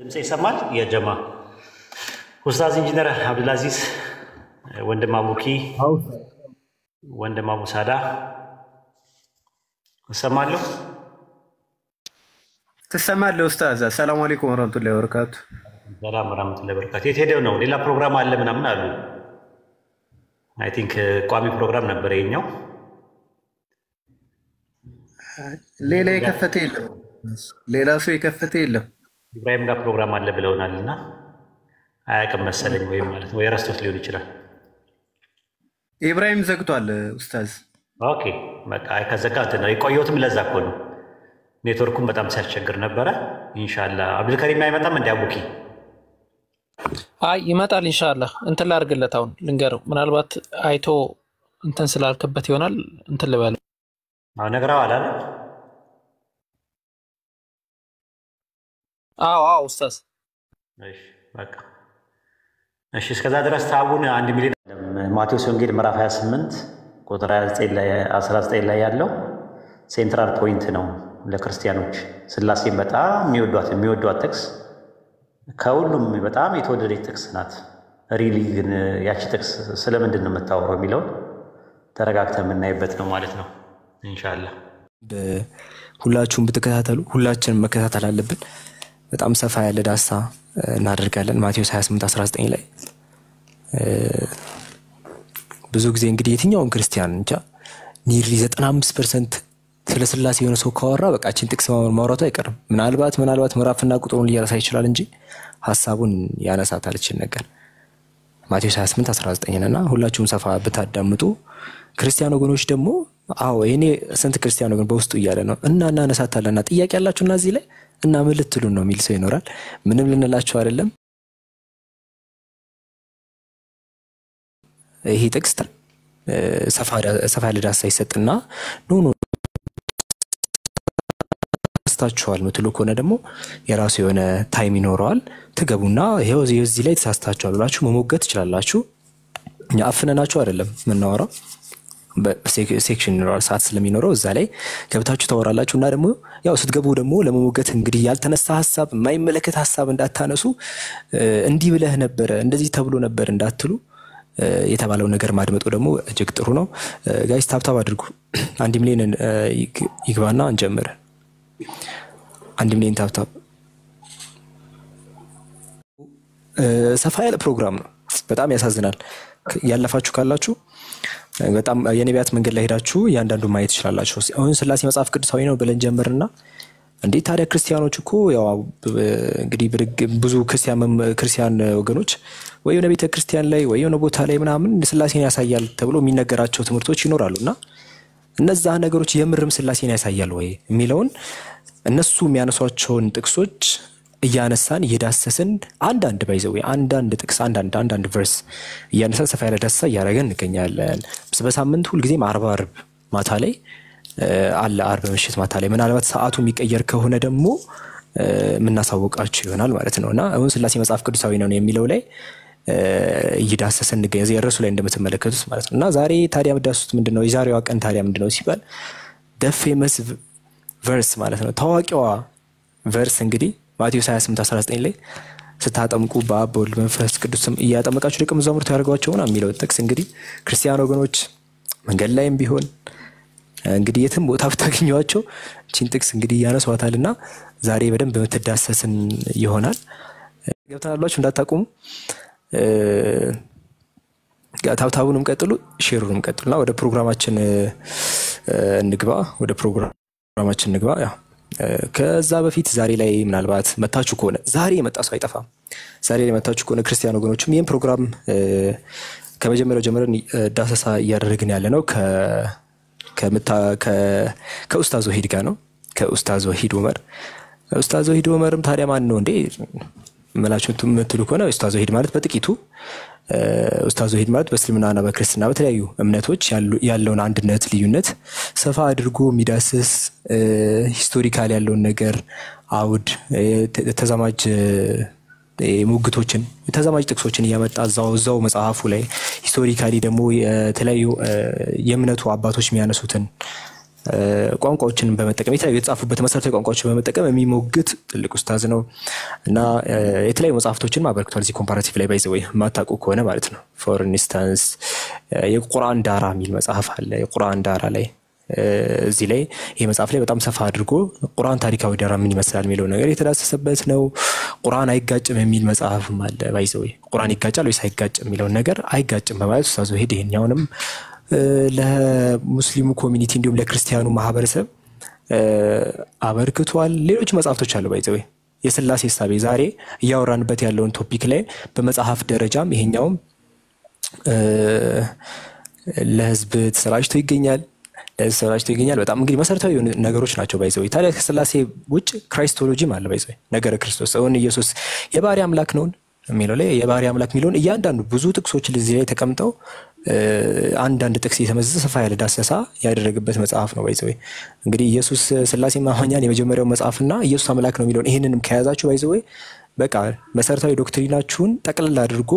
ድምጽ ይሰማል? የጀማ ኡስታዝ ኢንጂነር አብዱልአዚዝ ወንድም አቡኪ ወንድም አቡ ሳዳ እሰማለሁ። ትሰማለህ ኡስታዝ? ሰላም አለይኩም ወራህመቱላሂ ወበረካቱ። ሰላም ወራህመቱላሂ ወበረካቱ። የት ሄደው ነው? ሌላ ፕሮግራም አለ ምናምን አሉ። አይ ቲንክ ቋሚ ፕሮግራም ነበር የኛው። ሌላ የከፈተ የለም፣ ሌላ ሰው የከፈተ የለም። ኢብራሂም ጋር ፕሮግራም አለ ብለውናልና አያውቅም መሰለኝ፣ ወይም ማለት ወይ ረስቶት ሊሆን ይችላል። ኢብራሂም ዘግቷል ኡስታዝ። ኦኬ በቃ ከዘጋ እንትን ነው የቆየሁትም፣ ለዛ እኮ ነው። ኔትወርኩም በጣም ሲያስቸግር ነበረ። ኢንሻአላህ አብዱልከሪም አይመጣም እንደ አቡኪ? አይ ይመጣል ኢንሻአላህ። እንትን ላድርግለት፣ አሁን ልንገረው። ምናልባት አይቶ እንትን ስላልከበት ይሆናል። እንትን ልበል። አዎ ነግረዋል አለ። አዎ ኡስታዝ። እሺ በቃ እሺ። እስከዛ ድረስ ታቡን 1 ሚሊዮን ማቴዎስ ወንጌል ምዕራፍ 28 ቁጥር 29 ላይ 19 ላይ ያለው ሴንትራል ፖይንት ነው ለክርስቲያኖች። ስላሴን በጣም የሚወዷት ጥቅስ፣ ከሁሉም በጣም የተወደደች ጥቅስ ናት። ሪሊ ግን ያቺ ጥቅስ ስለምንድን ነው የምታወራው የሚለውን ተረጋግተን የምናይበት ነው ማለት ነው ኢንሻአላህ። ሁላችሁም ብትከታተሉ፣ ሁላችንም መከታተል አለብን። በጣም ሰፋ ያለ ዳሳ እናደርጋለን ማቴዎስ 28:19 ላይ። ብዙ ጊዜ እንግዲህ የትኛውን ክርስቲያን እንጃ ኒርሊ 95% ስለ ስላሴ የሆነ ሰው ካወራ በቃችን ጥቅስ ማውራቱ አይቀርም። ምናልባት ምዕራፍና ቁጥሩን ሊያነሳ ይችላል እንጂ ሐሳቡን ያነሳታል እቺን ነገር ማቴዎስ 28:19 እና ሁላችሁም ሰፋ ብታዳምጡ። ክርስቲያን ወገኖች ደግሞ አዎ እኔ ስንት ክርስቲያን ወገን በውስጡ እያለ ነው እና እናነሳታለና ጥያቄ ያላችሁና እዚህ ላይ እና ምን ልትሉ ነው የሚል ሰው ይኖራል። ምንም ልንላችሁ አይደለም። ይሄ ጥቅስ ሰፋ ያለ ዳሳ ይሰጥና ኖ ተሳስታችኋል ምትሉ ከሆነ ደግሞ የራሱ የሆነ ታይም ይኖረዋል። ትገቡና ይሄው እዚህ ላይ ተሳስታችኋል ብላችሁ መሞገት ትችላላችሁ። እኛ አፍነናችሁ አይደለም የምናወራው፣ በሴክሽን ይኖራል ሰዓት ስለሚኖረው እዛ ላይ ገብታችሁ ታወራላችሁ። እና ደግሞ ያው ስትገቡ ደግሞ ለመሞገት እንግዲህ ያልተነሳ ሐሳብ የማይመለከት ሐሳብ እንዳታነሱ፣ እንዲህ ብለህ ነበር እንደዚህ ተብሎ ነበር እንዳትሉ የተባለው ነገር ማድመጡ ደግሞ እጅግ ጥሩ ነው። ጋይስ ታብታብ አድርጉ። 1 ሚሊዮን ይግባና እንጀምር። 1 ሚሊዮን ታብታብ። ሰፋ ያለ ፕሮግራም ነው። በጣም ያሳዝናል። ያለፋችሁ ካላችሁ በጣም የነቢያት መንገድ ላይ ሄዳችሁ ያንዳንዱ ማየት ይችላልላችሁ። አሁን ስላሴ መጽሐፍ ቅዱሳዊ ነው ብለን ጀምርና እንዴ ታዲያ ክርስቲያኖች እኮ ያው እንግዲህ ብዙ ክርስቲያን ወገኖች ወይ የሆነ ቤተ ክርስቲያን ላይ ወይ የሆነ ቦታ ላይ ምናምን ስላሴን ያሳያል ተብሎ የሚነገራቸው ትምህርቶች ይኖራሉና እነዛ ነገሮች የምርም ስላሴን ያሳያል ወይ የሚለውን እነሱ የሚያነሷቸውን ጥቅሶች እያነሳን እየዳሰስን አንዳንድ ባይዘው አንዳንድ ጥቅስ አንዳንድ ቨርስ እያነሳን ሰፋ ያለ ዳሳ እያደረገን እንገኛለን። በሳምንት ሁልጊዜም ዓርብ ማታ ላይ አለ፣ ዓርብ ምሽት ማታ ላይ ምናልባት ሰዓቱ የሚቀየር ከሆነ ደግሞ የምናሳውቃችሁ ይሆናል ማለት ነውና አሁን ስላሴ መጽሐፍ ቅዱሳዊ ነው የሚለው ላይ እየዳሰስን እንገኛለን። እዚህ ርዕሱ ላይ እንደምትመለከቱት ማለት ነውና ዛሬ ታዲያ የምዳስሱት ምንድነው? የዛሬዋ ቀን ታዲያ ምንድነው ሲባል ፌመስ ቨርስ ማለት ነው። ታዋቂዋ ቨርስ እንግዲህ ማቴዎስ 28:19 ላይ ስታጠምቁ በአብ በወልድ በመንፈስ ቅዱስ ስም እያጠመቃችሁ ደቀ መዛሙርት ያደርጓቸው ነው የሚለው ጥቅስ እንግዲህ ክርስቲያን ወገኖች መንገድ ላይም ቢሆን እንግዲህ የትም ቦታ ብታገኟቸው እቺን ጥቅስ እንግዲህ ያነሷታልና ዛሬ በደንብ የምትዳሰስን ይሆናል። ገብታላችሁ እንዳታቆሙ። ታብታቡንም ቀጥሉ፣ ሼሩንም ቀጥሉና ወደ ፕሮግራማችን እንግባ። ያው ከዛ በፊት ዛሬ ላይ ምናልባት መታችሁ ከሆነ ዛሬ የመጣ ሰው አይጠፋም። ዛሬ ላይ መታችሁ ከሆነ ክርስቲያን ወገኖችም ይሄን ፕሮግራም ከመጀመሪያው ጀምረን ዳሰሳ እያደረግን ያለ ነው ከኡስታዝ ወሂድ ጋር ነው። ከኡስታዝ ወሂድ ዑመር። ኡስታዝ ወሂድ ዑመርም ታዲያ ማን ነው እንዴ መላችሁ የምትሉ ከሆነ ኡስታዝ ወሂድ ማለት በጥቂቱ ኡስታዝ ወሂድ ማለት በእስልምናና በክርስትና በተለያዩ እምነቶች ያለውን አንድነት ልዩነት ሰፋ አድርጎ የሚዳስስ ሂስቶሪካል ያለውን ነገር አውድ ተዛማጅ ሙግቶችን ተዛማጅ ጥቅሶችን እያመጣ እዛው መጽሐፉ ላይ ሂስቶሪካሊ ደግሞ የተለያዩ የእምነቱ አባቶች የሚያነሱትን ቋንቋዎችን በመጠቀም የተለያዩ የተጻፉበት መሰረታዊ ቋንቋዎችን በመጠቀም የሚሞግት ትልቅ ኡስታዝ ነው እና የተለያዩ መጽሐፍቶችን አበርክቷል። እዚህ ኮምፓራቲቭ ላይ ባይዘው የማታውቁ ከሆነ ማለት ነው። ፎር ኢንስታንስ የቁርአን ዳራ የሚል መጽሐፍ አለ። የቁርአን ዳራ ላይ እዚህ ላይ ይሄ መጽሐፍ ላይ በጣም ሰፋ አድርጎ ቁርአን ታሪካዊ ዳራ ምን ይመስላል የሚለው ነገር የተዳሰሰበት ነው። ቁርአን አይጋጭም የሚል መጽሐፍም አለ። ባይዘው ቁርአን ይጋጫል ወይስ አይጋጭም የሚለው ነገር አይጋጭም በማለት ኡስታዝ ወሂድ ይሄኛውንም ለሙስሊሙ ኮሚኒቲ እንዲሁም ለክርስቲያኑ ማህበረሰብ አበርክቷል። ሌሎች መጽሐፍቶች አሉ ባይዘው የሥላሴ ሐሳቤ ዛሬ እያወራንበት ያለውን ቶፒክ ላይ በመጽሐፍ ደረጃም ይሄኛውም ለህዝብ ተሰራጭቶ ይገኛል። በጣም እንግዲህ መሰረታዊ ነገሮች ናቸው ባይዘው። ታዲያ ከሥላሴ ውጭ ክራይስቶሎጂም አለ ባይዘው ነገረ ክርስቶስ እውን ኢየሱስ የባህሪ አምላክ ነው የሚለው ላይ የባህሪ አምላክ የሚለውን እያንዳንዱ ብዙ ጥቅሶች እዚህ ላይ ተቀምጠው አንዳንድ ጥቅስ የተመዘዘ ሰፋ ያለ ዳሰሳ ያደረገበት መጽሐፍ ነው ባይዘው። እንግዲህ ኢየሱስ ሥላሴ ማመኛን የመጀመሪያው መጽሐፍና ኢየሱስ አምላክ ነው የሚለውን ይሄንንም ከያዛችሁ ባይዘው በቃ መሰረታዊ ዶክትሪናችሁን ጠቅልል አድርጎ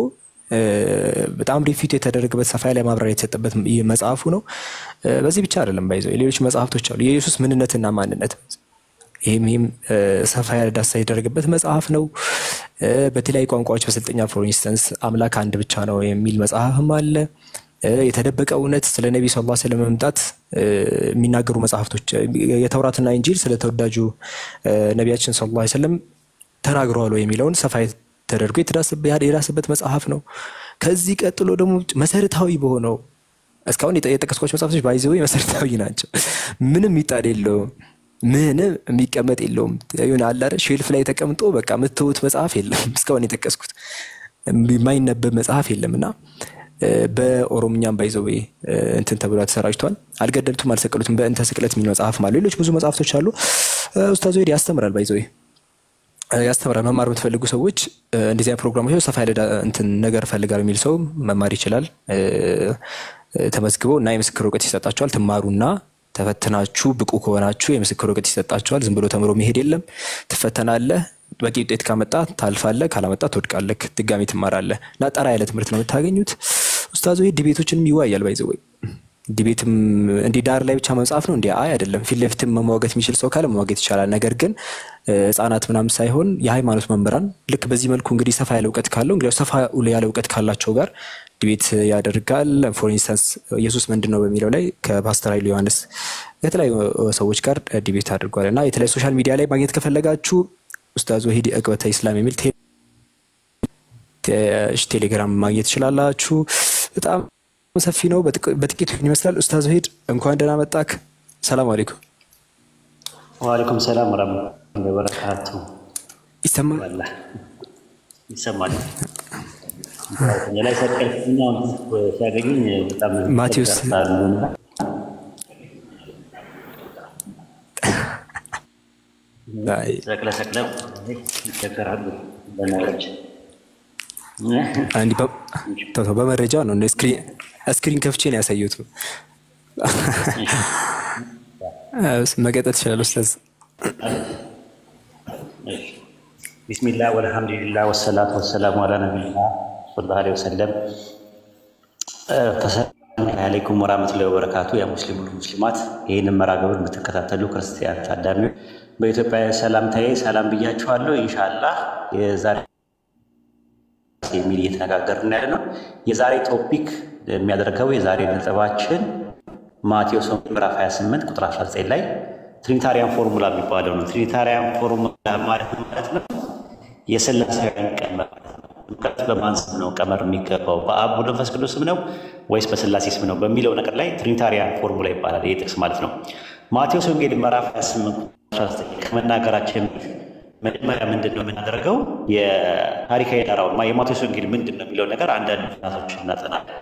በጣም ሪፊት የተደረገበት ሰፋ ያለ ማብራሪያ የተሰጠበት መጽሐፉ ነው። በዚህ ብቻ አይደለም ባይዘው ሌሎች መጽሐፍቶች አሉ። የኢየሱስ ምንነትና ማንነት ይሄም ሰፋ ያለ ዳሰሳ የተደረገበት መጽሐፍ ነው። በተለያዩ ቋንቋዎች በስልጠኛ ፎር ኢንስታንስ አምላክ አንድ ብቻ ነው የሚል መጽሐፍም አለ። የተደበቀ እውነት ስለ ነብዩ ሰለላሁ ዐለይሂ ወሰለም መምጣት የሚናገሩ መጽሐፍቶች የተውራትና ኢንጂል ስለ ተወዳጁ ነቢያችን ሰለላሁ ዐለይሂ ወሰለም ተናግረዋል የሚለውን ሰፋ ተደርጎ የዳሰበት መጽሐፍ ነው። ከዚህ ቀጥሎ ደግሞ መሰረታዊ በሆነው እስካሁን የጠቀስኳቸው መጽሐፎች ባይዘው መሰረታዊ ናቸው። ምንም ይጣል የለውም፣ ምንም የሚቀመጥ የለውም። ይሁን አለ አይደል ሼልፍ ላይ ተቀምጦ በቃ ምትውት መጽሐፍ የለም። እስካሁን የጠቀስኩት የማይነበብ መጽሐፍ የለምና በኦሮምኛም ባይዘው እንትን ተብሎ ተሰራጭቷል። አልገደሉትም አልሰቀሉትም በእንተ ስቅለት የሚል መጽሐፍ ማለት ሌሎች ብዙ መጽሐፍቶች አሉ። ኡስታዝ ወሂድ ያስተምራል ባይዘው ያስተምራል። መማር የምትፈልጉ ሰዎች እንደዚህ አይነት ፕሮግራሞች ሰፋ ያለ እንትን ነገር ፈልጋለሁ የሚል ሰው መማር ይችላል። ተመዝግበው እና የምስክር ወረቀት ይሰጣቸዋል። ትማሩና ተፈትናችሁ ብቁ ከሆናችሁ የምስክር ወረቀት ይሰጣቸዋል። ዝም ብሎ ተምሮ መሄድ የለም። ትፈተናለህ። በቂ ውጤት ካመጣ ታልፋለህ፣ ካላመጣ ትወድቃለህ፣ ድጋሚ ትማራለህ እና ጠራ ያለ ትምህርት ነው የምታገኙት። ኡስታዝ ወሂድ ዲቤቶችንም ይዋያል ባይዘው ዲቤትም እንዲ ዳር ላይ ብቻ መጽሐፍ ነው እንዴ? አይ አይደለም። ፊት ለፊትም መሟገት የሚችል ሰው ካለ መሟገት ይችላል። ነገር ግን ህፃናት ምናምን ሳይሆን የሃይማኖት መምህራን ልክ በዚህ መልኩ እንግዲህ ሰፋ ያለ እውቀት ካለው እንግዲህ ሰፋ ያለ እውቀት ካላቸው ጋር ዲቤት ያደርጋል። ፎር ኢንስታንስ ኢየሱስ ምንድነው በሚለው ላይ ከፓስተር ኃይሉ ዮሐንስ የተለያዩ ሰዎች ጋር ዲቤት አድርጓልና የተለያዩ ሶሻል ሚዲያ ላይ ማግኘት ከፈለጋችሁ ኡስታዝ ወሂድ እቅበተ ኢስላም የሚል ቴሌግራም ማግኘት ይችላላችሁ። በጣም ሰፊ ነው። በጥቂቱ ይመስላል። ኡስታዝ ወሂድ እንኳን ደህና መጣክ። ሰላም አለይኩም። ወአለይኩም ሰላም ወራህመቱላሂ ወበረካቱ። ይሰማል? ይሰማል። ላይ ሰቀልኩና ሲያገኙኝ በጣም ማቴዎስ ሰቅለ ይተከራሉ በመረጃ አንዲ በመረጃ ነው እንደ ስክሪን ከፍቼ ነው ያሳየሁት። መቀጠል ይችላል ኡስታዝ። ቢስሚላህ ወልሐምዱሊላህ ወሰላቱ ወሰላሙ ዐላ ነቢይና ሰለላሁ ዐለይሂ ወሰለም። ሰላም አለይኩም ወራህመቱላሂ ወበረካቱ። ያ ሙስሊማት ይህንን መርሃ ግብር የምትከታተሉ ክርስቲያን ታዳሚዎች በኢትዮጵያ ሰላምታዬ ሰላም ብያችኋለሁ። ኢንሻአላህ የዛሬ የሚል እየተነጋገርን ያለ ነው። የዛሬ ቶፒክ የሚያደርገው የዛሬ ነጥባችን ማቴዎስ ምዕራፍ 28 ቁጥር 19 ላይ ትሪኒታሪያን ፎርሙላ የሚባለው ነው። ትሪኒታሪያን ፎርሙላ ማለት ነው የሥላሴያን ቀመር በማን ስም ነው ቀመር የሚገባው? በአብ ወልድ መንፈስ ቅዱስ ስም ነው ወይስ በሥላሴ ስም ነው በሚለው ነገር ላይ ትሪኒታሪያን ፎርሙላ ይባላል። ይህ ጥቅስ ማለት ነው። ማቴዎስ ወንጌል ምዕራፍ 28 ቁጥር 19 ከመናገራችን መጀመሪያ ምንድን ነው የምናደርገው? የታሪካዊ ዳራውን የማቴዎስ ወንጌል ምንድን ነው የሚለው ነገር አንዳንድ ምክንያቶች እናጠናለን።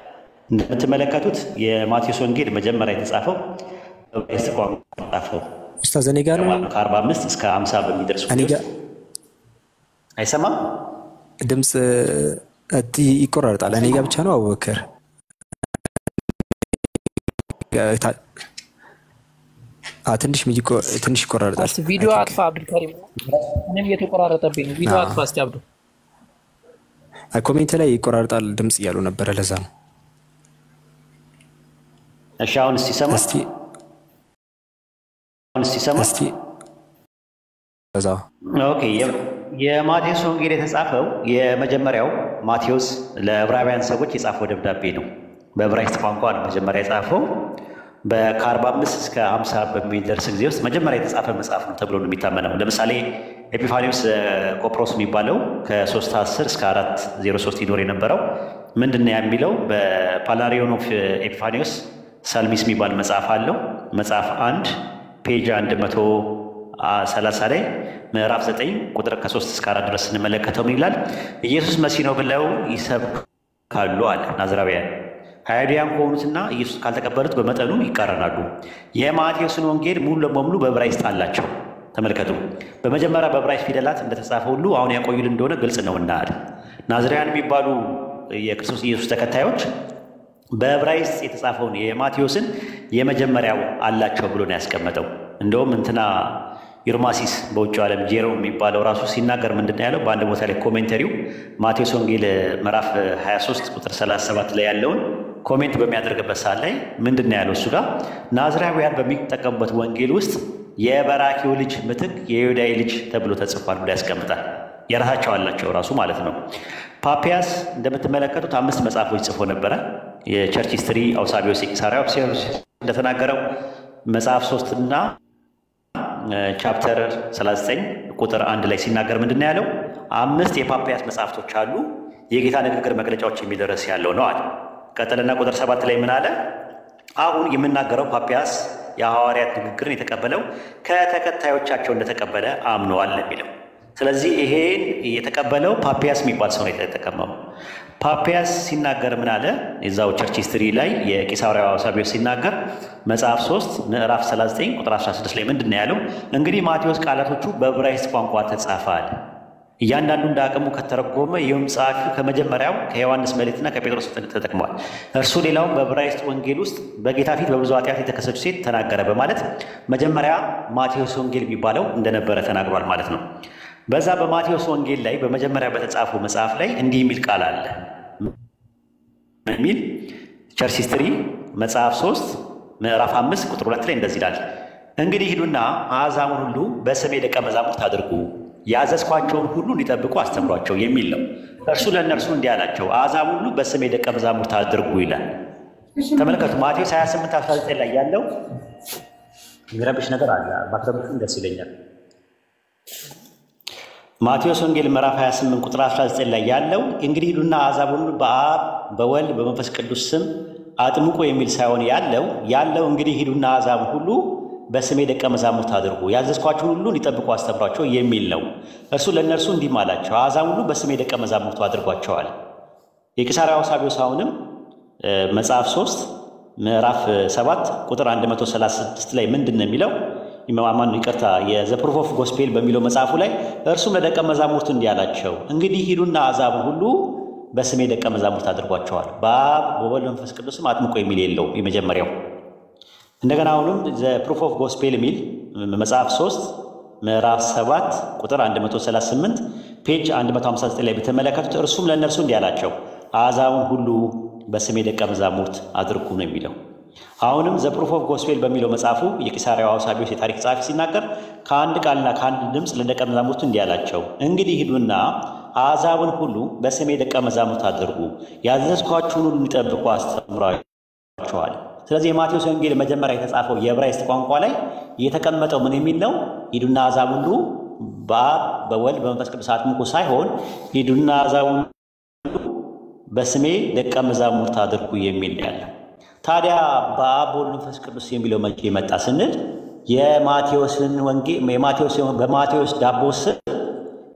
እንደምትመለከቱት የማቴዎስ ወንጌል መጀመሪያ የተጻፈው በዕብራይስጥ ቋንቋ የተጻፈው ኡስታዝ እኔ ጋር ነው ከ45 እስከ 50 በሚደርሱ አይሰማም? ድምፅ ይቆራርጣል። እኔ ጋር ብቻ ነው አቡበከር? ትንሽ ይቆራርጣል። ቪዲዮ አጥፋ አብዱልከሪም። እኔም እየተቆራረጠብኝ ነው። ቪዲዮ አጥፋ እስቲ አብዱ። ኮሜንት ላይ ይቆራርጣል ድምፅ እያሉ ነበረ። ለዛ ነው። እሺ አሁን እስቲ ሰማ። ሲሰማ እስቲ በዛ ኦኬ የማቴዎስ ወንጌል የተጻፈው የመጀመሪያው ማቴዎስ ለዕብራውያን ሰዎች የጻፈው ደብዳቤ ነው። በዕብራይስጥ ቋንቋ ነው መጀመሪያ የጻፈው። ከ45 እስከ 50 በሚደርስ ጊዜ ውስጥ መጀመሪያ የተጻፈ መጽሐፍ ነው ተብሎ ነው የሚታመነው። ለምሳሌ ኤጲፋኒዎስ ቆጵሮስ የሚባለው ከ310 እስከ 403 ይኖር የነበረው ምንድን ነው የሚለው በፓላሪዮን ኦፍ ኤጲፋኒዎስ ሳልሚስ የሚባል መጽሐፍ አለው። መጽሐፍ 1 ፔጅ 130 ላይ ምዕራፍ 9 ቁጥር ከ3 እስከ 4 ድረስ ስንመለከተው ምን ይላል? ኢየሱስ መሲህ ነው ብለው ይሰብካሉ አለ ናዝራውያን አይሁዳውያን ከሆኑትና ኢየሱስ ካልተቀበሉት በመጠኑ ይቃረናሉ። የማቴዎስን ወንጌል ሙሉ ለሙሉ በዕብራይስጥ አላቸው። ተመልከቱ፣ በመጀመሪያ በዕብራይስጥ ፊደላት እንደተጻፈ ሁሉ አሁን ያቆዩልን እንደሆነ ግልጽ ነውና ናዝራውያን የሚባሉ የክርስቶስ ኢየሱስ ተከታዮች በዕብራይስጥ የተጻፈውን የማቴዎስን የመጀመሪያው አላቸው ብሎ ነው ያስቀመጠው። እንደውም እንትና ዩርማሲስ በውጭው ዓለም ጄሮም የሚባለው ራሱ ሲናገር ምንድን ነው ያለው? በአንድ ቦታ ላይ ኮሜንተሪው ማቴዎስ ወንጌል ምዕራፍ 23 ቁጥር 37 ላይ ያለውን ኮሜንት በሚያደርግበት ሰዓት ላይ ምንድን ነው ያለው? እሱ ጋር ናዝራውያን በሚጠቀሙበት ወንጌል ውስጥ የበራኪው ልጅ ምትክ የዮዳይ ልጅ ተብሎ ተጽፏል ብሎ ያስቀምጣል። የራሳቸው አላቸው ራሱ ማለት ነው። ፓፒያስ እንደምትመለከቱት 5 መጽሐፎች ጽፎ ነበረ። የቸርች ሂስትሪ አውሳቢዮስ የቂሳርያው እንደተናገረው መጽሐፍ 3 እና ቻፕተር 39 ቁጥር 1 ላይ ሲናገር ምንድን ነው ያለው? 5 የፓፒያስ መጽሐፍቶች አሉ የጌታ ንግግር መግለጫዎች የሚደረስ ያለው ነው አለ። ቀጠለና ቁጥር 7 ላይ ምን አለ? አሁን የምናገረው ፓፒያስ የሐዋርያት ንግግርን የተቀበለው ከተከታዮቻቸው እንደተቀበለ አምነዋል የሚለው። ስለዚህ ይሄን የተቀበለው ፓፒያስ የሚባል ሰው ነው የተጠቀመው። ፓፒያስ ሲናገር ምን አለ? የዛው ቸርች ሂስትሪ ላይ የቂሳርያው አውሳቢዮስ ሲናገር መጽሐፍ 3 ምዕራፍ 39 ቁጥር 16 ላይ ምንድን ነው ያለው? እንግዲህ ማቴዎስ ቃላቶቹ በዕብራይስጥ ቋንቋ ተጻፈ አለ። እያንዳንዱ እንደ አቅሙ ከተረጎመ ይህም ጸሐፊው ከመጀመሪያው ከዮሐንስ መልእክትና ከጴጥሮስ ተጠቅሟል። እርሱ ሌላውን በዕብራይስጥ ወንጌል ውስጥ በጌታ ፊት በብዙ ኃጢአት የተከሰች ሴት ተናገረ በማለት መጀመሪያ ማቴዎስ ወንጌል የሚባለው እንደነበረ ተናግሯል ማለት ነው። በዛ በማቴዎስ ወንጌል ላይ በመጀመሪያ በተጻፈው መጽሐፍ ላይ እንዲህ የሚል ቃል አለ የሚል ቸርች ሂስትሪ መጽሐፍ 3 ምዕራፍ 5 ቁጥር 2 ላይ እንደዚህ ይላል። እንግዲህ ሂዱና አሕዛብን ሁሉ በስሜ ደቀ መዛሙርት አድርጉ፣ ያዘዝኳቸውን ሁሉ እንዲጠብቁ አስተምሯቸው የሚል ነው። እርሱ ለእነርሱ እንዲህ አላቸው፣ አሕዛብን ሁሉ በስሜ ደቀ መዛሙርት አድርጉ ይላል። ተመልከቱ፣ ማቴዎስ 28 19 ላይ ያለው የሚረብሽ ነገር አለ። ባትረብሹም ደስ ይለኛል። ማቴዎስ ወንጌል ምዕራፍ 28 ቁጥር 19 ላይ ያለው እንግዲህ ሂዱና አሕዛብን ሁሉ በአብ በወልድ በመንፈስ ቅዱስ ስም አጥምቁ የሚል ሳይሆን ያለው እንግዲህ ሂዱና አሕዛብን ሁሉ በስሜ ደቀ መዛሙርት አድርጉ፣ ያዘዝኳቸውን ሁሉ እንዲጠብቁ አስተምሯቸው የሚል ነው። እርሱ ለእነርሱ እንዲህ አላቸው፣ አሕዛብን ሁሉ በስሜ ደቀ መዛሙርቱ አድርጓቸዋል። የቂሳርያው አውሳቢዮስ አሁንም መጽሐፍ 3 ምዕራፍ 7 ቁጥር 136 ላይ ምንድን ነው የሚለው? ይቅርታ የዘ ፕሩፍ ኦፍ ጎስፔል በሚለው መጽሐፉ ላይ እርሱም ለደቀ መዛሙርቱ እንዲህ አላቸው፣ እንግዲህ ሂዱና አሕዛብን ሁሉ በስሜ ደቀ መዛሙርት አድርጓቸዋል። በአብ በወልድ መንፈስ ቅዱስም አጥምቆ የሚል የለው የመጀመሪያው። እንደገና አሁንም ዘ ፕሩፍ ኦፍ ጎስፔል የሚል መጽሐፍ 3 ምዕራፍ 7 ቁጥር 138 ፔጅ 159 ላይ በተመለከቱት እርሱም ለእነርሱ እንዲህ አላቸው፣ አሕዛብን ሁሉ በስሜ ደቀ መዛሙርት አድርጉ ነው የሚለው። አሁንም ዘ ፕሩፍ ኦፍ ጎስፔል በሚለው መጽሐፉ የቂሳርያው አውሳቢዮስ የታሪክ ጸሐፊ ሲናገር ከአንድ ቃልና ከአንድ ድምፅ ለደቀ መዛሙርቱ እንዲህ አላቸው፣ እንግዲህ ሂዱና አሕዛብን ሁሉ በስሜ ደቀ መዛሙርት አድርጉ፣ ያዘዝኳችሁን ሁሉ እንዲጠብቁ አስተምሯቸዋል። ስለዚህ የማቴዎስ ወንጌል መጀመሪያ የተጻፈው የዕብራይስጥ ቋንቋ ላይ የተቀመጠው ምን የሚል ነው? ሂዱና አሕዛብን ሁሉ በአብ በወልድ በመንፈስ ቅዱስ አጥምቁ ሳይሆን ሂዱና አሕዛብን ሁሉ በስሜ ደቀ መዛሙርት አድርጉ የሚል ያለ። ታዲያ በአብ በወልድ መንፈስ ቅዱስ የሚለው መቼ የመጣ ስንል የማቴዎስን ወንጌል በማቴዎስ ዳቦ ስር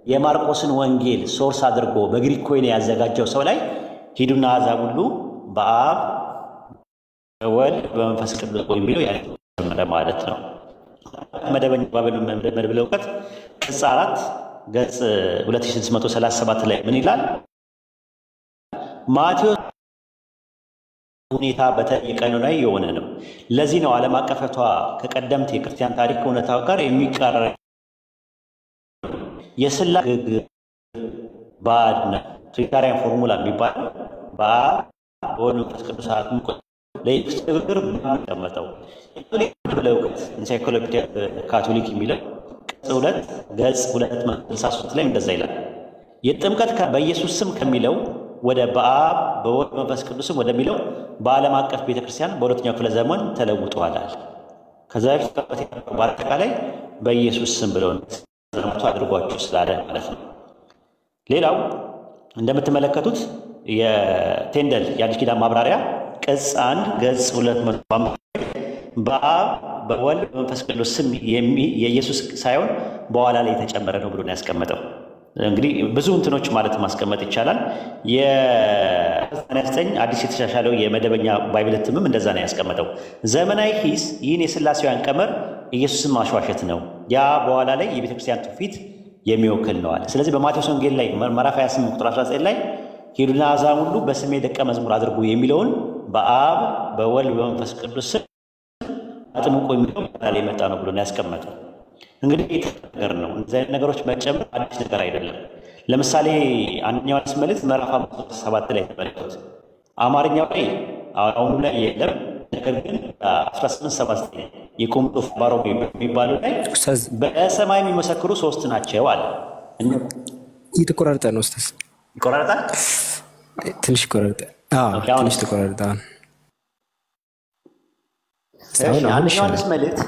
የማርቆስን ወንጌል ሶርስ አድርጎ በግሪክ ኮይን ያዘጋጀው ሰው ላይ ሂዱና አሕዛብ ሁሉ በአብ በወልድ በመንፈስ ቅዱስ የሚለው ያለ ማለት ነው። መደበኛ መድብለ እውቀት ገጽ 4 ገጽ 2637 ላይ ምን ይላል? ማቴዎስ ሁኔታ በየቀኖናዊ የሆነ ነው። ለዚህ ነው ዓለም አቀፈቷ ከቀደምት የክርስቲያን ታሪክ እውነታ ጋር የሚቃረን የሥላሴ ባዕድ ነው። ትሪታሪያን ፎርሙላ የሚባለው በአብ በወልድ መንፈስ ቅዱስ አጥምቆ ለኢየሱስ ንግግር ተቀመጠው ብለውት ኢንሳይክሎፒዲያ ካቶሊክ የሚለው ቅጽ 2 ገጽ 263 ላይ እንደዛ ይላል። የጥምቀት በኢየሱስ ስም ከሚለው ወደ በአብ በወልድ መንፈስ ቅዱስም ወደሚለው በዓለም አቀፍ ቤተክርስቲያን በሁለተኛው ክፍለ ዘመን ተለውጧል። ከዛ በፊት በአጠቃላይ በኢየሱስ ስም ብለው ዘመቱ አድርጓችሁ ስላለ ማለት ነው። ሌላው እንደምትመለከቱት የቴንደል የአዲስ ኪዳን ማብራሪያ ቅጽ 1 ገጽ 205 በአብ በወልድ በመንፈስ ቅዱስ ስም የኢየሱስ ሳይሆን በኋላ ላይ የተጨመረ ነው ብሎ ነው ያስቀመጠው። እንግዲህ ብዙ እንትኖች ማለት ማስቀመጥ ይቻላል። የ19 አዲስ የተሻሻለው የመደበኛ ባይብል እትምም እንደዛ ነው ያስቀመጠው። ዘመናዊ ሂስ ይህን የሥላሴያን ቀመር ኢየሱስን ማሽዋሸት ነው፣ ያ በኋላ ላይ የቤተክርስቲያን ትውፊት የሚወክል ነዋል። ስለዚህ በማቴዎስ ወንጌል ላይ ምዕራፍ 28 ቁጥር 19 ላይ ሄዱና አሕዛብን ሁሉ በስሜ ደቀ መዝሙር አድርጉ የሚለውን በአብ በወልድ በመንፈስ ቅዱስ ስም አጥምቁ የሚለው ላይ መጣ ነው ብሎ ነው ያስቀመጠው። እንግዲህ ነገር ነው እንደዚህ አይነት ነገሮች መጨመር አዲስ ነገር አይደለም። ለምሳሌ አንደኛ ዮሐንስ መልእክት ምዕራፍ 7 ላይ ተመልከቱት። አማርኛው ላይ አሁን ላይ የለም፣ ነገር ግን 1879 የቆምጦፍ ባሮ የሚባለው ላይ በሰማይ የሚመሰክሩ 3 ናቸው አለ። ይተቆራረጠ ነው ኡስታዝ፣ ይቆራረጣል፣ ትንሽ ይቆራረጣል። ትንሽ ተቆራረጣል። አንደኛ ዮሐንስ መልእክት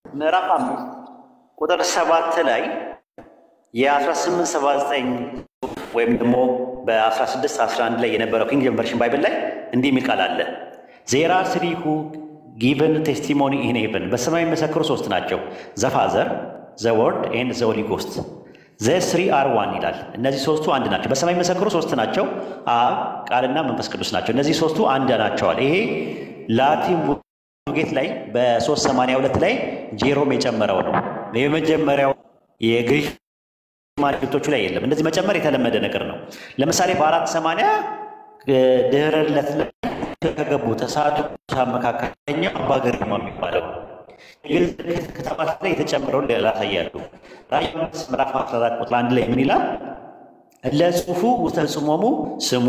ምዕራፍ 5 ቁጥር 7 ላይ የ1879 ወይም ደግሞ በ1611 ላይ የነበረው ኪንግ ጄምስ ቨርሽን ባይብል ላይ እንዲህ የሚል ቃል አለ። ዜር አር ትሪ ሁ ጊቨን ቴስቲሞኒ ኢን ሄቨን፣ በሰማይ የሚመሰክሩ 3 ናቸው፣ ዘ ፋዘር ዘ ወርድ ኤንድ ዘ ሆሊ ጎስት ዘ ስሪ አር ዋን ይላል። እነዚህ 3ቱ አንድ ናቸው። በሰማይ የሚመሰክሩ 3 ናቸው፣ አብ ቃልና መንፈስ ቅዱስ ናቸው። እነዚህ 3ቱ አንድ ናቸዋል። ይሄ ላቲን ጌት ላይ በ382 ላይ ጄሮም የጨመረው ነው። የመጀመሪያው የግሪክ ማርኬቶቹ ላይ የለም። እንደዚህ መጨመር የተለመደ ነገር ነው። ለምሳሌ በ480 ድህረ ልደት ላይ ከገቡ ተሳቱ መካከለኛ አባ ገሪማ የሚባለው የግሪክ ከተማት ላይ የተጨመረውን ላሳያሉ። ራዕይ ምዕራፍ 14 ቁጥር 1 ላይ ምን ይላል? ለጽሑፉ ወተጽሞሙ ስሙ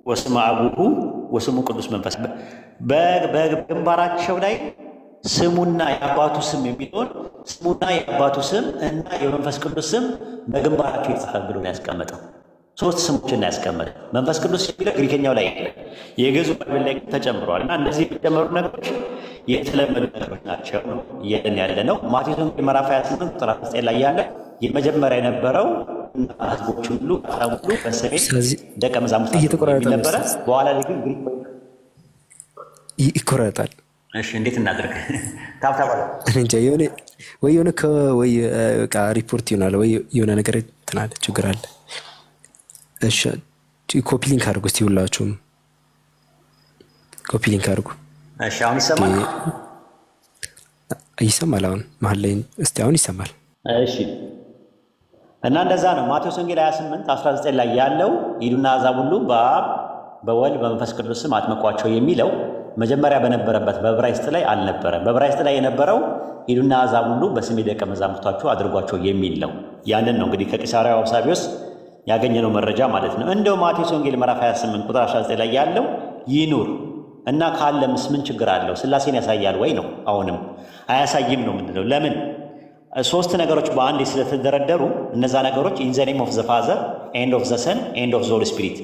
ወስመ አቡሁ ወስሙ ቅዱስ መንፈስ፣ በግንባራቸው ላይ ስሙና የአባቱ ስም የሚሆን ስሙና የአባቱ ስም እና የመንፈስ ቅዱስ ስም በግንባራቸው ይጻፋል ብሎ ነው ያስቀመጠው። 3 ስሞችን ያስቀመጠ። መንፈስ ቅዱስ የሚለው ግሪከኛው ላይ የለም፣ የግዕዙ ባይብል ላይ ተጨምሯል። እና እንደዚህ የሚጨመሩ ነገሮች የተለመዱ ነገሮች ናቸው ያለ ነው። ማቴዎስ ወንጌል ምዕራፍ 28 ቁጥር 9 ላይ ያለ የመጀመሪያ የነበረው ሕዝቦች ሁሉ ሁሉ በስሜ ደቀ መዛሙርት ነበረ። በኋላ ላይ ግን ግሪክ ይቆረጣል። እሺ እንዴት እናድርግ? ታብታባለ እንጃ ወይ ሪፖርት ይሆናል ወይ የሆነ ነገር ትናለ ችግር አለ። እሺ ኮፒ ሊንክ አድርጉ እስቲ፣ ሁላችሁም ኮፒ ሊንክ አድርጉ። እሺ አሁን ይሰማል? ይሰማል። አሁን መሀል ላይ እስቲ አሁን ይሰማል። እሺ እና እንደዛ ነው። ማቴዎስ ወንጌል 28 19 ላይ ያለው ሂዱና አሕዛብ ሁሉ በአብ በወልድ በመንፈስ ቅዱስ ስም አጥምቋቸው የሚለው መጀመሪያ በነበረበት በዕብራይስጥ ላይ አልነበረም። በዕብራይስጥ ላይ የነበረው ሂዱና አሕዛብ ሁሉ በስሜ ደቀ መዛሙርታችሁ አድርጓቸው የሚል ነው። ያንን ነው እንግዲህ ከቂሳርያው አውሳቢዮስ ያገኘነው መረጃ ማለት ነው። እንደው ማቴዎስ ወንጌል ምዕራፍ 28 ቁጥር 19 ላይ ያለው ይኑር እና ካለምስ ምን ችግር አለው? ሥላሴን ያሳያል ወይ ነው? አሁንም አያሳይም ነው ምንድነው? ለምን 3 ነገሮች በአንድ ስለተደረደሩ እነዛ ነገሮች ኢን ዘ ኔም ኦፍ ዘ ፋዘር ኤንድ ኦፍ ዘ ሰን ኤንድ ኦፍ ዘ ሆሊ ስፒሪት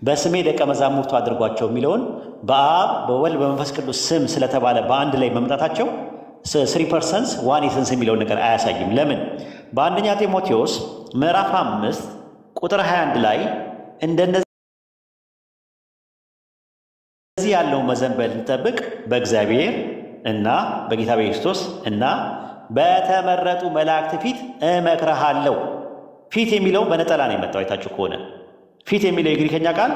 በስሜ ደቀ መዛሙርቱ አድርጓቸው የሚለውን በአብ በወልድ በመንፈስ ቅዱስ ስም ስለተባለ በአንድ ላይ መምጣታቸው 3 ፐርሰንስ ዋን ኤሰንስ የሚለውን ነገር አያሳይም። ለምን? በአንደኛ ጢሞቴዎስ ምዕራፍ 5 ቁጥር 21 ላይ እንደነዚህ ያለው መዘንበል እንጠብቅ በእግዚአብሔር እና በጌታ በክርስቶስ እና በተመረጡ መላእክት ፊት እመክርሃለሁ። ፊት የሚለው በነጠላ ነው የመጣው። አይታችሁ ከሆነ ፊት የሚለው የግሪከኛ ቃል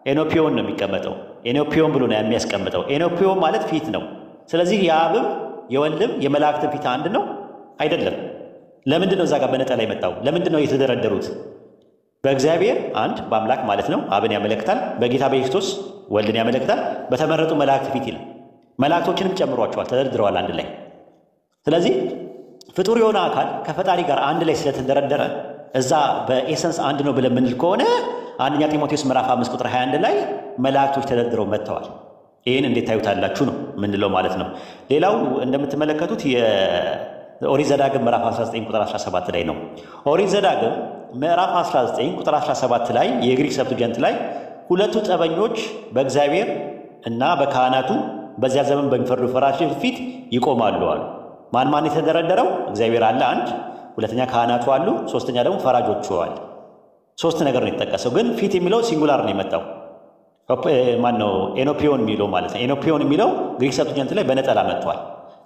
ኤኖፒዮን ነው የሚቀመጠው። ኤኖፒዮን ብሎ ነው የሚያስቀምጠው። ኤኖፒዮን ማለት ፊት ነው። ስለዚህ የአብም የወልድም የመላእክት ፊት አንድ ነው አይደለም? ለምንድን ነው እዛ ጋር በነጠላ የመጣው? ለምንድን ነው የተደረደሩት? በእግዚአብሔር አንድ በአምላክ ማለት ነው አብን ያመለክታል። በጌታ በክርስቶስ ወልድን ያመለክታል። በተመረጡ መላእክት ፊት ይላል። መላእክቶችንም ጨምሯቸዋል፣ ተደርድረዋል አንድ ላይ። ስለዚህ ፍጡር የሆነ አካል ከፈጣሪ ጋር አንድ ላይ ስለተደረደረ እዛ በኤሰንስ አንድ ነው ብለን ምንል ከሆነ አንደኛ ጢሞቴዎስ ምዕራፍ 5 ቁጥር 21 ላይ መላእክቶች ተደርድረው መጥተዋል። ይህን እንዴት ታዩታላችሁ ነው ምንለው ማለት ነው። ሌላው እንደምትመለከቱት የኦሪት ዘዳግም ምዕራፍ 19 ቁጥር 17 ላይ ነው። ኦሪት ዘዳግም ምዕራፍ 19 ቁጥር 17 ላይ የግሪክ ሰብትጀንት ላይ ሁለቱ ጠበኞች በእግዚአብሔር እና በካህናቱ በዚያ ዘመን በሚፈርዱ ፈራጆች ፊት ይቆማሉ አሉ። ማን የተደረደረው? እግዚአብሔር አለ አንድ፣ ሁለተኛ ካህናቱ አሉ፣ ሶስተኛ ደግሞ ፈራጆቹ አሉ። ሶስት ነገር ነው የተጠቀሰው፣ ግን ፊት የሚለው ሲንጉላር ነው የመጣው። ማን ነው? ኤኖፒዮን የሚለው ማለት ነው። ኤኖፒዮን የሚለው ግሪክ ሰብትጀንት ላይ በነጠላ መጥቷል።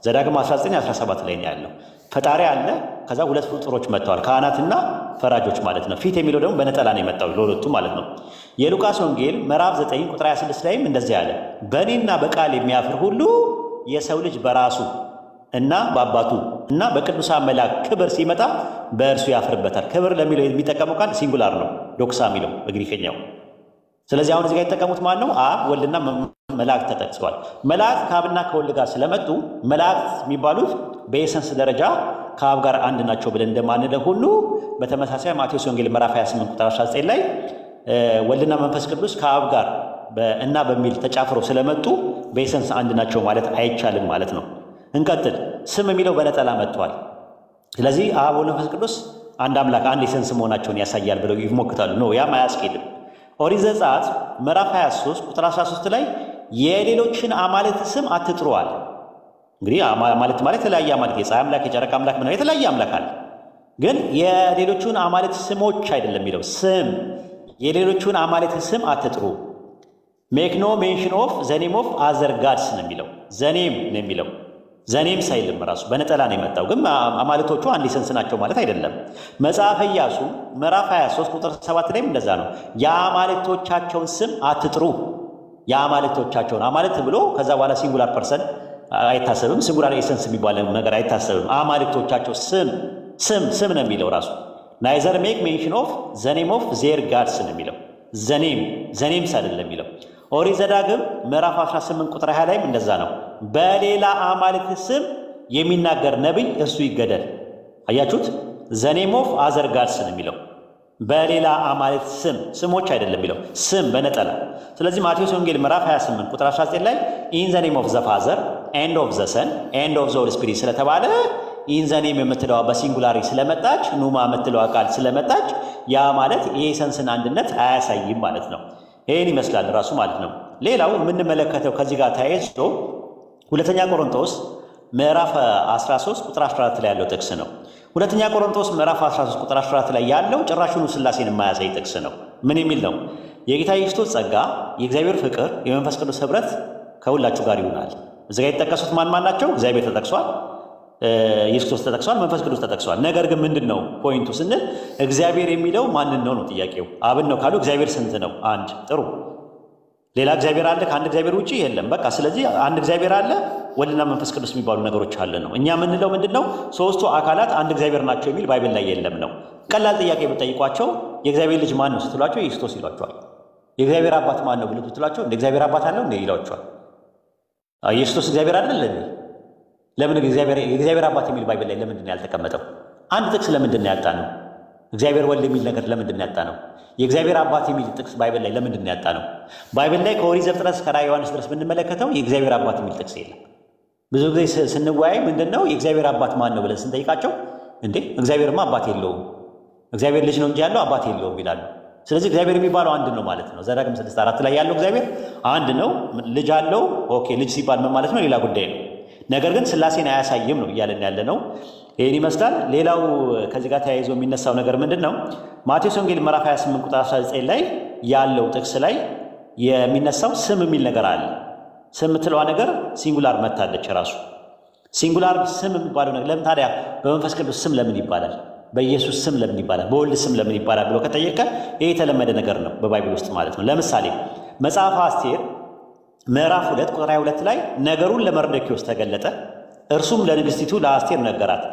ዘዳግም 19 17 ላይ ነው ያለው። ፈጣሪ አለ፣ ከዛ ሁለት ፍጡሮች መጥተዋል፣ ካህናትና ፈራጆች ማለት ነው። ፊት የሚለው ደግሞ በነጠላ ነው የመጣው ለሁለቱ ማለት ነው። የሉቃስ ወንጌል ምዕራፍ 9 ቁጥር 26 ላይም እንደዚህ አለ፣ በእኔና በቃል የሚያፍር ሁሉ የሰው ልጅ በራሱ እና በአባቱ እና በቅዱሳን መላእክት ክብር ሲመጣ በእርሱ ያፍርበታል። ክብር ለሚለው የሚጠቀመው ቃል ሲንጉላር ነው፣ ዶክሳ የሚለው በግሪከኛው። ስለዚህ አሁን እዚህ ጋር የተጠቀሙት ማን ነው? አብ ወልድና መላእክት ተጠቅሰዋል። መላእክት ከአብና ከወልድ ጋር ስለመጡ መላእክት የሚባሉት በኤሰንስ ደረጃ ከአብ ጋር አንድ ናቸው ብለን እንደማንለው ሁሉ በተመሳሳይ ማቴዎስ ወንጌል ምዕራፍ 28 ቁጥር 19 ላይ ወልድና መንፈስ ቅዱስ ከአብ ጋር እና በሚል ተጫፍረው ስለመጡ በኤሰንስ አንድ ናቸው ማለት አይቻልም ማለት ነው። እንቀጥል። ስም የሚለው በነጠላ መጥቷል። ስለዚህ አብ ወልድ መንፈስ ቅዱስ አንድ አምላክ አንድ ኤሰንስ መሆናቸውን ያሳያል ብለው ይሞክታሉ። ነው ያም አያስኬድም። ኦሪት ዘጸአት ምዕራፍ 23 ቁጥር 13 ላይ የሌሎችን አማልክት ስም አትጥሩዋል። እንግዲህ አማልክት ማለት የተለያየ አማልክት፣ የፀሐይ አምላክ፣ የጨረቃ አምላክ ምናምን የተለያየ አምላክ አለ። ግን የሌሎቹን አማልክት ስሞች አይደለም የሚለው ስም። የሌሎቹን አማልክት ስም አትጥሩ። ሜክ ኖ ሜንሽን ኦፍ ዘኔም ኦፍ አዘር ጋድስ ነው የሚለው። ዘኔም ነው የሚለው። ዘኔም ሳይልም ራሱ በነጠላ ነው የመጣው። ግን አማልክቶቹ አንድ ኤሰንስ ናቸው ማለት አይደለም። መጽሐፈ ኢያሱ ምዕራፍ 23 ቁጥር 7 ላይም እንደዛ ነው። የአማልክቶቻቸውን ስም አትጥሩ። የአማልክቶቻቸውን አማልክት ብሎ ከዛ በኋላ ሲንጉላር ፐርሰን አይታሰብም። ሲንጉላር ኤሰንስ የሚባል ነገር አይታሰብም። አማልክቶቻቸው ስም ነው የሚለው ራሱ። ናይዘር ሜክ ሜንሽን ኦፍ ዘኔም ኦፍ ዜር ጋድስ ነው የሚለው። ዘኔም ሳይደለም የሚለው። ኦሪት ዘዳግም ምዕራፍ 18 ቁጥር 20 ላይም እንደዛ ነው። በሌላ አማልክት ስም የሚናገር ነቢይ እርሱ ይገደል። አያችሁት? ዘኔም ኦፍ አዘር ጋድስ ነው የሚለው። በሌላ አማልክት ስሞች አይደለም የሚለው፣ ስም በነጠላ። ስለዚህ ማቴዎስ ወንጌል ምዕራፍ 28 ቁጥር 19 ላይ ኢን ዘ ኔም ኦፍ ዘ ፋዘር ኤንድ ኦፍ ዘ ሰን ኤንድ ኦፍ ዘ ሆሊ ስፒሪት ስለተባለ ኢን ዘ ኔም የምትለዋ በሲንጉላሪ ስለመጣች፣ ኑማ የምትለዋ ቃል ስለመጣች ያ ማለት የኤሰንስን አንድነት አያሳይም ማለት ነው። ይህን ይመስላል ራሱ ማለት ነው። ሌላው የምንመለከተው ከዚህ ጋር ተያይዞ ሁለተኛ ቆሮንቶስ ምዕራፍ 13 ቁጥር 14 ላይ ያለው ጥቅስ ነው። ሁለተኛ ቆሮንቶስ ምዕራፍ 13 ቁጥር 14 ላይ ያለው ጭራሹኑ ሥላሴን የማያሳይ ጥቅስ ነው። ምን የሚል ነው? የጌታ ኢየሱስ ጸጋ፣ የእግዚአብሔር ፍቅር፣ የመንፈስ ቅዱስ ኅብረት ከሁላችሁ ጋር ይሆናል። እዚህ ጋር የተጠቀሱት ማን ናቸው? እግዚአብሔር ተጠቅሷል፣ ኢየሱስ ክርስቶስ ተጠቅሷል፣ መንፈስ ቅዱስ ተጠቅሷል። ነገር ግን ምንድን ነው ፖይንቱ ስንል እግዚአብሔር የሚለው ማንን ነው ጥያቄው። አብን ነው ካሉ እግዚአብሔር ስንት ነው? አንድ። ጥሩ። ሌላ እግዚአብሔር አለ? ከአንድ እግዚአብሔር ውጪ የለም። በቃ ስለዚህ አንድ እግዚአብሔር አለ፣ ወልድና መንፈስ ቅዱስ የሚባሉ ነገሮች አለ ነው። እኛ የምንለው ምንድን ነው? ሶስቱ አካላት አንድ እግዚአብሔር ናቸው የሚል ባይብል ላይ የለም ነው። ቀላል ጥያቄ ብትጠይቋቸው የእግዚአብሔር ልጅ ማን ነው ስትሏቸው ኢየሱስ ይሏቸዋል። የእግዚአብሔር አባት ማን ነው ብሎ ብትሏቸው እንደ እግዚአብሔር አባት አለው እንደ ይሏቸዋል። ኢየሱስ እግዚአብሔር አይደል እንዴ? ለምን የእግዚአብሔር አባት የሚል ባይብል ላይ ለምንድን ነው ያልተቀመጠው? አንድ ጥቅስ ለምንድን ነው ያጣ ነው? እግዚአብሔር ወልድ የሚል ነገር ለምንድን ነው ያጣ ነው? የእግዚአብሔር አባት የሚል ጥቅስ ባይብል ላይ ለምንድን ነው ያጣ ነው? ባይብል ላይ ከኦሪት ዘፍጥረት እስከ ራዕየ ዮሐንስ ድረስ ብንመለከተው የእግዚአብሔር አባት የሚል ጥቅስ የለም። ብዙ ጊዜ ስንወያይ ምንድን ነው የእግዚአብሔር አባት ማን ነው ብለን ስንጠይቃቸው እንዴ እግዚአብሔርማ አባት የለውም፣ እግዚአብሔር ልጅ ነው እንጂ ያለው አባት የለውም ይላሉ። ስለዚህ እግዚአብሔር የሚባለው አንድ ነው ማለት ነው። ዘዳግም 6:4 ላይ ያለው እግዚአብሔር አንድ ነው። ልጅ አለው። ኦኬ፣ ልጅ ሲባል ምን ማለት ነው? ሌላ ጉዳይ ነው። ነገር ግን ሥላሴን አያሳይም ነው እያለን ያለ ነው። ይህን ይመስላል። ሌላው ከዚህ ጋር ተያይዞ የሚነሳው ነገር ምንድን ነው? ማቴዎስ ወንጌል ምዕራፍ 28 ቁጥር 19 ላይ ያለው ጥቅስ ላይ የሚነሳው ስም የሚል ነገር አለ። ስም የምትለዋ ነገር ሲንጉላር መታለች። ራሱ ሲንጉላር ስም የሚባለው ነገር ለምን ታዲያ በመንፈስ ቅዱስ ስም ለምን ይባላል? በኢየሱስ ስም ለምን ይባላል? በወልድ ስም ለምን ይባላል ብሎ ከጠየቀ ይህ የተለመደ ነገር ነው በባይብል ውስጥ ማለት ነው። ለምሳሌ መጽሐፈ አስቴር ምዕራፍ 2 ቁጥር 22 ላይ ነገሩን ለመርዶክዮስ ተገለጠ፣ እርሱም ለንግሥቲቱ ለአስቴር ነገራት፣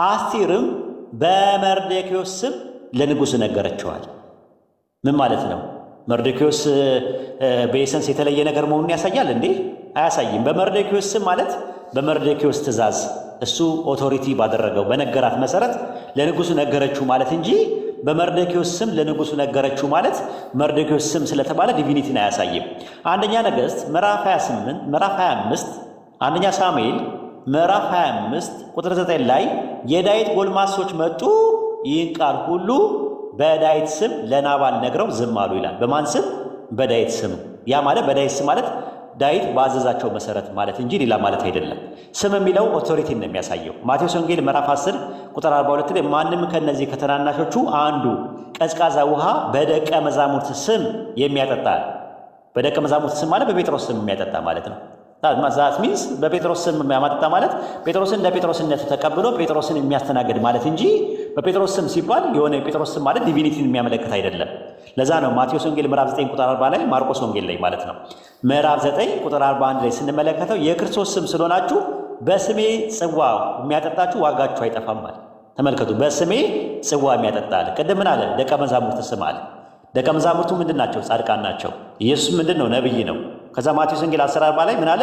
አስቴርም በመርዶክዮስ ስም ለንጉሥ ነገረችዋል። ምን ማለት ነው? መርዶክዮስ በኤሰንስ የተለየ ነገር መሆኑን ያሳያል እንዴ? አያሳይም። በመርዶክዮስ ስም ማለት በመርዶክዮስ ትእዛዝ እሱ ኦቶሪቲ ባደረገው በነገራት መሰረት ለንጉሱ ነገረችው ማለት እንጂ በመርዶክዮስ ስም ለንጉሱ ነገረችው ማለት መርዶክዮስ ስም ስለተባለ ዲቪኒቲን አያሳይም። አንደኛ ነገሥት ምዕራፍ 28 ምዕራፍ 25 አንደኛ ሳሙኤል ምዕራፍ 25 ቁጥር 9 ላይ የዳዊት ጎልማሶች መጡ ይህን ቃል ሁሉ በዳዊት ስም ለናባል ነግረው ዝም አሉ ይላል። በማን ስም? በዳዊት ስም። ያ ማለት በዳዊት ስም ማለት ዳዊት ባዘዛቸው መሰረት ማለት እንጂ ሌላ ማለት አይደለም። ስም የሚለው ኦቶሪቲን ነው የሚያሳየው። ማቴዎስ ወንጌል ምዕራፍ 10 ቁጥር 42 ላይ ማንም ከነዚህ ከተናናሾቹ አንዱ ቀዝቃዛ ውሃ በደቀ መዛሙርት ስም የሚያጠጣ፣ በደቀ መዛሙርት ስም ማለት በጴጥሮስ ስም የሚያጠጣ ማለት ነው። ዛት ሚንስ በጴጥሮስ ስም የሚያማጠጣ ማለት ጴጥሮስን እንደ ጴጥሮስነቱ ተቀብሎ ጴጥሮስን የሚያስተናግድ ማለት እንጂ በጴጥሮስ ስም ሲባል የሆነ የጴጥሮስ ስም ማለት ዲቪኒቲን የሚያመለክት አይደለም። ለዛ ነው ማቴዎስ ወንጌል ምዕራፍ 9 ቁጥር 40 ላይ ማርቆስ ወንጌል ላይ ማለት ነው ምዕራፍ 9 ቁጥር 41 ላይ ስንመለከተው የክርስቶስ ስም ስለሆናችሁ በስሜ ጽዋ የሚያጠጣችሁ ዋጋችሁ አይጠፋም ማለት። ተመልከቱ፣ በስሜ ጽዋ የሚያጠጣል። ቅድም ምን አለ? ደቀ መዛሙርት ስም አለ። ደቀ መዛሙርቱ ምንድናቸው? ጻድቃን ናቸው። ኢየሱስ ምንድነው? ነብይ ነው። ከዛ ማቴዎስ ወንጌል 10:40 ላይ ምን አለ?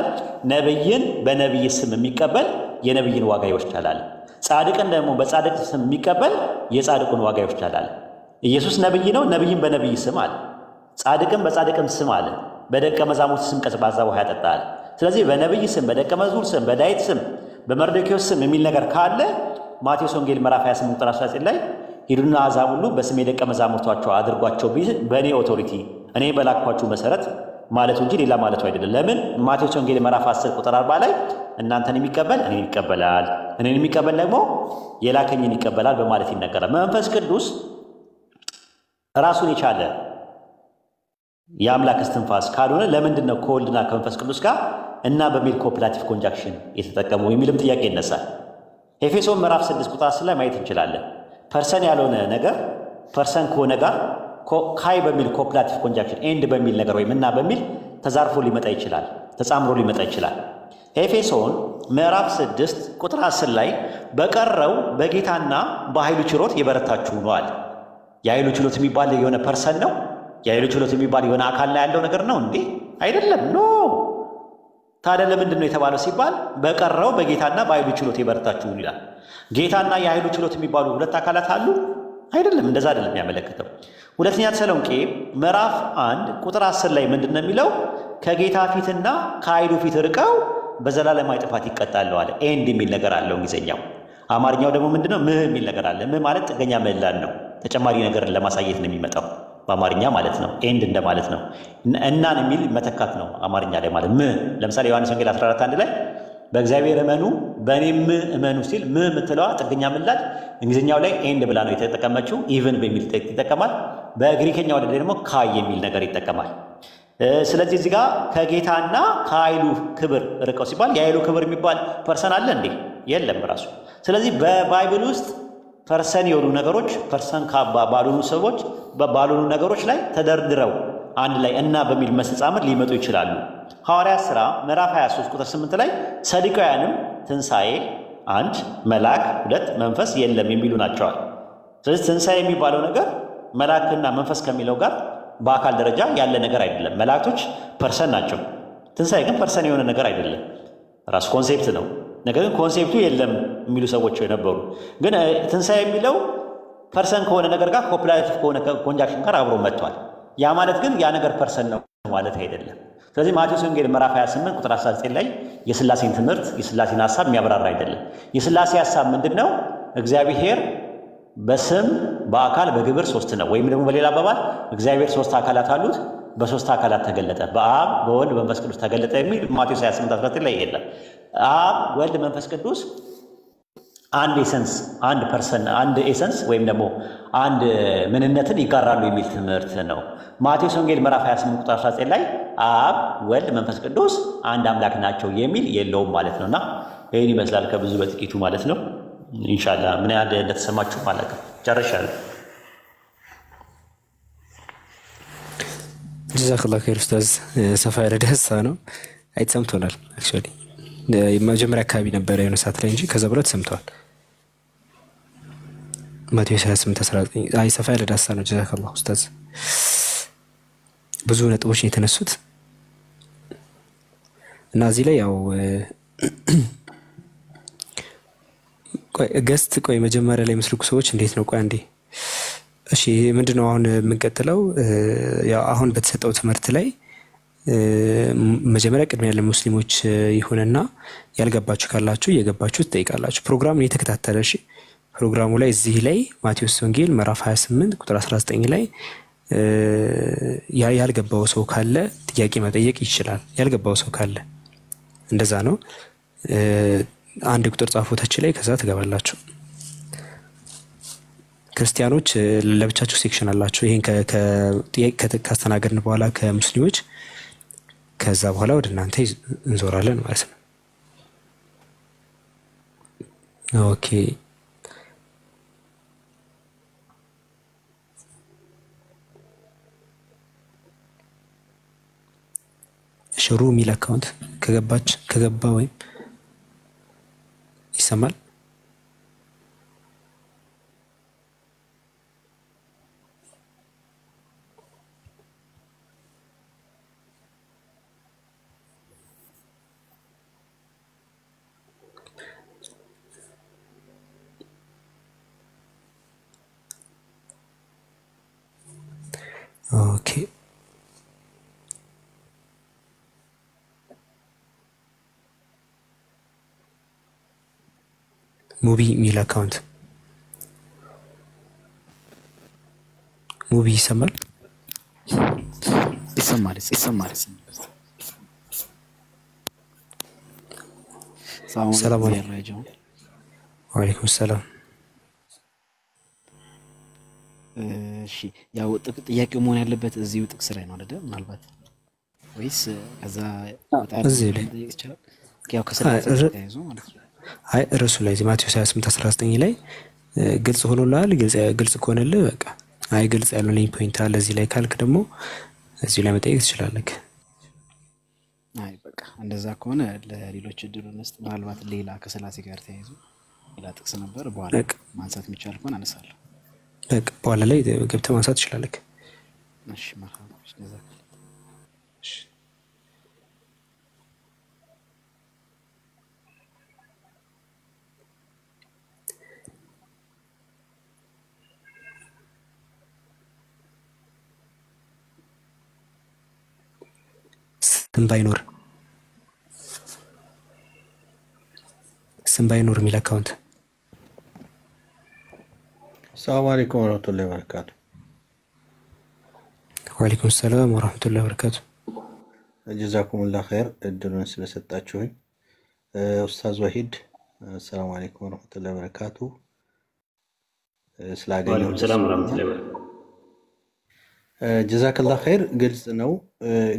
ነብይን በነብይ ስም የሚቀበል የነብይን ዋጋ ይወስዳል አለ። ጻድቅን ደግሞ በጻድቅ ስም የሚቀበል የጻድቁን ዋጋ ይወስዳል አለ። ኢየሱስ ነብይ ነው፣ ነብይን በነብይ ስም አለ። ጻድቅን በጻድቅም ስም አለ። በደቀ መዛሙርት ስም ቀዝቃዛ ውሃ ያጠጣል። ስለዚህ በነብይ ስም፣ በደቀ መዝሙር ስም፣ በዳዊት ስም፣ በመርዶክዮስ ስም የሚል ነገር ካለ ማቴዎስ ወንጌል ምዕራፍ 28 ቁጥር 19 ላይ ሂዱና አሕዛብ ሁሉ በስሜ ደቀ መዛሙርቷቸው አድርጓቸው በእኔ ኦቶሪቲ እኔ በላኳችሁ መሰረት ማለቱ እንጂ ሌላ ማለቱ አይደለም። ለምን? ማቴዎስ ወንጌል ምዕራፍ 10 ቁጥር 40 ላይ እናንተን የሚቀበል እኔን ይቀበላል፣ እኔን የሚቀበል ደግሞ የላከኝን ይቀበላል በማለት ይነገራል። መንፈስ ቅዱስ ራሱን የቻለ የአምላክ እስትንፋስ ካልሆነ ለምንድን ነው ከወልድና ከመንፈስ ቅዱስ ጋር እና በሚል ኮፕላቲቭ ኮንጃክሽን የተጠቀሙ የሚልም ጥያቄ ይነሳል። ኤፌሶን ምዕራፍ 6 ቁጥር 10 ላይ ማየት እንችላለን። ፐርሰን ያልሆነ ነገር ፐርሰን ከሆነ ጋር ካይ በሚል ኮፕላቲቭ ኮንጃክሽን ኤንድ በሚል ነገር ወይም እና በሚል ተዛርፎ ሊመጣ ይችላል፣ ተጻምሮ ሊመጣ ይችላል። ኤፌሶን ምዕራፍ 6 ቁጥር 10 ላይ በቀረው በጌታና በኃይሉ ችሎት የበረታችሁ ነው አለ። የኃይሉ ችሎት የሚባል የሆነ ፐርሰን ነው? የኃይሉ ችሎት የሚባል የሆነ አካል ላይ ያለው ነገር ነው እንዴ? አይደለም። ኖ። ታዲያ ለምንድን ነው የተባለው ሲባል በቀረው በጌታና በኃይሉ ችሎት የበረታችሁ ይላል። ጌታና የኃይሉ ችሎት የሚባሉ ሁለት አካላት አሉ? አይደለም። እንደዛ አይደለም የሚያመለክተው። ሁለተኛ ተሰሎንቄ ምዕራፍ 1 ቁጥር 10 ላይ ምንድን ነው የሚለው? ከጌታ ፊትና ከኃይሉ ፊት ርቀው በዘላለማዊ ጥፋት ይቀጣሉ አለ። ኤንድ የሚል ነገር አለው እንግሊዝኛው። አማርኛው ደግሞ ምንድነው? ምህ የሚል ነገር አለ። ምህ ማለት ጥገኛ ምላን ነው። ተጨማሪ ነገርን ለማሳየት ነው የሚመጣው በአማርኛ ማለት ነው። ኤንድ እንደማለት ነው። እናን የሚል መተካት ነው አማርኛ ላይ ማለት ምህ። ለምሳሌ ዮሐንስ ወንጌል 14:1 ላይ በእግዚአብሔር እመኑ በእኔም እመኑ ሲል ምህ የምትለዋ ጥገኛ ምላድ እንግሊዝኛው ላይ ኤንድ ብላ ነው የተጠቀመችው። ኢቭን በሚል ይጠቀማል። በግሪከኛው ላይ ደግሞ ካይ የሚል ነገር ይጠቀማል። ስለዚህ እዚህ ጋር ከጌታና ከኃይሉ ክብር ርቀው ሲባል የኃይሉ ክብር የሚባል ፐርሰን አለ እንዴ? የለም ራሱ። ስለዚህ በባይብል ውስጥ ፐርሰን የሆኑ ነገሮች ፐርሰን ባልሆኑ ሰዎች ባልሆኑ ነገሮች ላይ ተደርድረው አንድ ላይ እና በሚል መስተጻምር ሊመጡ ይችላሉ። ሐዋርያት ሥራ ምዕራፍ 23 ቁጥር 8 ላይ ሰዱቃውያንም ትንሣኤ 1 መልአክ 2 መንፈስ የለም የሚሉ ናቸዋል። ስለዚህ ትንሣኤ የሚባለው ነገር መልአክና መንፈስ ከሚለው ጋር በአካል ደረጃ ያለ ነገር አይደለም። መላእክቶች ፐርሰን ናቸው። ትንሣኤ ግን ፐርሰን የሆነ ነገር አይደለም፣ ራሱ ኮንሴፕት ነው። ነገር ግን ኮንሴፕቱ የለም የሚሉ ሰዎች የነበሩ፣ ግን ትንሣኤ የሚለው ፐርሰን ከሆነ ነገር ጋር ኮፕላቲቭ ከሆነ ኮንጃክሽን ጋር አብሮ መጥቷል። ያ ማለት ግን ያ ነገር ፐርሰን ነው ማለት አይደለም። ስለዚህ ማቴዎስ ወንጌል ምዕራፍ 28 ቁጥር 19 ላይ የሥላሴን ትምህርት የሥላሴን ሐሳብ የሚያብራራ አይደለም። የሥላሴ ሐሳብ ምንድነው? እግዚአብሔር በስም በአካል በግብር ሶስት ነው። ወይም ደግሞ በሌላ አባባል እግዚአብሔር ሶስት አካላት አሉት፣ በሶስት አካላት ተገለጠ፣ በአብ በወልድ በመንፈስ ቅዱስ ተገለጠ የሚል ማቴዎስ 28:19 ላይ የለም። አብ ወልድ መንፈስ ቅዱስ አንድ ኤሰንስ አንድ ፐርሰን አንድ ኤሰንስ ወይም ደግሞ አንድ ምንነትን ይጋራሉ የሚል ትምህርት ነው። ማቴዎስ ወንጌል ምዕራፍ 28 ቁጥር 19 ላይ አብ ወልድ መንፈስ ቅዱስ አንድ አምላክ ናቸው የሚል የለውም ማለት ነውና ይህን ይመስላል ከብዙ በጥቂቱ ማለት ነው። ኢንሻአላህ ምን ያህል እንደተሰማችሁ ማለት ነው። ጨርሻለሁ። ጀዛከላሁ ኸይር ኡስታዝ። ሰፋ ያለ ደስታ ነው። አይተሰምቶናል። አክቹአሊ መጀመሪያ አካባቢ ነበረ የሆነ ሰዓት ላይ እንጂ ከዛ በኋላ ተሰምተዋል። ማቴዎስ 28:19 አይ ሰፋ ያለ ደስታ ነው። ጀዛከላሁ ኡስታዝ። ብዙ ነጥቦች የተነሱት እና እዚህ ላይ ያው ቆይ ገስት ቆይ መጀመሪያ ላይ ምስልኩ ሰዎች እንዴት ነው? ቆይ አንዴ እሺ ምንድነው አሁን የምንቀጥለው? ያው አሁን በተሰጠው ትምህርት ላይ መጀመሪያ ቅድሚያ ለሙስሊሞች ይሁንና ያልገባችሁ ካላችሁ እየገባችሁ ትጠይቃላችሁ። ፕሮግራሙን እየተከታተለ እሺ። ፕሮግራሙ ላይ እዚህ ላይ ማቴዎስ ወንጌል ምዕራፍ 28 ቁጥር 19 ላይ ያልገባው ሰው ካለ ጥያቄ መጠየቅ ይችላል። ያልገባው ሰው ካለ እንደዛ ነው። አንድ ቁጥር ጻፉ ታች ላይ ከዛ ትገባላችሁ። ክርስቲያኖች ለብቻቸው ሴክሽን አላቸው። ይሄን ከጥያቄ ካስተናገድን በኋላ ከሙስሊሞች ከዛ በኋላ ወደ እናንተ እንዞራለን ማለት ነው። ኦኬ ሽሩ ሚል አካውንት ከገባ ወይም ይሰማል። ኦኬ ሙቢ ሚል አካውንት ሙቢ ይሰማል። ሰላም አለይኩም። ወአለይኩም ሰላም። እሺ ያው ጥያቄው መሆን ያለበት እዚሁ ጥቅስ ላይ ነው አይደል? ምናልባት ወይስ ከዛ እዚህ ላይ ይችላል? ያው ከሰላም ተያይዞ ማለት ነው። አይ እርሱ ላይ ማቴዎስ 28:19 ላይ ግልጽ ሆኖልሃል። ግልጽ ከሆነልህ በቃ አይ ግልጽ ያልሆነኝ ፖይንት አለ እዚህ ላይ ካልክ ደግሞ እዚህ ላይ መጠየቅ ትችላለህ። አይ በቃ እንደዛ ከሆነ ለሌሎች እድሉን እንስጥ። ምናልባት ሌላ ከስላሴ ጋር ተያይዞ ሌላ ጥቅስ ነበር በኋላ ማንሳት የሚቻል ከሆነ አነሳለሁ። በቃ በኋላ ላይ ገብተህ ማንሳት ትችላለህ። እሺ መርሐባ እንደዛ ስም ባይኖር የሚል አካውንት። ሰላም አለይኩም ወራህመቱላሂ ወበረካቱ። ወአለይኩም ሰላም ወራህመቱላሂ ወበረካቱ። ጀዛኩሙላህ ኸይር እድሉን ስለሰጣችሁኝ። ኡስታዝ ወሂድ ሰላም አለይኩም ወራህመቱላሂ ወበረካቱ። ስላገኘሁ ሰላም ወራህመቱላሂ ወበረካቱ። ጀዛከላህ ኸይር ግልጽ ነው።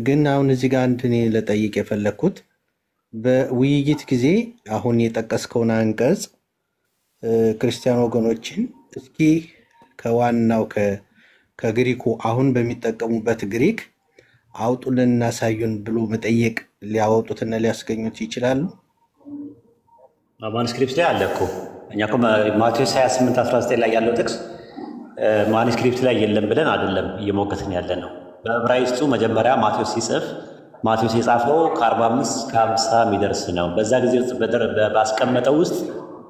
ግን አሁን እዚህ ጋር አንድ እኔ ለጠይቅ የፈለኩት በውይይት ጊዜ አሁን የጠቀስከውን አንቀጽ ክርስቲያን ወገኖችን እስኪ ከዋናው ከግሪኩ አሁን በሚጠቀሙበት ግሪክ አውጡልን እናሳዩን ብሎ መጠየቅ ሊያወጡትና ሊያስገኙት ይችላሉ? ማኑስክሪፕት ላይ አለ እኮ። እኛ እኮ ማቴዎስ 28:19 ላይ ያለው ጥቅስ ማኑስክሪፕት ላይ የለም ብለን አይደለም እየሞገትን ያለ ነው። በዕብራይስጡ መጀመሪያ ማቴዎስ ሲጽፍ ማቴዎስ የጻፈው ከ45 እስከ 50 የሚደርስ ነው። በዛ ጊዜ ውስጥ ባስቀመጠው ውስጥ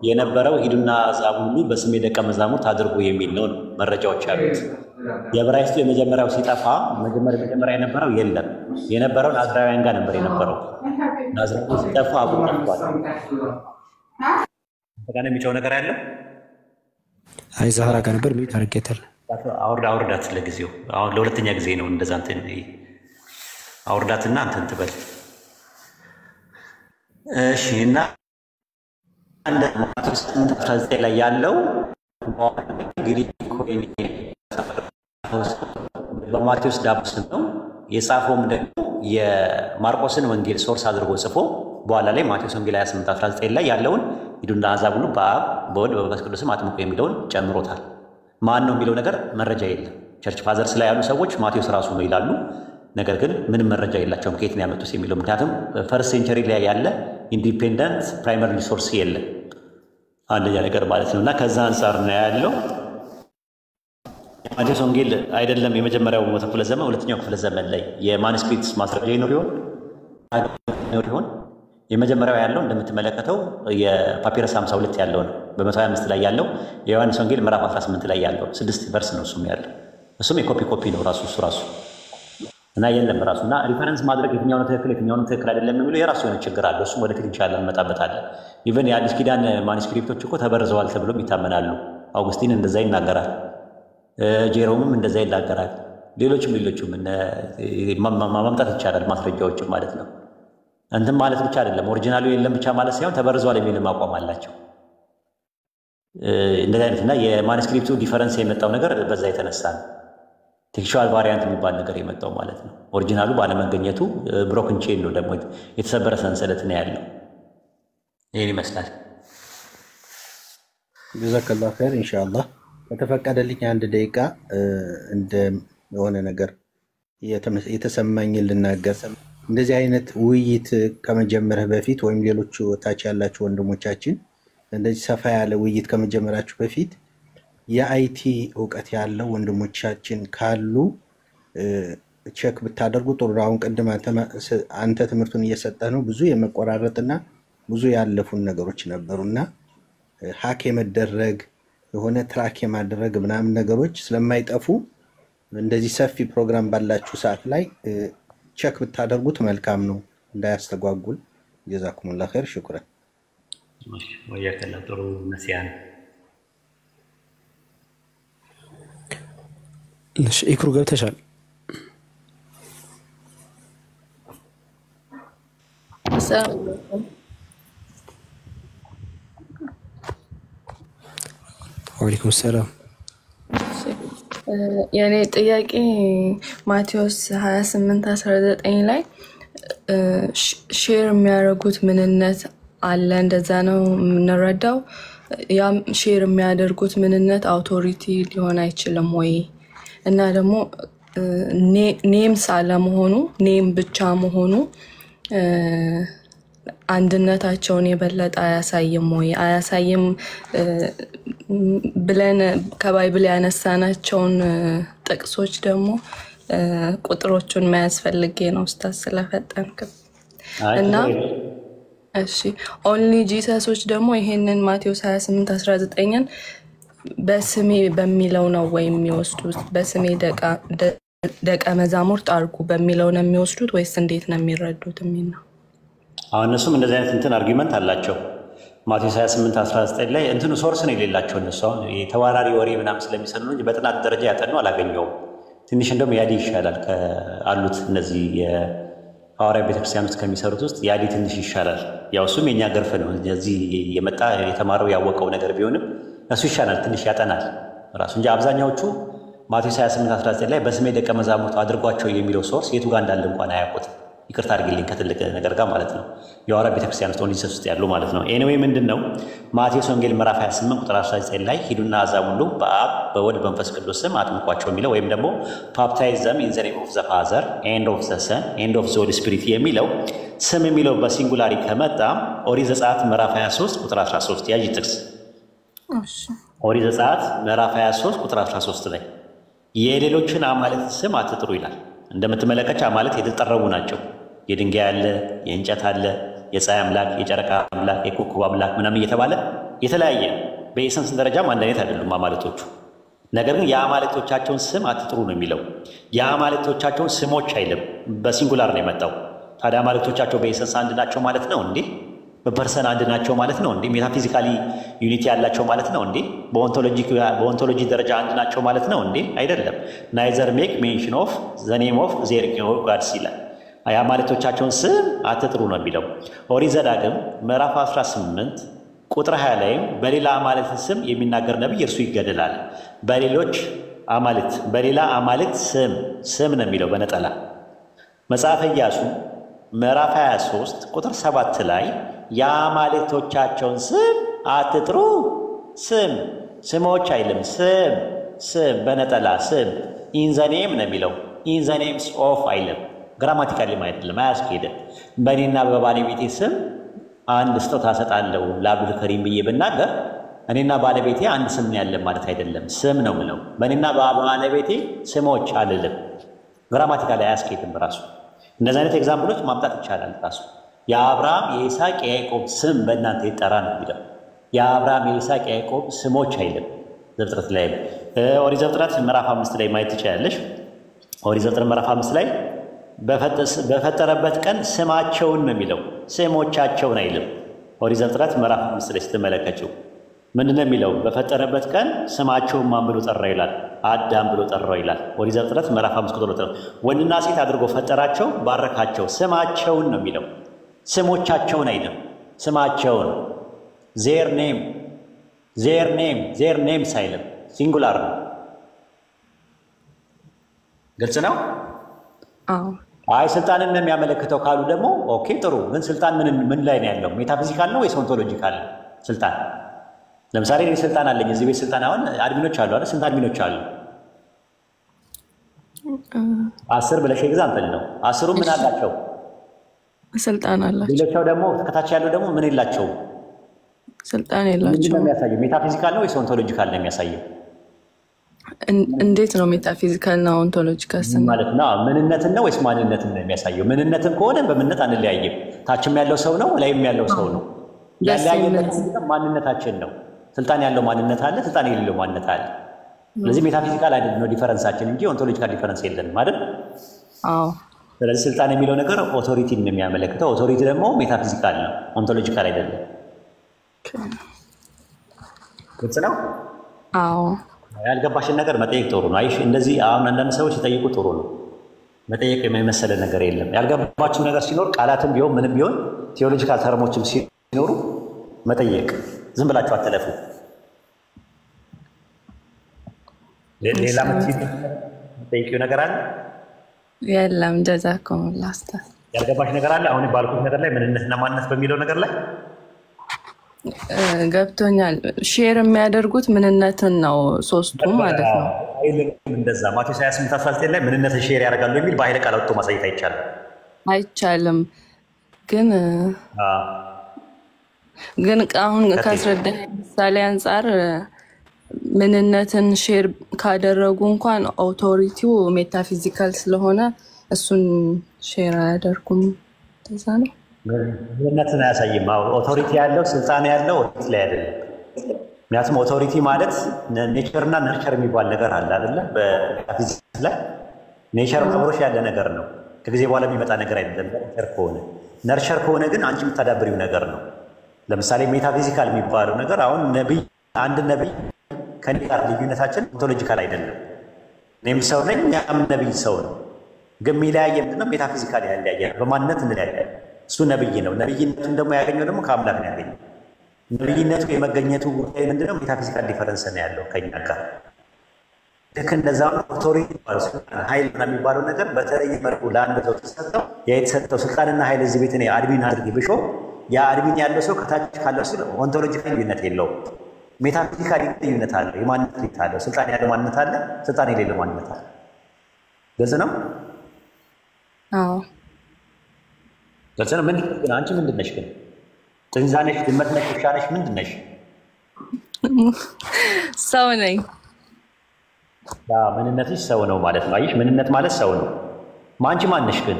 የነበረው ሂዱና አሕዛብ ሁሉ በስሜ ደቀ መዛሙርት አድርጉ የሚል ነው መረጃዎች ያሉት። የዕብራይስጡ የመጀመሪያው ሲጠፋ መጀመሪያ የነበረው የለም። የነበረው ናዝራውያን ጋር ነበር የነበረው። ናዝራውያን ሲጠፋ አቡነ ጠፍቷል። ተጋነ የሚጨው ነገር ያለው አይ ዛህራ ጋር ነበር ምን ታርጌታል? አውርዳት ለጊዜው አሁን ለሁለተኛ ጊዜ ነው እንደዛ እንትን አውርዳትና እንትን ትበል። እሺ እና አንድ ማቴዎስ 19 ላይ ያለው ግሪክ ኮይን በማቴዎስ ዳቡስ ነው የጻፈውም ደግሞ የማርቆስን ወንጌል ሶርስ አድርጎ ጽፎ በኋላ ላይ ማቴዎስ ወንጌል 28:19 ላይ ያለውን ሂዱና አሕዛብ ሁሉ በአብ በወልድ በመንፈስ ቅዱስም አጥምቁ የሚለውን ጨምሮታል። ማን ነው የሚለው ነገር መረጃ የለም። ቸርች ፋዘርስ ላይ ያሉ ሰዎች ማቴዎስ ራሱ ነው ይላሉ። ነገር ግን ምንም መረጃ የላቸውም ከየት ነው ያመጡት የሚለው። ምክንያቱም ፈርስት ሴንቸሪ ላይ ያለ ኢንዲፔንደንት ፕራይመሪ ሶርስ የለም። አንደኛ ነገር ማለት ነው። እና ከዛ አንጻር ነው ያለው። ማቴዎስ ወንጌል አይደለም የመጀመሪያው መቶ ክፍለ ዘመን ሁለተኛው ክፍለ ዘመን ላይ የማኑስክሪፕት ማስረጃ ይኖር ይሆን? የመጀመሪያው ያለው እንደምትመለከተው የፓፒረስ 52 ያለው ነው። በ125 ላይ ያለው የዮሐንስ ወንጌል ምዕራፍ 18 ላይ ያለው 6 ቨርስ ነው እሱም ያለው። እሱም የኮፒ ነው ራሱ እና የለም ራሱና ሪፈረንስ ማድረግ የትኛው ነው ትክክል የትኛው ነው ትክክል አይደለም የሚለው የራሱ የሆነ ችግር አለ። እሱም ወደፊት ኢንሻአላህ እንመጣበታለን። ኢቭን የአዲስ ኪዳን ማኑስክሪፕቶች እኮ ተበርዘዋል ተብሎም ይታመናሉ። አውግስቲን እንደዛ ይናገራል፣ ጄሮምም እንደዛ ይናገራል። ሌሎችም ማምጣት ይቻላል ማስረጃዎችም ማለት ነው። እንትን ማለት ብቻ አይደለም ኦሪጂናሉ የለም ብቻ ማለት ሳይሆን ተበርዟል የሚል ማቋም አላቸው። እንደዚህ አይነትና የማኑስክሪፕቱ ዲፈረንስ የመጣው ነገር በዛ የተነሳ ነው። ቴክስቹዋል ቫሪያንት የሚባል ነገር የመጣው ማለት ነው። ኦሪጂናሉ ባለመገኘቱ ብሮክን ቼን ነው ደግሞ የተሰበረ ሰንሰለት ነው ያለው። ይሄን ይመስላል። ጀዛከላሁ ኸይር። ኢንሻአላህ ከተፈቀደልኝ አንድ ደቂቃ እንደ የሆነ ነገር የተሰማኝን ልናገር። እንደዚህ አይነት ውይይት ከመጀመርህ በፊት ወይም ሌሎቹ ታች ያላችሁ ወንድሞቻችን እንደዚህ ሰፋ ያለ ውይይት ከመጀመራችሁ በፊት የአይቲ እውቀት ያለው ወንድሞቻችን ካሉ ቼክ ብታደርጉ ጥሩ። አሁን ቅድም አንተ ትምህርቱን እየሰጠህ ነው። ብዙ የመቆራረጥና ብዙ ያለፉን ነገሮች ነበሩና ሀክ የመደረግ የሆነ ትራክ የማድረግ ምናምን ነገሮች ስለማይጠፉ እንደዚህ ሰፊ ፕሮግራም ባላችሁ ሰዓት ላይ ቼክ ብታደርጉት መልካም ነው እንዳያስተጓጉል። ጀዛኩሙላህ ኸይር። ሽኩራን ወያከላ ጥሩ ነሲያን ኢክሩ ገብተሻል? ወአለይኩም ሰላም። የኔ ጥያቄ ማቴዎስ 28:19 ላይ ሼር የሚያደርጉት ምንነት አለ እንደዛ ነው የምንረዳው። ያም ሼር የሚያደርጉት ምንነት አውቶሪቲ ሊሆን አይችልም ወይ? እና ደግሞ ኔምስ አለመሆኑ ኔም ብቻ መሆኑ አንድነታቸውን የበለጠ አያሳይም ወይ? አያሳይም ብለን ከባይብል ያነሳናቸውን ጥቅሶች ደግሞ ቁጥሮቹን መያዝ ፈልጌ ነው ኡስታዝ ስለፈጠንክ እና እሺ ኦንሊ ጂሰሶች ደግሞ ይሄንን ማቴዎስ 28:19ን በስሜ በሚለው ነው ወይ የሚወስዱት? በስሜ ደቀ መዛሙርት አድርጉ በሚለው ነው የሚወስዱት ወይስ እንዴት ነው የሚረዱት የሚል ነው? አሁን እነሱም እንደዚህ አይነት እንትን አርጊመንት አላቸው። ማቴዎስ 28:19 ላይ እንትኑ ሶርስ ነው የሌላቸው እነሱ አሁን የተዋራሪ ወሬ ምናምን ስለሚሰሩ እንጂ በጥናት ደረጃ ያጠኑ አላገኘውም። ትንሽ እንደውም ያዲ ይሻላል ካሉት እነዚህ የሐዋርያ ቤተክርስቲያን ውስጥ ከሚሰሩት ውስጥ ያዲ ትንሽ ይሻላል። ያው እሱም የኛ ገርፍ ነው እዚህ የመጣ የተማረው ያወቀው ነገር ቢሆንም እሱ ይሻላል ትንሽ ያጠናል ራሱ እንጂ አብዛኛዎቹ ማቴዎስ 28:19 ላይ በስሜ ደቀ መዛሙርት አድርጓቸው የሚለው ሶርስ የቱ ጋር እንዳለ እንኳን አያውቁትም። ይቅርታ አድርግልኝ ከትልቅ ነገር ጋር ማለት ነው። የሐዋርያ ቤተክርስቲያን ውስጥ ኦንሊሰስ ውስጥ ያሉ ማለት ነው። ኤኒዌይ ምንድነው ማቴዎስ ወንጌል ምዕራፍ 28 ቁጥር 19 ላይ ሂዱና አሕዛብ ሁሉ በአብ በወልድ በመንፈስ ቅዱስ ስም አጥምቋቸው የሚለው ወይም ደግሞ ባፕታይዝ ዘም ኢን ዘ ኔም ኦፍ ዘ ፋዘር ኤንድ ኦፍ ዘ ሰን ኤንድ ኦፍ ዘ ሆሊ ስፒሪት የሚለው ስም የሚለው በሲንጉላሪ ከመጣ ኦሪት ዘጸአት ምዕራፍ 23 ቁጥር 13 ያጂ ጥቅስ ኦሪት ዘጸአት ምዕራፍ 23 ቁጥር 13 ላይ የሌሎችን አማልክት ስም አትጥሩ ይላል። እንደምትመለከች አማልክት የተጠረቡ ናቸው። የድንጋይ አለ፣ የእንጨት አለ፣ የፀሐይ አምላክ፣ የጨረቃ አምላክ፣ የኮከብ አምላክ ምናምን እየተባለ የተለያየ በኤሰንስ ደረጃም አንድ አይነት አይደሉም አማልክቶቹ። ነገር ግን የአማልክቶቻቸውን ስም አትጥሩ ነው የሚለው። የአማልክቶቻቸውን ስሞች አይልም፣ በሲንጉላር ነው የመጣው። ታዲያ አማልክቶቻቸው በኤሰንስ አንድ ናቸው ማለት ነው እንዴ? በፐርሰን አንድ ናቸው ማለት ነው እንዴ? ሜታፊዚካሊ ዩኒቲ ያላቸው ማለት ነው እንዴ? በኦንቶሎጂ ደረጃ አንድ ናቸው ማለት ነው እንዴ? አይደለም። ናይዘር ሜክ ሜንሽን ኦፍ ዘ ኔም ኦፍ ዜር ጋድስ ይላል። የአማልክቶቻቸውን ስም አትጥሩ ነው የሚለው። ኦሪት ዘዳግም ምዕራፍ 18 ቁጥር 20 ላይም በሌላ አማልክት ስም የሚናገር ነቢይ እርሱ ይገደላል። በሌላ አማልክት ስም ነው የሚለው በነጠላ። መጽሐፈ ኢያሱ ምዕራፍ 23 ቁጥር 7 ላይ የአማልክቶቻቸውን ስም አትጥሩ፣ ስሞች አይልም፣ ስም በነጠላ ስም ኢን ዘ ኔም ነው የሚለው። ኢን ዘ ኔምስ ኦፍ አይልም። ግራማቲካሊ አይደለም፣ አያስኬድም። በእኔና በባለቤቴ ስም አንድ ስጦታ እሰጣለሁ ለአብዱል ከሪም ብዬ ብናገር እኔና ባለቤቴ አንድ ስም ያለን ማለት አይደለም። ስም ነው ምለው። በእኔና በባለቤቴ ስሞች አልልም። ግራማቲካሊ አያስኬድም ራሱ። እንደዚህ አይነት ኤግዛምፕሎች ማምጣት ይቻላል ራሱ። የአብርሃም የይስሐቅ የያዕቆብ ስም በእናንተ ይጠራ ነው የሚለው። የአብርሃም የይስሐቅ የያዕቆብ ስሞች አይልም ዘፍጥረት ላይ። ኦሪት ዘፍጥረት ምዕራፍ 5 ላይ ማየት ትችላለሽ። ኦሪት ዘፍጥረት ምዕራፍ 5 ላይ በፈጠረበት ቀን ስማቸውን ነው የሚለው፣ ስሞቻቸውን አይልም። ኦሪት ዘፍጥረት ምዕራፍ 5 ላይ ስትመለከችው ምንድነው የሚለው? በፈጠረበት ቀን ስማቸውን ማን ብሎ ጠራ ይላል? አዳም ብሎ ጠራው ይላል። ኦሪት ዘፍጥረት ምዕራፍ 5 ቁጥር 2 ወንድና ሴት አድርጎ ፈጠራቸው፣ ባረካቸው። ስማቸውን ነው የሚለው፣ ስሞቻቸውን አይልም። ስማቸውን ዜር ኔም ሳይልም ሲንጉላር ነው። ግልጽ ነው። አይ ስልጣንን ነው የሚያመለክተው ካሉ ደግሞ ኦኬ ጥሩ። ግን ስልጣን ምን ላይ ነው ያለው? ሜታፊዚካል ነው ወይስ ኦንቶሎጂካል ነው? ስልጣን ለምሳሌ እኔ ስልጣን አለኝ እዚህ ቤት ስልጣን። አሁን አድሚኖች አሉ አይደል? ስንት አድሚኖች አሉ? 10 ብለሽ ኤግዛምፕል ነው። 10ሩ ምን አላቸው? ስልጣን አላቸው። ሌሎቻው ደግሞ ከታች ያለው ደግሞ ምን የላቸውም? ስልጣን የላቸውም። ምን የሚያሳየው ሜታፊዚካል ነው ወይስ ኦንቶሎጂካል ነው የሚያሳየው? እንዴት ነው ሜታፊዚካል እና ኦንቶሎጂካል ማለት ነው? ምንነትን ነው ወይስ ማንነትን ነው የሚያሳየው? ምንነትን ከሆነ በምንነት አንለያይም። ታችም ያለው ሰው ነው፣ ላይም ያለው ሰው ነው። ያለያየበት ማንነታችን ነው። ስልጣን ያለው ማንነት አለ፣ ስልጣን የሌለው ማንነት አለ። ስለዚህ ሜታፊዚካል አይደለም ነው ዲፈረንሳችን እንጂ ኦንቶሎጂካል ዲፈረንስ የለንም ማለት። አዎ። ስለዚህ ስልጣን የሚለው ነገር ኦቶሪቲን ነው የሚያመለክተው። ኦቶሪቲ ደግሞ ሜታፊዚካል ነው፣ ኦንቶሎጂካል አይደለም። ግልጽ ነው? አዎ። ያልገባሽን ነገር መጠየቅ ጥሩ ነው። አይሽ እንደዚህ አሁን አንዳንድ ሰዎች ሲጠይቁ ጥሩ ነው። መጠየቅ የመሰለ ነገር የለም። ያልገባችሁ ነገር ሲኖር ቃላትም ቢሆን ምንም ቢሆን ቴዎሎጂካል ተርሞችም ሲኖሩ መጠየቅ፣ ዝም ብላችሁ አትለፉ። ሌላ የምትጠይቂው ነገር አለ? የለም። ጀዛኩም ላስታ ያልገባሽ ነገር አለ? አሁን ባልኩት ነገር ላይ ምንነትና ማንነት በሚለው ነገር ላይ ገብቶኛል። ሼር የሚያደርጉት ምንነትን ነው ሶስቱ ማለት ነው። እንደዛ ማቴዎስ 28:19 ላይ ምንነትን ሼር ያደርጋሉ የሚል በኃይለ ቃል አውጥቶ ማሳየት አይቻልም። ግን አሁን ካስረዳኝ ምሳሌ አንጻር ምንነትን ሼር ካደረጉ እንኳን ኦቶሪቲው ሜታፊዚካል ስለሆነ እሱን ሼር አያደርጉም። እንደዛ ነው። ምንነትን አያሳይም። ኦቶሪቲ ያለው ስልጣን ያለው ኦቶሪቲ ላይ አይደለም። ምክንያቱም ኦቶሪቲ ማለት ኔቸር እና ነርቸር የሚባል ነገር አለ አይደለ? በፊዚክስ ላይ ኔቸር አብሮሽ ያለ ነገር ነው። ከጊዜ በኋላ የሚመጣ ነገር አይደለም። ነርቸር ከሆነ ግን አንቺ የምታዳብሪው ነገር ነው። ለምሳሌ ሜታፊዚካል የሚባለው ነገር አሁን አንድ ነቢይ ከኔ ጋር ልዩነታችን ኦንቶሎጂካል አይደለም። እኔም ሰው ነኝ፣ ያም ነቢይ ሰው ነው። ግን የሚለያየ ምንድነው? ሜታፊዚካል ያለያየ በማንነት እንለያያለን። እሱ ነብይ ነው። ነብይነቱን ደግሞ ያገኘው ደግሞ ከአምላክ ነው ያገኘው። ነብይነቱ የመገኘቱ ጉዳይ ምንድነው? ሜታፊዚካል ዲፈረንስ ነው ያለው ከኛ ጋር። ልክ እንደዛ ኦቶሪቲ ኃይል የሚባለው ነገር በተለየ መልኩ ለአንድ ሰው ተሰጠው። የተሰጠው ስልጣንና ኃይል እዚህ ቤት ነው አድሚን አድርጌ ብሾ ያ አድሚን ያለው ሰው ከታች ካለው ሰው ኦንቶሎጂካል ልዩነት የለውም። ሜታፊዚካል ልዩነት አለ። የማንነት ልዩነት አለ። ስልጣን ያለው ማንነት አለ፣ ስልጣን የሌለው ማንነት አለ። ግልጽ ነው? አዎ ግልጽ ነው። ግን አንቺ ምንድን ነሽ ግን? ጥንዛ ነሽ? ድመት ነሽ? ውሻ ነሽ? ምንድን ነሽ? ሰው ነኝ። ምንነትሽ ሰው ነው ማለት ነው። አየሽ፣ ምንነት ማለት ሰው ነው። አንቺ ማን ነሽ ግን?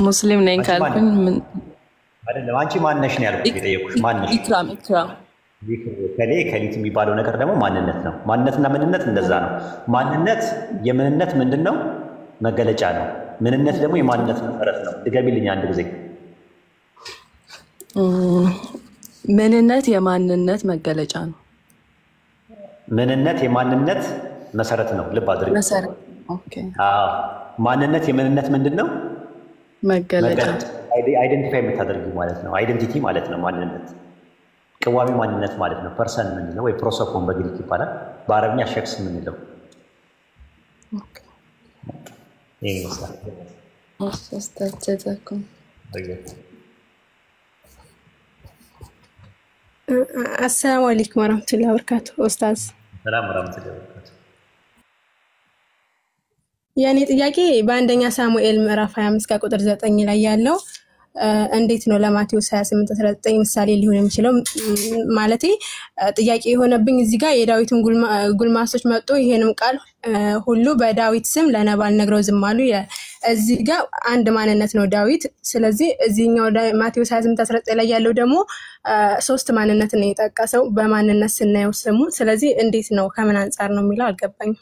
ሙስሊም ነኝ ካልኩኝ ምን አይደለም። አንቺ ማን ነሽ ነው ያልኩት። የጠየኩሽ ማን ነሽ? ኢክራም ከሊት የሚባለው ነገር ደግሞ ማንነት ነው። ማንነትና ምንነት እንደዛ ነው። ማንነት የምንነት ምንድን ነው? መገለጫ ነው። ምንነት ደግሞ የማንነት መሰረት ነው። ድገሚልኝ አንድ ጊዜ። ምንነት የማንነት መገለጫ ነው። ምንነት የማንነት መሰረት ነው። ልብ አድርጊ። መሰረት። ኦኬ። አዎ። ማንነት የምንነት ምንድን ነው? መገለጫ። አይደንቲፋይ የምታደርጊው ማለት ነው። አይደንቲቲ ማለት ነው ማንነት። ቅዋሚ ማንነት ማለት ነው። ፐርሰን ምንለው ወይ ፕሮሶፎን በግሪክ ይባላል። በአረብኛ ሸክስ ምንለው። ይሄ ይመስላል። አሰላሙ አለይኩም ወራህመቱላሂ ወበረካቱ። ኡስታዝ ሰላም ወራህመቱላሂ ወበረካቱ። የኔ ጥያቄ በአንደኛ ሳሙኤል ምዕራፍ 25 ቁጥር 9 ላይ ያለው እንዴት ነው ለማቴዎስ 28:19 ምሳሌ ሊሆን የሚችለው? ማለቴ ጥያቄ የሆነብኝ እዚህ ጋር የዳዊትን ጉልማሶች መጥቶ ይሄንም ቃል ሁሉ በዳዊት ስም ለናባል ነግረው ዝም አሉ ይላል። እዚህ ጋር አንድ ማንነት ነው ዳዊት። ስለዚህ እዚህኛው ማቴዎስ 28:19 ላይ ያለው ደግሞ ሶስት ማንነት ነው የጠቀሰው በማንነት ስናየው ስሙ። ስለዚህ እንዴት ነው ከምን አንፃር ነው የሚለው አልገባኝም።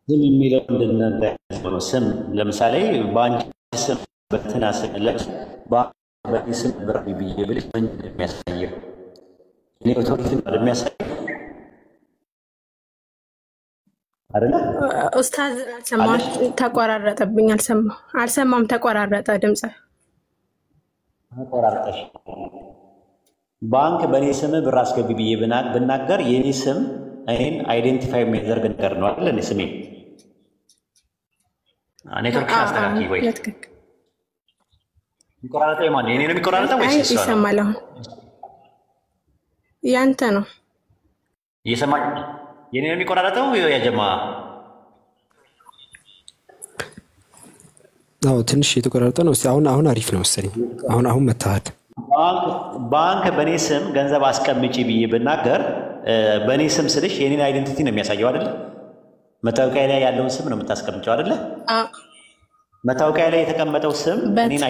ዝም የሚለው እንደነበር ስም ለምሳሌ በአንድ ስም በተናሰ ለቅሶ በስም ብራቢ ይብል ምን የሚያሳየው እኔ ኦቶሪቲ እንደሚያሳየው አይደለ? ኡስታዝ አልሰማም፣ ተቆራረጠብኝ። አልሰማም፣ ተቆራረጠ ድምጽ ተቆራረጠሽ። ባንክ በኔ ስም ብር አስገቢ ብዬ ብናገር የኔ ስም እኔን አይዴንቲፋይ የሚያደርግ ነገር ነው አይደል? እኔ ስሜ ኔትወርክ አስተካክል ወይ ይቆራረጠ ይማን የኔ ነው የሚቆራረጠው ወይስ እሱ ነው? ይሰማል። አሁን ያንተ ነው እየሰማኝ የኔ ነው የሚቆራረጠው ያ ጀማ? አዎ ትንሽ የተቆራረጠ ነው። አሁን አሪፍ ነው መሰለኝ። አሁን መታሃድ ባንክ በኔ ስም ገንዘብ አስቀምጪ ብዬ ብናገር በኔ ስም ስልሽ የኔን አይደንቲቲ ነው የሚያሳየው አይደል? መታወቂያ ላይ ያለውን ስም ነው የምታስቀምጨው አይደል? መታወቂያ ላይ የተቀመጠው ስም እኔን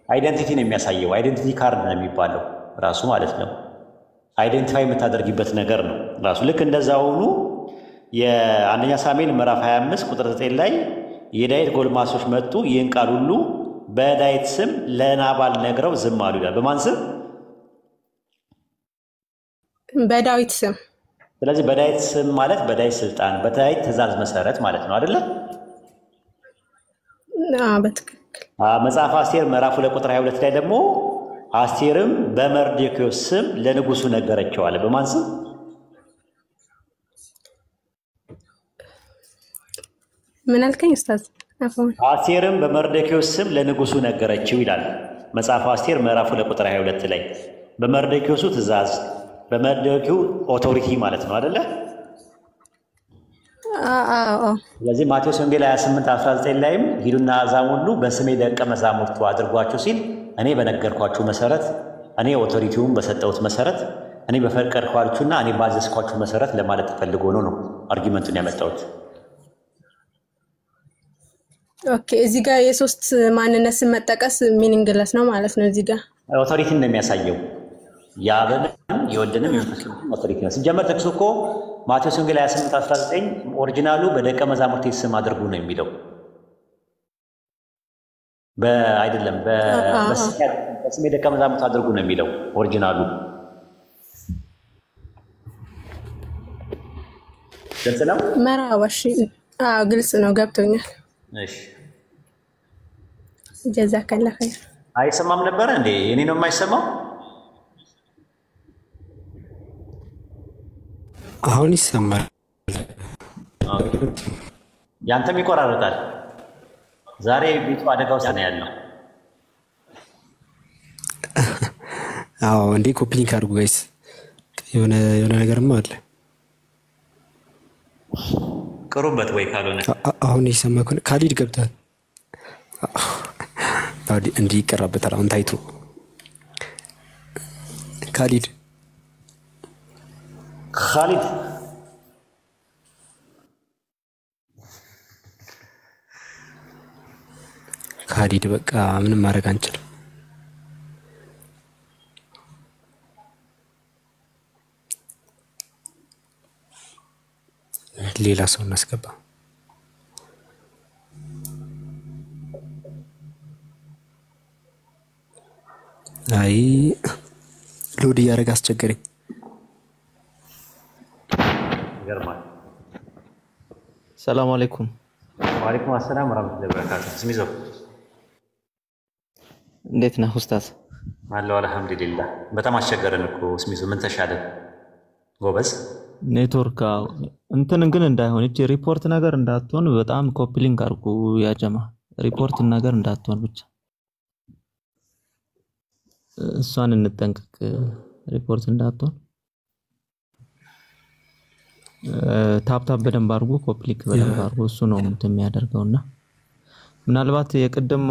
አይደንቲቲ ነው የሚያሳየው። አይደንቲቲ ካርድ ነው የሚባለው ራሱ ማለት ነው። አይደንቲፋይ የምታደርጊበት ነገር ነው ራሱ። ልክ እንደዛ ሆኑ የአንደኛ ሳሙኤል ምዕራፍ 25 ቁጥር 9 ላይ የዳዊት ጎልማሶች መጡ፣ ይህን ቃል ሁሉ በዳዊት ስም ለናባል ነግረው ዝም አሉ ይላል። በማን ስም? በዳዊት ስም። ስለዚህ በዳዊት ስም ማለት በዳዊት ስልጣን፣ በዳዊት ትእዛዝ መሰረት ማለት ነው አይደለ? በትክክል። መጽሐፍ አስቴር ምዕራፍ 2 ቁጥር 22 ላይ ደግሞ አስቴርም በመርዶክዮስ ስም ለንጉሱ ነገረችው አለ። በማን ስም? ምን አልከኝ ኡስታዝ? አስቴርም በመርዶክዮስ ስም ለንጉሱ ነገረችው ይላል መጽሐፍ አስቴር ምዕራፍ 2 ቁጥር 22 ላይ። በመርዶክዮሱ ትእዛዝ፣ በመርዶክዩ ኦቶሪቲ ማለት ነው አይደለ? ስለዚህ ማቴዎስ ወንጌል 28:19 ላይም ሂዱና አሕዛብ ሁሉ በስሜ ደቀ መዛሙርቱ አድርጓቸው ሲል እኔ በነገርኳችሁ መሰረት፣ እኔ ኦቶሪቲውን በሰጠሁት መሰረት፣ እኔ በፈቀድኳችሁና እኔ ባዘዝኳችሁ መሰረት ለማለት ተፈልጎ ነው አርጊመንቱን ያመጣሁት። ኦኬ፣ እዚህ ጋር የሶስት ማንነት ስም መጠቀስ ሚኒንግለስ ነው ማለት ነው። እዚህ ጋር ኦቶሪቲን ነው የሚያሳየው። የአብንም የወልድንም የመንፈስ ኦቶሪቲ ነው። ሲጀመር ጥቅሱ እኮ ማቴዎስ ወንጌል 28:19 ኦሪጂናሉ በደቀ መዛሙርቴ ስም አድርጉ ነው የሚለው አይደለም። በስሜ ደቀ መዛሙርት አድርጉ ነው የሚለው ኦሪጂናሉ። ግልጽ ነው። መራባሽ ግልጽ ነው፣ ገብቶኛል። እሺ ጀዛከላ ኸይር። አይሰማም ነበር እንዴ? እኔ ነው የማይሰማው? አሁን ይሰማል። ያንተም ይቆራረጣል። ዛሬ ቤቱ አደጋ ውስጥ ነው ያለው። አዎ እንዴ ኮፒሊንግ አድርጉ ጋይስ። የሆነ ነገርማ አለ። ቅሩበት ወይ ካልሆነ አሁን ይሰማል። ካሊድ ገብቷል። እንዲህ ይቀራበታል። አሁን ታይቶ ካሊድ በቃ ምንም ማድረግ አንችልም። ሌላ ሰው እናስገባ። አይ ሎድ እያደረገ አስቸገረኝ። ሰላም አለይኩም። ወአለይኩም አሰላም ወራህመቱላሂ ወበረካቱህ። ስሚዞ እንዴት ነህ ኡስታዝ? አለሁ አልሐምዱሊላህ። በጣም አስቸገረን እኮ ስሚዞ። ምን ተሻለ ጎበዝ? ኔትወርክ እንትን ግን እንዳይሆን እቺ ሪፖርት ነገር እንዳትሆን በጣም ኮፒሊንግ አድርጉ ያጀማ። ሪፖርት ነገር እንዳትሆን ብቻ እሷን እንጠንቀቅ። ሪፖርት እንዳትሆን ታፕታፕ በደንብ አድርጉ፣ ኮፕሊክ በደንብ አድርጉ። እሱ ነው እንትን የሚያደርገውና ምናልባት የቅድም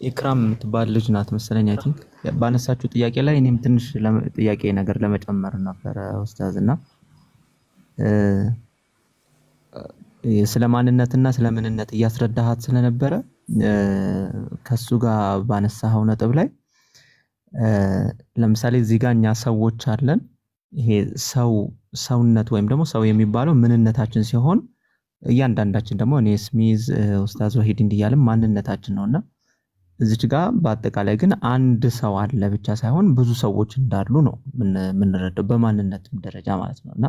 ኢክራም የምትባል ልጅ ናት መሰለኝ። አይ ቲንክ ባነሳችሁ ጥያቄ ላይ እኔም ትንሽ ጥያቄ ነገር ለመጨመር ነበር ኡስታዝና ስለ ማንነትና ስለ ምንነት እያስረዳሃት ስለነበረ ከሱ ጋር ባነሳው ነጥብ ላይ ለምሳሌ እዚህ ጋር እኛ ሰዎች አለን። ይሄ ሰውነት ወይም ደግሞ ሰው የሚባለው ምንነታችን ሲሆን እያንዳንዳችን ደግሞ እኔ ስሚዝ ኡስታዝ ወሂድ እንዲያለም ማንነታችን ነውና እዚች ጋር በአጠቃላይ ግን አንድ ሰው አለ ብቻ ሳይሆን ብዙ ሰዎች እንዳሉ ነው ምንረዳው በማንነት ደረጃ ማለት ነውና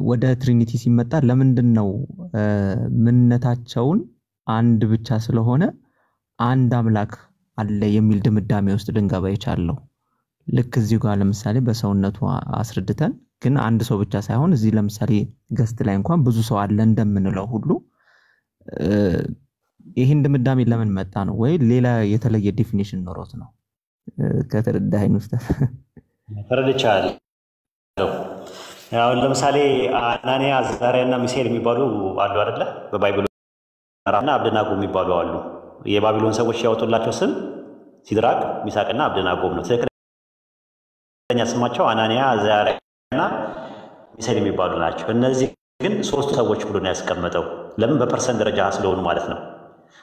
ወደ ትሪኒቲ ሲመጣ ለምንድነው ምንነታቸውን አንድ ብቻ ስለሆነ አንድ አምላክ አለ የሚል ድምዳሜ ውስጥ ልንገባ ይቻላል? ልክ እዚህ ጋር ለምሳሌ በሰውነቱ አስረድተን ግን አንድ ሰው ብቻ ሳይሆን እዚህ ለምሳሌ ገስት ላይ እንኳን ብዙ ሰው አለ እንደምንለው ሁሉ ይሄን ድምዳሜ ለምን መጣ ነው ወይ ሌላ የተለየ ዲፊኒሽን ኖሮት ነው? ከተረዳኸኝ ኡስታዝ ተረድቻለሁ። አሁን ለምሳሌ አናንያ አዛርያና ሚሳኤል የሚባሉ አሉ አይደለ? በባይብሉ እና አብደናጎ የሚባሉ አሉ። የባቢሎን ሰዎች ያወጡላቸው ስም ሲድራቅ ሚሳቅና አብደናጎ ነው። ትክክለኛ ስማቸው አናንያ አዛርያና ሚሳኤል የሚባሉ ናቸው። እነዚህ ግን ሶስቱ ሰዎች ብሎ ነው ያስቀመጠው። ለምን? በፐርሰንት ደረጃ ስለሆኑ ማለት ነው።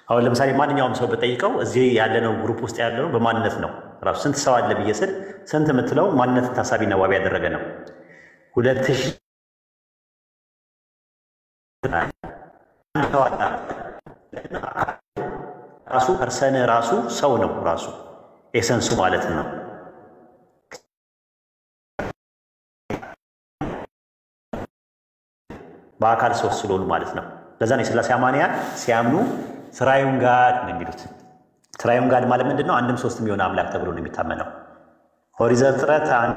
አሁን ለምሳሌ ማንኛውም ሰው በጠይቀው እዚህ ያለነው ግሩፕ ውስጥ ያለነው በማንነት ነው። ራሱ ስንት ሰው አለ ብዬ ስል ስንት የምትለው ማንነትን ታሳቢና ዋቢ ያደረገ ነው። 2000 ራሱ ፐርሰን ራሱ ሰው ነው። ራሱ ኤሰንሱ ማለት ነው። በአካል ሶስት ስለሆኑ ማለት ነው። ለዛ ነው የሥላሴ አማንያን ሲያምኑ ትራዩን ጋድ ነው የሚሉት። ትራዩን ጋድ ማለት ምንድነው? አንድም ሶስትም የሆነ አምላክ ተብሎ ነው የሚታመነው። ኦሪት ዘፍጥረት አንድ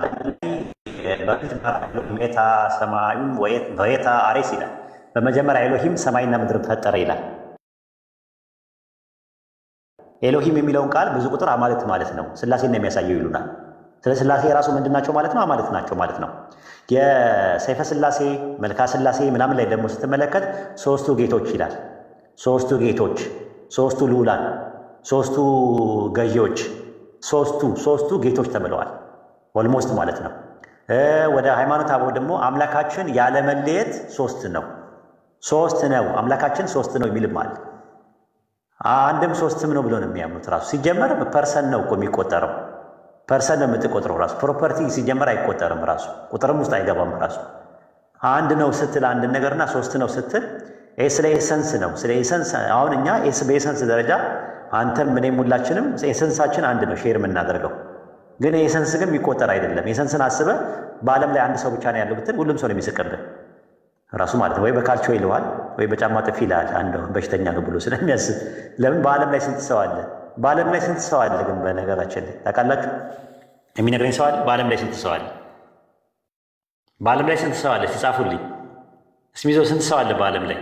በፊት ሜታ ሰማዩን ወየታ አሬስ ይላል። በመጀመሪያ ኤሎሂም ሰማይና ምድርን ፈጠረ ይላል። ኤሎሂም የሚለውን ቃል ብዙ ቁጥር አማልክት ማለት ነው። ሥላሴን ነው የሚያሳየው ይሉናል። ስለ ሥላሴ ራሱ ምንድናቸው ማለት ነው? አማልክት ናቸው ማለት ነው። የሰይፈ ሥላሴ መልካ ሥላሴ ምናምን ላይ ደግሞ ስትመለከት ሶስቱ ጌቶች ይላል። ሶስቱ ጌቶች፣ ሶስቱ ልዑላን፣ ሶስቱ ገዢዎች፣ ሶስቱ ጌቶች ተብለዋል። ኦልሞስት ማለት ነው። ወደ ሃይማኖት አበው ደግሞ አምላካችን ያለመለየት ሶስት ነው አምላካችን ሶስት ነው የሚልም አለ። አንድም ሶስትም ነው ብሎ ነው የሚያምኑት። ራሱ ሲጀመር ፐርሰን ነው እኮ የሚቆጠረው። ፐርሰን ነው የምትቆጥረው። ራሱ ፕሮፐርቲ ሲጀመር አይቆጠርም። ራሱ ቁጥርም ውስጥ አይገባም። ራሱ አንድ ነው ስትል አንድ ነገርና ሶስት ነው ስትል ስለ ኤሰንስ ነው። ስለ ኤሰንስ አሁን እኛ በኤሰንስ ደረጃ አንተም እኔም ሁላችንም ኤሰንሳችን አንድ ነው ሼር የምናደርገው። ግን ኤሰንስ ግን የሚቆጠር አይደለም። ኤሰንስን አስበ በዓለም ላይ አንድ ሰው ብቻ ነው ያለው ብትል ሁሉም ሰው ነው የሚስቅብህ ራሱ ማለት ነው። ወይ በካልቾ ይለዋል ወይ በጫማ ጥፊ ይላል። አንድ በሽተኛ ነው ብሎ ስለሚያስብ። ለምን በዓለም ላይ ስንት ሰው አለ? በዓለም ላይ ስንት ሰው አለ? ግን በነገራችን ላይ ታውቃላችሁ? የሚነግረኝ ሰው አለ? በዓለም ላይ ስንት ሰው አለ? በዓለም ላይ ስንት ሰው አለ? ሲጻፉልኝ እስሚዞ ስንት ሰው አለ በዓለም ላይ?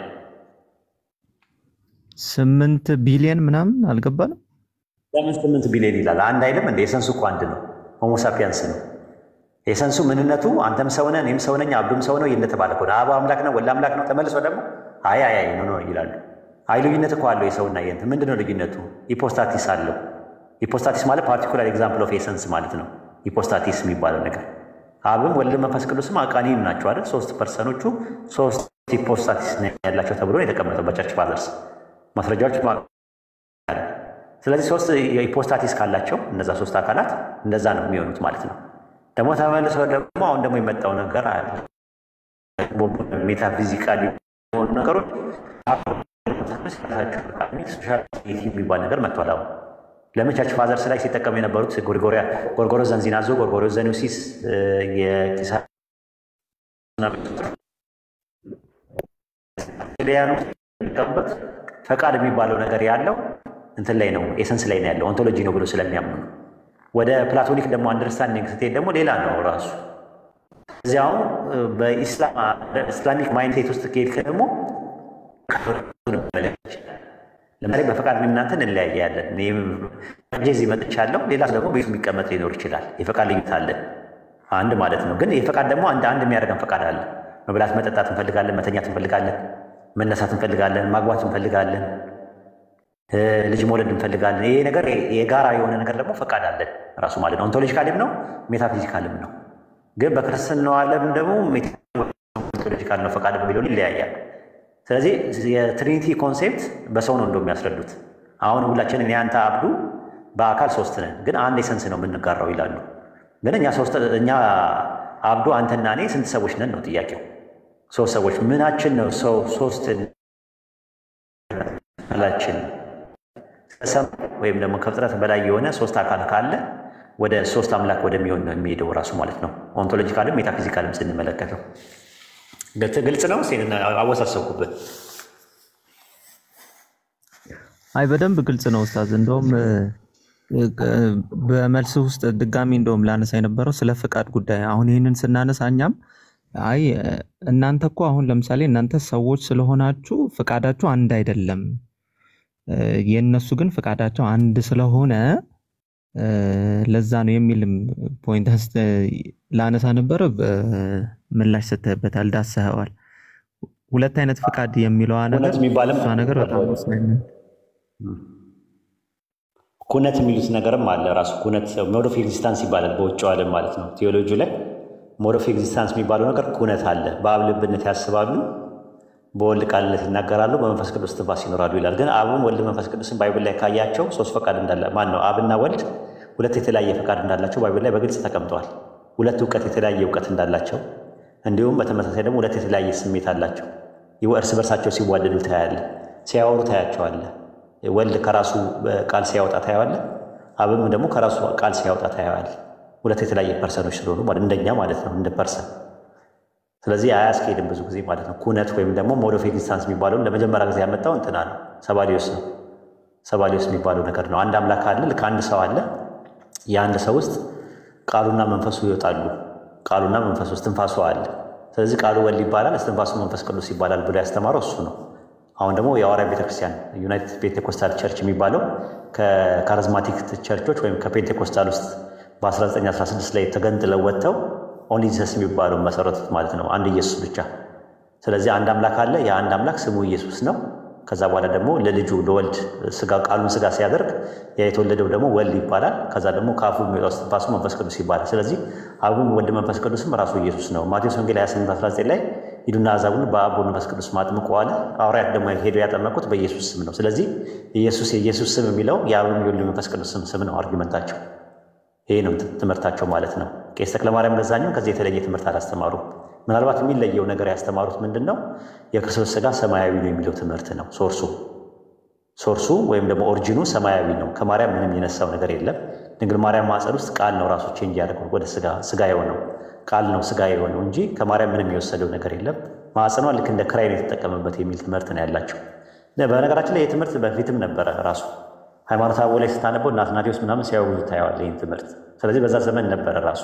8 ቢሊዮን ምናምን አልገባንም። ለምን 8 ቢሊዮን ይላል? አንድ አይልም እንደ ኤሰንሱ እኮ አንድ ነው። ሆሞ ሳፒያንስ ነው ኤሰንሱ። ምንነቱ አንተም ሰው ነህ እኔም ሰው ነኝ አብዱም ሰው ነው እየተባለ እኮ ነው። አብ አምላክ ነው ወልድ አምላክ ነው። ተመልሶ ደግሞ አይ ኖ ይላሉ። አይ ልዩነት እኮ አለው የሰውና የእንትን። ምንድነው ልዩነቱ? ኢፖስታቲስ አለው። ኢፖስታቲስ ማለት ፓርቲኩላር ኤግዛምፕል ኦፍ ኤሰንስ ማለት ነው። ኢፖስታቲስ የሚባለው ነገር አብም ወልድም መንፈስ ቅዱስም አቃኒም ናቸው አይደል? ሶስት ፐርሰኖቹ ሶስት ኢፖስታቲስ ያላቸው ተብሎ የተቀመጠው በቸርች ፋዘርስ ማስረጃዎች። ስለዚህ ሶስት ኢፖስታቲስ ካላቸው እነዛ ሶስት አካላት እንደዛ ነው የሚሆኑት ማለት ነው። ደግሞ ተመልሰው ደግሞ አሁን ደግሞ የመጣው ነገር አለ። ሜታፊዚካሊ የሆኑ ነገሮች የሚባል ነገር መጥቷል። አሁን ለምን ቸርች ፋዘርስ ላይ ሲጠቀሙ የነበሩት ጎርጎሮስ ዘንዚናዞ፣ ጎርጎሮስ ዘኒውሲስ የቂሳያኑ የሚጠቀሙበት ፈቃድ የሚባለው ነገር ያለው እንትን ላይ ነው፣ ኤሰንስ ላይ ነው ያለው፣ ኦንቶሎጂ ነው ብሎ ስለሚያምኑ ነው። ወደ ፕላቶኒክ ደግሞ አንደርስታንዲንግ ስትሄድ ደግሞ ሌላ ነው ራሱ። እዚያው በኢስላሚክ ማይንድሴት ውስጥ ከሄድክ ደግሞ ለምሳሌ በፈቃድ እናንተን እንለያያለን። እዚህ መጥቻለሁ፣ ሌላ ደግሞ ቤቱ የሚቀመጥ ሊኖር ይችላል። የፈቃድ ልዩነት አለ አንድ ማለት ነው። ግን የፈቃድ ደግሞ አንድ የሚያደርገን ፈቃድ አለ። መብላት መጠጣት እንፈልጋለን፣ መተኛት እንፈልጋለን፣ መነሳት እንፈልጋለን፣ ማግባት እንፈልጋለን፣ ልጅ መውለድ እንፈልጋለን። ይሄ ነገር የጋራ የሆነ ነገር ደግሞ ፈቃድ አለን ራሱ ማለት ነው። ኦንቶሎጂካልም ነው ሜታፊዚካልም ነው። ግን በክርስትናው ዓለም ደግሞ ሜታፊዚካል ነው ፈቃድ በሚለው ይለያያል። ስለዚህ የትሪኒቲ ኮንሴፕት በሰው ነው እንደው የሚያስረዱት። አሁን ሁላችን እኔ አንተ አብዱ በአካል 3 ነን፣ ግን አንድ ኤሰንስ ነው የምንጋራው ይላሉ። ግን እኛ አብዱ አንተና እኔ ስንት ሰዎች ነን ነው ጥያቄው። 3 ሰዎች ምናችን ነው ሰው 3 ላችን ሰም ወይም ደግሞ ከፍጥረት በላይ የሆነ 3 አካል ካለ ወደ 3 አምላክ ወደሚሆን ነው የሚሄደው ራሱ ማለት ነው። ኦንቶሎጂካልም ሜታፊዚካልም ስንመለከተው ግልጽ ነው። አወሳሰብኩበት። አይ በደንብ ግልጽ ነው ኡስታዝ። እንደውም በመልስ ውስጥ ድጋሚ እንደውም ላነሳ የነበረው ስለ ፍቃድ ጉዳይ አሁን ይህንን ስናነሳ እኛም አይ እናንተ እኮ አሁን ለምሳሌ እናንተ ሰዎች ስለሆናችሁ ፍቃዳችሁ አንድ አይደለም፣ የነሱ ግን ፍቃዳቸው አንድ ስለሆነ ለዛ ነው የሚልም ፖይንት ላነሳ ነበር። ምላሽ ሰጥተህበታል፣ ዳሰኸዋል። ሁለት አይነት ፍቃድ የሚለዋ ነገር በጣም ወሳኝ ነው። ኩነት የሚሉት ነገርም አለ። ራሱ ኩነት ሞድ ኦፍ ኤግዚስታንስ ይባላል በውጭው ዓለም ማለት ነው። ቴዎሎጂ ላይ ሞድ ኦፍ ኤግዚስታንስ የሚባለው ነገር ኩነት አለ። በአብ ልብነት ያስባሉ፣ በወልድ ቃልነት ይናገራሉ፣ በመንፈስ ቅዱስ ትንፋስ ይኖራሉ ይላል። ግን አብም ወልድ መንፈስ ቅዱስን ባይብል ላይ ካያቸው 3 ፈቃድ እንዳለ ማን ነው አብና ወልድ 2 የተለያየ ፈቃድ እንዳላቸው ባይብል ላይ በግልጽ ተቀምጠዋል። 2 እውቀት የተለያየ እውቀት እንዳላቸው፣ እንዲሁም በተመሳሳይ ደግሞ 2 የተለያየ ስሜት አላቸው። እርስ በርሳቸው ሲዋደዱ ታያለ፣ ሲያወሩ ታያቸዋለ። ወልድ ከራሱ ቃል ሲያወጣ ታያዋለ፣ አብም ደግሞ ከራሱ ቃል ሲያወጣ ታያዋለ። 2 የተለያየ ፐርሰኖች ስለሆኑ ማለት እንደኛ ማለት ነው እንደ ፐርሰን። ስለዚህ አያስኬድም ብዙ ጊዜ ማለት ነው። ኩነት ወይም ደግሞ ሞድ ኦፍ ኤግዚስታንስ የሚባለውን ለመጀመሪያ ጊዜ ያመጣው እንትና ነው፣ ሰባሊዮስ ነው። ሰባሊዮስ የሚባለው ነገር ነው። አንድ አምላክ አለ፣ ልክ አንድ ሰው አለ። የአንድ ሰው ውስጥ ቃሉና መንፈሱ ይወጣሉ። ቃሉና መንፈሱ እስትንፋሱ አለ። ስለዚህ ቃሉ ወልድ ይባላል፣ እስትንፋሱ መንፈስ ቅዱስ ይባላል ብሎ ያስተማረው እሱ ነው። አሁን ደግሞ የሐዋርያ ቤተክርስቲያን ዩናይትድ ፔንቴኮስታል ቸርች የሚባለው ከካሪዝማቲክ ቸርቾች ወይም ከፔንቴኮስታል ውስጥ በ1916 ላይ ተገንጥለው ወጥተው ኦንሊ ጂሰስ የሚባለው መሰረቱት ማለት ነው። አንድ ኢየሱስ ብቻ። ስለዚህ አንድ አምላክ አለ። የአንድ አምላክ ስሙ ኢየሱስ ነው። ከዛ በኋላ ደግሞ ለልጁ ለወልድ ቃሉን ስጋ ሲያደርግ የተወለደው ደግሞ ወልድ ይባላል። ከዛ ደግሞ ከአፉ የሚወጣው እስትንፋሱ መንፈስ ቅዱስ ይባላል። ስለዚህ አብም ወልድ መንፈስ ቅዱስም ራሱ ኢየሱስ ነው። ማቴዎስ ወንጌል 28:19 ላይ ሂዱና አሕዛብን በአብ ወልድ መንፈስ ቅዱስ አጥምቁ አለ። ሐዋርያት ደግሞ ሄደው ያጠመቁት በኢየሱስ ስም ነው። ስለዚህ የኢየሱስ ስም የሚለው የአብም የወልድ መንፈስ ቅዱስ ስም ነው አርጊመንታቸው። ይሄ ነው ትምህርታቸው ማለት ነው። ቄስ ተክለማርያም ለዛኛው ከዚህ የተለየ ትምህርት አላስተማሩም። ምናልባት የሚለየው ነገር ያስተማሩት ምንድን ነው? የክርስቶስ ስጋ ሰማያዊ ነው የሚለው ትምህርት ነው። ሶርሱ ወይም ደግሞ ኦሪጂኑ ሰማያዊ ነው። ከማርያም ምንም የነሳው ነገር የለም። ድንግል ማርያም ማኅፀን ውስጥ ቃል ነው ራሱ ቼንጅ ያደረገው ወደ ስጋ የሆነው ቃል ነው ስጋ የሆነው እንጂ ከማርያም ምንም የወሰደው ነገር የለም። ማኅፀኗ ልክ እንደ ክራይ ነው የተጠቀመበት የሚል ትምህርት ነው ያላቸው። በነገራችን ላይ ይህ ትምህርት በፊትም ነበረ። ራሱ ሃይማኖተ አበው ላይ ስታነበው እና አትናቴዎስ ምናምን ሲያወሩ ታየዋለህ ይህን ትምህርት። ስለዚህ በዛ ዘመን ነበረ ራሱ።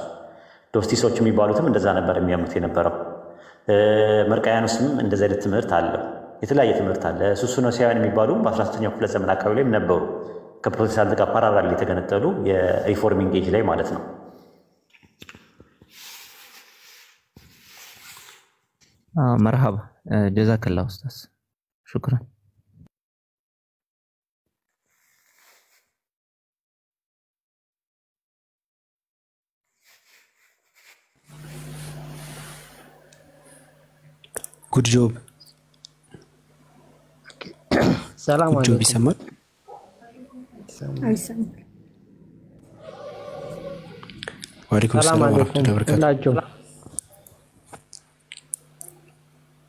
ዶስቲሶች የሚባሉትም እንደዛ ነበር የሚያምኑት የነበረው። መርቃያኖስም እንደዚህ አይነት ትምህርት አለው። የተለያየ ትምህርት አለ። ሱስኖሲያውያን የሚባሉ በ13ኛው ክፍለ ዘመን አካባቢ ላይም ነበሩ። ከፕሮቴስታንት ጋር ፓራራል የተገነጠሉ የሪፎርሚንግ ኤጅ ላይ ማለት ነው። መርሃባ ጀዛከላ ኡስታዝ ሹክራን። ጉድ ጆብ ሰላም ጉድ ጆብ ይሰማል? አይሰማም። ወአለይኩም ሰላም ወራህመቱላሂ ወበረካቱ።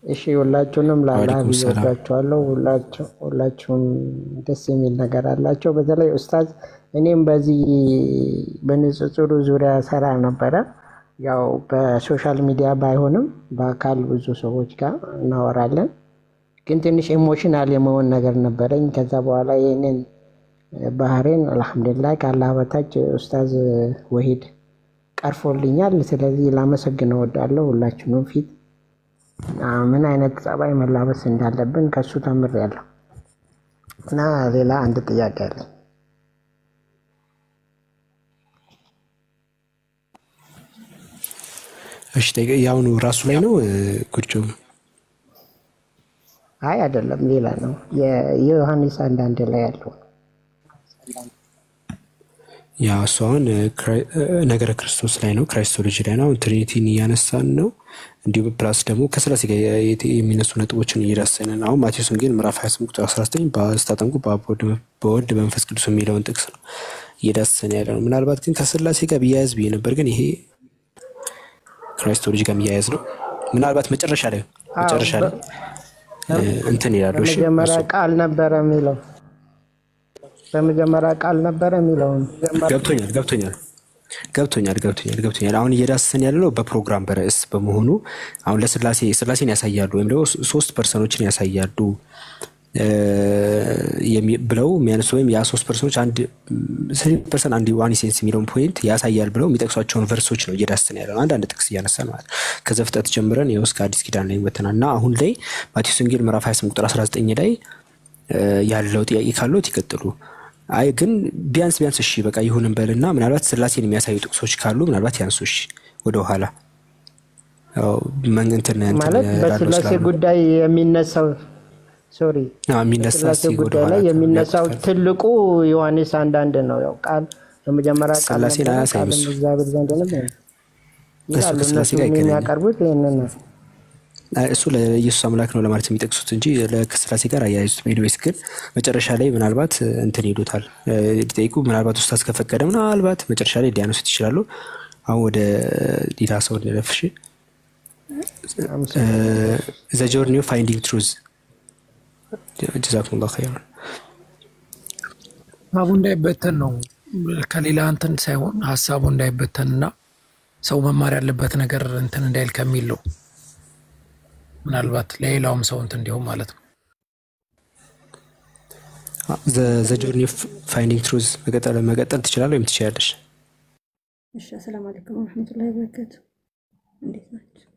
እሺ ሁላችሁንም ለአላህ ይወዳችኋለሁ። ሁላችሁም ደስ የሚል ነገር አላቸው። በተለይ ኡስታዝ እኔም በዚህ በንጽጽሩ ዙሪያ ሰራ ነበረ። ያው በሶሻል ሚዲያ ባይሆንም በአካል ብዙ ሰዎች ጋር እናወራለን። ግን ትንሽ ኢሞሽናል የመሆን ነገር ነበረኝ። ከዛ በኋላ ይህንን ባህሬን አልሐምዱሊላህ ከአላህ በታች ኡስታዝ ወሂድ ቀርፎልኛል። ስለዚህ ላመሰግነው እወዳለሁ። ሁላችሁንም ፊት ምን አይነት ጸባይ መላበስ እንዳለብን ከሱ ተምሬያለሁ። እና ሌላ አንድ ጥያቄ አለኝ። እሺ ያውኑ ራሱ ላይ ነው ጉድ ጆብ? አይ አይደለም፣ ሌላ ነው። የዮሐንስ 1:1 ላይ ያለው ያ እሱ አሁን ነገረ ክርስቶስ ላይ ነው፣ ክራይስቶሎጂ ላይ ነው። ትሪኒቲን እያነሳን ነው። እንዲሁም ፕላስ ደግሞ ከስላሴ ጋር የሚነሱ ነጥቦችን እየዳሰን ነው። አሁን ማቴዎስ ወንጌል ምዕራፍ 28 ቁጥር 19 በስታጠምቁ በወልድ በመንፈስ ቅዱስ የሚለውን ጥቅስ ነው እየዳሰን ያለ ነው። ምናልባት ግን ከስላሴ ጋር ቢያያዝ ብዬ ነበር፣ ግን ይሄ ክራይስቶሎጂ ጋር የሚያያዝ ነው። ምናልባት መጨረሻ ላይ እንትን ይላሉ። እሺ በመጀመሪያ ቃል ነበረ የሚለው በመጀመሪያ ቃል ነበረ የሚለው ገብቶኛል። አሁን እየዳሰን ያለው በፕሮግራም በርዕስ በመሆኑ አሁን ለስላሴን ያሳያሉ ወይም ደግሞ ሶስት ፐርሰኖችን ያሳያሉ ብለው የሚያነሱ ወይም ያ ሶስት ፐርሰኖች አንድ 3% አንድ ዋን ሴንስ የሚለውን ፖይንት ያሳያል ብለው የሚጠቅሷቸውን ቨርሶች ነው እየዳሰን ያለው። አንዳንድ ጥቅስ እያነሳን ማለት ከዘፍጥረት ጀምረን ይኸው እስከ አዲስ ኪዳን ላይ ወተናልና አሁን ላይ ማቴዎስ ወንጌል ምዕራፍ 28 ቁጥር 19 ላይ ያለው ጥያቄ ካሉት ይቀጥሉ። አይ ግን ቢያንስ እሺ በቃ ይሁን እንበልና ምናልባት ስላሴን የሚያሳዩ ጥቅሶች ካሉ ምናልባት ያንሱ። እሺ ወደ ኋላ ማለት በስላሴ ጉዳይ የሚነሳው ስላሴ ጉዳይ ላይ የሚነሳው ትልቁ ዮሐንስ 1:1 ነው። ያው ቃል በመጀመሪያ ቃል እግዚአብሔር ዘንድ ነበር እሱ የሚያቀርቡት ይሄንን ነው። እሱ ለኢየሱስ አምላክ ነው ለማለት የሚጠቅሱት እንጂ ለስላሴ ጋር አያይዙት። ሜዲዌስ ግን መጨረሻ ላይ ምናልባት እንትን ይሉታል ዲቴይኩ ምናልባት ኡስታዝ ከፈቀደ ምናልባት መጨረሻ ላይ ሊያነሱት ይችላሉ። አሁን ወደ ሌላ ሰው ለፍሽ ዘ ጆርኒ ኦፍ ፋይንዲንግ ትሩዝ ጀዛኩሙላሁ ኸይራን። ሀሳቡ እንዳይበተን ነው ከሌላ እንትን ሳይሆን ሀሳቡ እንዳይበተንና ሰው መማር ያለበት ነገር እንትን እንዳይል ከሚል ነው። ምናልባት ለሌላውም ሰው እንትን እንዲሆን ማለት ነው። ዘ ጆርኒ ኦፍ ፋይንዲንግ ትሩዝ መቀጠል ትችላለህ ወይም ትችያለሽ? እሺ ሰላም አለይኩም ወራህመቱላሂ ወበረካቱ። እንዴት ናችሁ?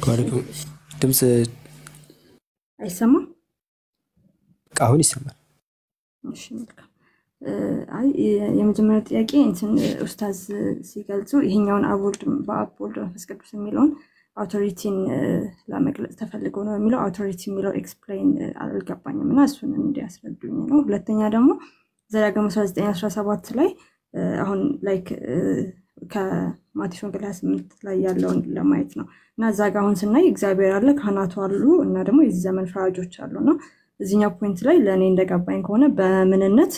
ወአለይኩም ድምጽ አይሰማም? አሁን ይሰማል። እሺ መልካም። አይ የመጀመሪያው ጥያቄ እንትን ኡስታዝ ሲገልጹ ይሄኛውን በአብ ወልድ መንፈስ ቅዱስ የሚለውን አውቶሪቲን ለመግለጽ ተፈልጎ ነው የሚለው አውቶሪቲ የሚለው ኤክስፕሌን አልገባኝም እና እሱን እንዲያስረዱኝ ነው። ሁለተኛ ደግሞ ዘዳግም 19:17 ላይ አሁን ላይክ ከማቴዎስ ወንጌል 28 ላይ ያለውን ለማየት ነው እና እዛ ጋር አሁን ስናይ እግዚአብሔር አለ፣ ካህናቱ አሉ እና ደግሞ የዚህ ዘመን ፈራጆች አሉና እዚህኛው ፖይንት ላይ ለእኔ እንደገባኝ ከሆነ በምንነት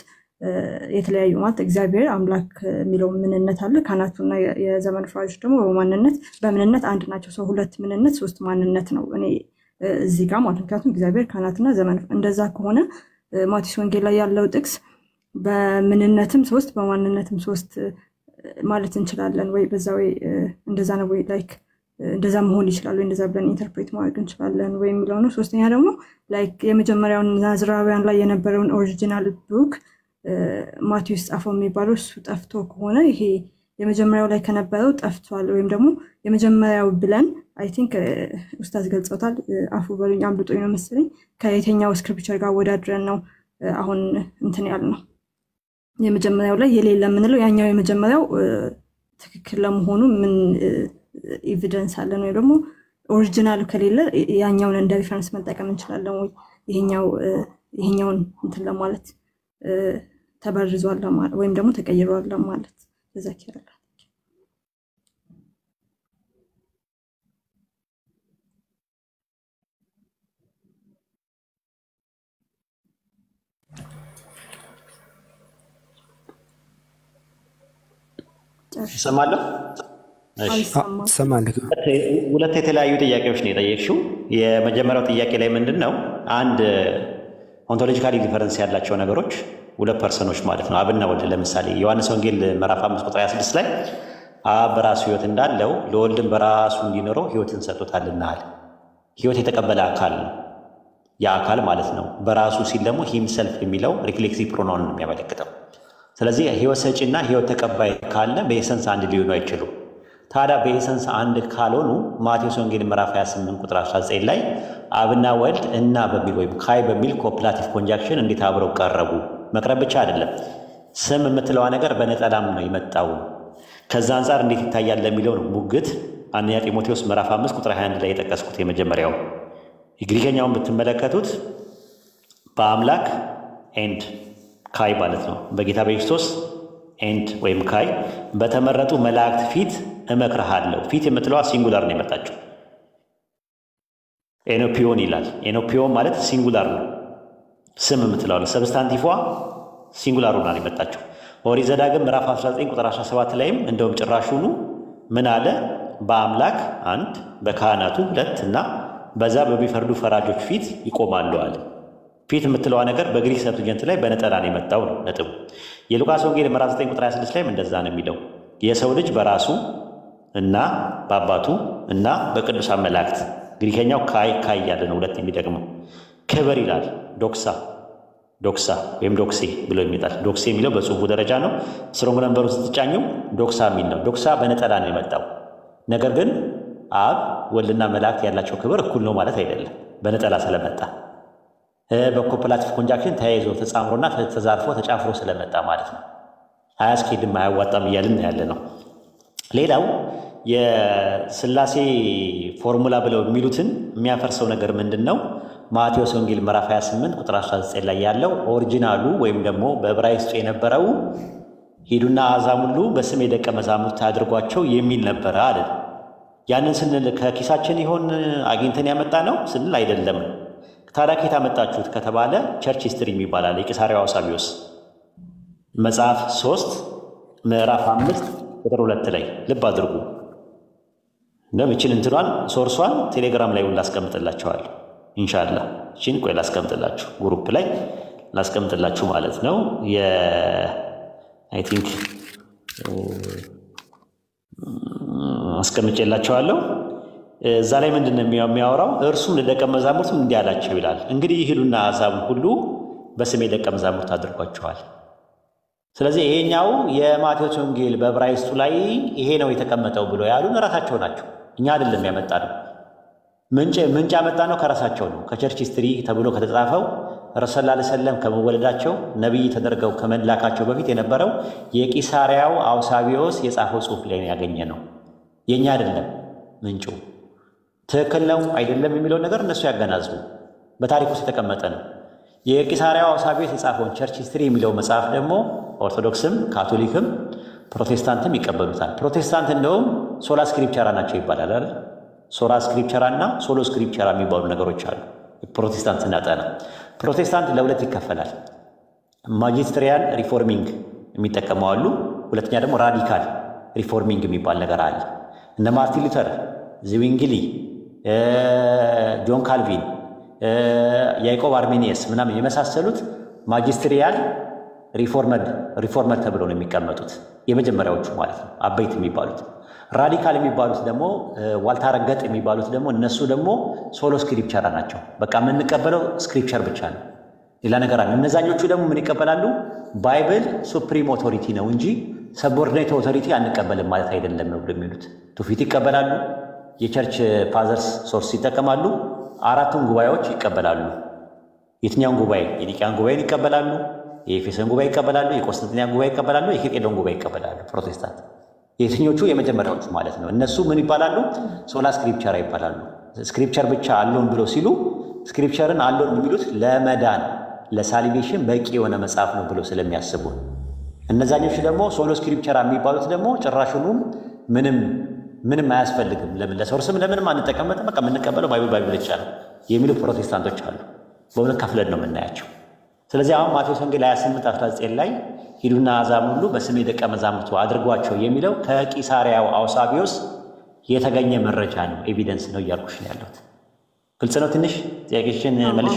የተለያዩ ማለት እግዚአብሔር አምላክ የሚለው ምንነት አለ፣ ካህናቱና የዘመን ፈራጆች ደግሞ በምንነት አንድ ናቸው። ሰው ሁለት ምንነት ሶስት ማንነት ነው እኔ እዚህ ጋር ማለት ምክንያቱም እግዚአብሔር ካህናትና ዘመን እንደዛ ከሆነ ማቴዎስ ወንጌል ላይ ያለው ጥቅስ በምንነትም ሶስት በማንነትም ሶስት ማለት እንችላለን ወይ በዛ ወይ እንደዛ ነው ወይ ላይክ እንደዛ መሆን ይችላል ወይ እንደዛ ብለን ኢንተርፕሬት ማድረግ እንችላለን ወይ የሚለው ነው። ሶስተኛ ደግሞ ላይክ የመጀመሪያውን ናዝራውያን ላይ የነበረውን ኦሪጂናል ቡክ ማቴዎስ ጻፈው የሚባለው እሱ ጠፍቶ ከሆነ ይሄ የመጀመሪያው ላይ ከነበረው ጠፍቷል ወይም ደግሞ የመጀመሪያው ብለን አይ ቲንክ ኡስታዝ ገልጸውታል። አፉ በሉኝ አምልጦኝ ነው መሰለኝ ከየትኛው ስክሪፕቸር ጋር ወዳድረን ነው አሁን እንትን ያልነው የመጀመሪያው ላይ የሌለ ምንለው ያኛው የመጀመሪያው ትክክል ለመሆኑ ምን ኤቪደንስ አለን ወይ ደግሞ ኦሪጂናሉ ከሌለ ያኛውን እንደ ሪፈረንስ መጠቀም እንችላለን ወይ ይሄኛውን እንትን ለማለት ተበርዟል ለማለት ወይም ደግሞ ተቀይሯል ለማለት ተዘክራለሁ። ሰማለሁ። ሁለት የተለያዩ ጥያቄዎች ነው የጠየቅሽው። የመጀመሪያው ጥያቄ ላይ ምንድነው አንድ ኦንቶሎጂካሊ ዲፈረንስ ያላቸው ነገሮች ሁለት ፐርሰኖች ማለት ነው አብና ወልድ። ለምሳሌ ዮሐንስ ወንጌል ምዕራፍ 5 ቁጥር 26 ላይ አብ በራሱ ህይወት እንዳለው ለወልድም በራሱ እንዲኖረው ህይወትን ሰጥቶታልና አለ። ህይወት የተቀበለ አካል ነው ያ አካል ማለት ነው። በራሱ ሲል ደግሞ ሂምሰልፍ የሚለው ሪፍሌክሲቭ ፕሮናውን ነው የሚያመለክተው። ስለዚህ ህይወት ሰጪና ህይወት ተቀባይ ካለ በኤሰንስ አንድ ሊሆኑ አይችሉም። ታዲያ በኤሰንስ አንድ ካልሆኑ ማቴዎስ ወንጌል ምዕራፍ 28 ቁጥር 19 ላይ አብና ወልድ እና በሚል ወይም ካይ በሚል ኮፕላቲቭ ኮንጃክሽን እንዴት አብረው ቀረቡ? መቅረብ ብቻ አይደለም፣ ስም የምትለዋ ነገር በነጠላም ነው የመጣው። ከዛ አንጻር እንዴት ይታያል ለሚለው ነው ሙግት። አንደኛ ጢሞቴዎስ ምዕራፍ 5 ቁጥር 21 ላይ የጠቀስኩት የመጀመሪያው። የግሪከኛውን ብትመለከቱት በአምላክ ኤንድ ካይ ማለት ነው። በጌታ በክርስቶስ ኤንድ ወይም ካይ በተመረጡ መላእክት ፊት እመክርሃለሁ። ፊት የምትለዋ ሲንጉላር ነው የመጣችው። ኤኖፒዮን ይላል። ኤኖፒዮን ማለት ሲንጉላር ነው። ስም የምትለዋ ሰብስታንቲፏ ሲንጉላር ሆና ነው የመጣችው። ኦሪት ዘዳግም ምዕራፍ 19 ቁጥር 17 ላይም እንደውም ጭራሹኑ ምን አለ? በአምላክ አንድ በካህናቱ ሁለት እና በዛ በሚፈርዱ ፈራጆች ፊት ይቆማሉ አለ። ፊት የምትለዋ ነገር በግሪክ ሰብትጀንት ላይ በነጠላ ነው የመጣው ነው ነጥቡ። የሉቃስ ወንጌል ምዕራፍ 9 ቁጥር 26 ላይም እንደዛ ነው የሚለው። የሰው ልጅ በራሱ እና በአባቱ እና በቅዱሳን መላእክት፣ ግሪከኛው ካይ ያለ ነው ሁለት የሚደግመው ክብር ይላል። ዶክሳ ወይም ዶክሴ ብሎ የሚጣል ዶክሴ የሚለው በጽሁፉ ደረጃ ነው። ስትሮንግ ነምበሩ ስትጫኘው ዶክሳ የሚል ነው። ዶክሳ በነጠላ ነው የመጣው። ነገር ግን አብ ወልድና መላእክት ያላቸው ክብር እኩል ነው ማለት አይደለም፣ በነጠላ ስለመጣ በኮፕላቲቭ ኮንጃክሽን ተያይዞ ተጻምሮና ተዛርፎ ተጫፍሮ ስለመጣ ማለት ነው። አያስኬድም አያዋጣም እያልን ያለ ነው። ሌላው የሥላሴ ፎርሙላ ብለው የሚሉትን የሚያፈርሰው ነገር ምንድን ነው? ማቴዎስ ወንጌል ምዕራፍ 28 ቁጥር 19 ላይ ያለው ኦሪጂናሉ ወይም ደግሞ በዕብራይስጡ የነበረው ሂዱና አሕዛብ ሁሉ በስሜ ደቀ መዛሙርት አድርጓቸው የሚል ነበረ አለ። ያንን ስንል ከኪሳችን ይሆን አግኝተን ያመጣ ነው ስንል አይደለም። ታዲያ ከየት አመጣችሁት ከተባለ ቸርች ሂስትሪ የሚባላል የቂሳርያው አውሳቢዮስ መጽሐፍ 3 ምዕራፍ 5 ቁጥር 2 ላይ ልብ አድርጉ። ለምችን እንትኗን ሶርሷን ቴሌግራም ላይ ላስቀምጥላችኋል ኢንሻአላህ። እቺን ቆይ ላስቀምጥላችሁ ግሩፕ ላይ ላስቀምጥላችሁ ማለት ነው። አይ ቲንክ አስቀምጬላችኋለሁ። እዛ ላይ ምንድነው የሚያወራው? እርሱም ለደቀ መዛሙርቱ እንዲህ አላቸው ይላል፣ እንግዲህ ይሄዱና አሕዛብን ሁሉ በስሜ ደቀ መዛሙርት አድርጓቸዋል። ስለዚህ ይሄኛው የማቴዎስ ወንጌል በዕብራይስጡ ላይ ይሄ ነው የተቀመጠው ብሎ ያሉን ራሳቸው ናቸው፣ እኛ አይደለም ያመጣነው። ምንጭ ያመጣ ነው ከራሳቸው ነው። ከቸርች ሂስትሪ ተብሎ ከተጻፈው ረሱል ሰለላሁ ዐለይሂ ወሰለም ከመወለዳቸው ነቢይ ተደርገው ከመላካቸው በፊት የነበረው የቂሳርያው አውሳቢዮስ የጻፈው ጽሑፍ ላይ ያገኘ ነው፣ የኛ አይደለም። ምንጩ ትክክል ነው አይደለም የሚለው ነገር እነሱ ያገናዝቡ። በታሪክ ውስጥ የተቀመጠ ነው። የቂሳርያው አውሳቢዮስ የጻፈውን ቸርች ሂስትሪ የሚለው መጽሐፍ ደግሞ ኦርቶዶክስም ካቶሊክም ፕሮቴስታንትም ይቀበሉታል። ፕሮቴስታንት እንደውም ሶላ ስክሪፕቸራ ናቸው ይባላል አይደል? ሶላ ስክሪፕቸራ እና ሶሎ ስክሪፕቸራ የሚባሉ ነገሮች አሉ። ፕሮቴስታንት ስናጠና ፕሮቴስታንት ለሁለት ይከፈላል። ማጂስትሪያል ሪፎርሚንግ የሚጠቀሙ አሉ። ሁለተኛ ደግሞ ራዲካል ሪፎርሚንግ የሚባል ነገር አለ። እነ ማርቲን ሉተር፣ ዝዊንግሊ፣ ጆን ካልቪን፣ ያዕቆብ አርሜኒየስ ምናምን የመሳሰሉት ማጂስትሪያል ሪፎርመር ተብለው ነው የሚቀመጡት፣ የመጀመሪያዎቹ ማለት ነው አበይት የሚባሉት። ራዲካል የሚባሉት ደግሞ ዋልታ ረገጥ የሚባሉት ደግሞ እነሱ ደግሞ ሶሎ ስክሪፕቸራ ናቸው። በቃ የምንቀበለው ስክሪፕቸር ብቻ ነው፣ ሌላ ነገር አለ። እነዛኞቹ ደግሞ ምን ይቀበላሉ? ባይብል ሱፕሪም ኦቶሪቲ ነው እንጂ ሰቦርዲኔት ኦቶሪቲ አንቀበልም ማለት አይደለም ነው የሚሉት። ትውፊት ይቀበላሉ፣ የቸርች ፋዘርስ ሶርስ ይጠቀማሉ፣ አራቱን ጉባኤዎች ይቀበላሉ። የትኛውን ጉባኤ? የኒቅያን ጉባኤን ይቀበላሉ፣ የኤፌሶን ጉባኤ ይቀበላሉ፣ የቆስጠንጢንያ ጉባኤ ይቀበላሉ፣ የኬልቄዶን ጉባኤ ይቀበላሉ። ፕሮቴስታንት የትኞቹ? የመጀመሪያዎቹ ማለት ነው። እነሱ ምን ይባላሉ? ሶላ ስክሪፕቸራ ይባላሉ። ስክሪፕቸር ብቻ አለውን ብሎ ሲሉ ስክሪፕቸርን አለውን የሚሉት ለመዳን ለሳሊቬሽን በቂ የሆነ መጽሐፍ ነው ብሎ ስለሚያስቡ። እነዛኞቹ ደግሞ ሶሎ ስክሪፕቸራ የሚባሉት ደግሞ ጭራሹንም ምንም አያስፈልግም፣ ለምን ለሶርስም ለምንም አንጠቀምበትም፣ በቃ የምንቀበለው ባይብል ይቻላል የሚሉ ፕሮቴስታንቶች አሉ። በእውነት ከፍለን ነው የምናያቸው። ስለዚህ አሁን ማቴዎስ ወንጌል 28:19 ላይ ሂዱና አሕዛብን ሁሉ በስሜ ደቀ መዛሙርት አድርጓቸው የሚለው ከቂሳርያው አውሳቢዮስ የተገኘ መረጃ ነው፣ ኤቪደንስ ነው እያልኩሽ ነው ያለሁት። ግልጽ ነው? ትንሽ ጥያቄሽን መልሽ።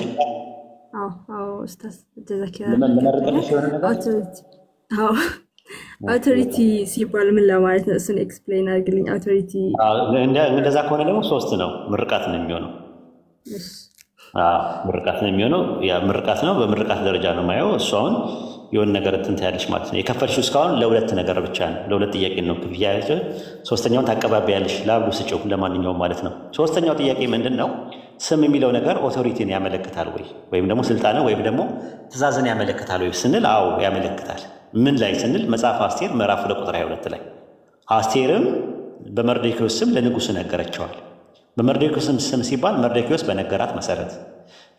አውቶሪቲ ሲባል ምን ለማለት ነው? እሱን ኤክስፕሌን አድርግልኝ። አውቶሪቲ እንደዛ ከሆነ ደግሞ 3 ነው፣ ምርቃት ነው የሚሆነው። ምርቃት ነው የሚሆነው። ያ ምርቃት ነው፣ በምርቃት ደረጃ ነው ማየው። እሱ አሁን የሆነ ነገር እንትን ታያለሽ ማለት ነው። የከፈልሽው እስካሁን ለሁለት ነገር ብቻ ነው፣ ለሁለት ጥያቄ ነው ክፍያ ያለሽ። ሶስተኛውን ታቀባቢያለሽ፣ ለአብዱ ስጪው ለማንኛውም ማለት ነው። ሶስተኛው ጥያቄ ምንድን ነው? ስም የሚለው ነገር ኦቶሪቲን ያመለክታል ወይ ወይም ደግሞ ስልጣንን ወይም ደግሞ ትእዛዝን ያመለክታል ወይ ስንል፣ አዎ ያመለክታል። ምን ላይ ስንል መጽሐፍ አስቴር ምዕራፍ 2 ቁጥር 22 ላይ አስቴርም በመርዶክዮስ ስም ለንጉሥ ነገረችዋል። በመርዶክዮስ ስም ሲባል መርዶክዮስ በነገራት መሰረት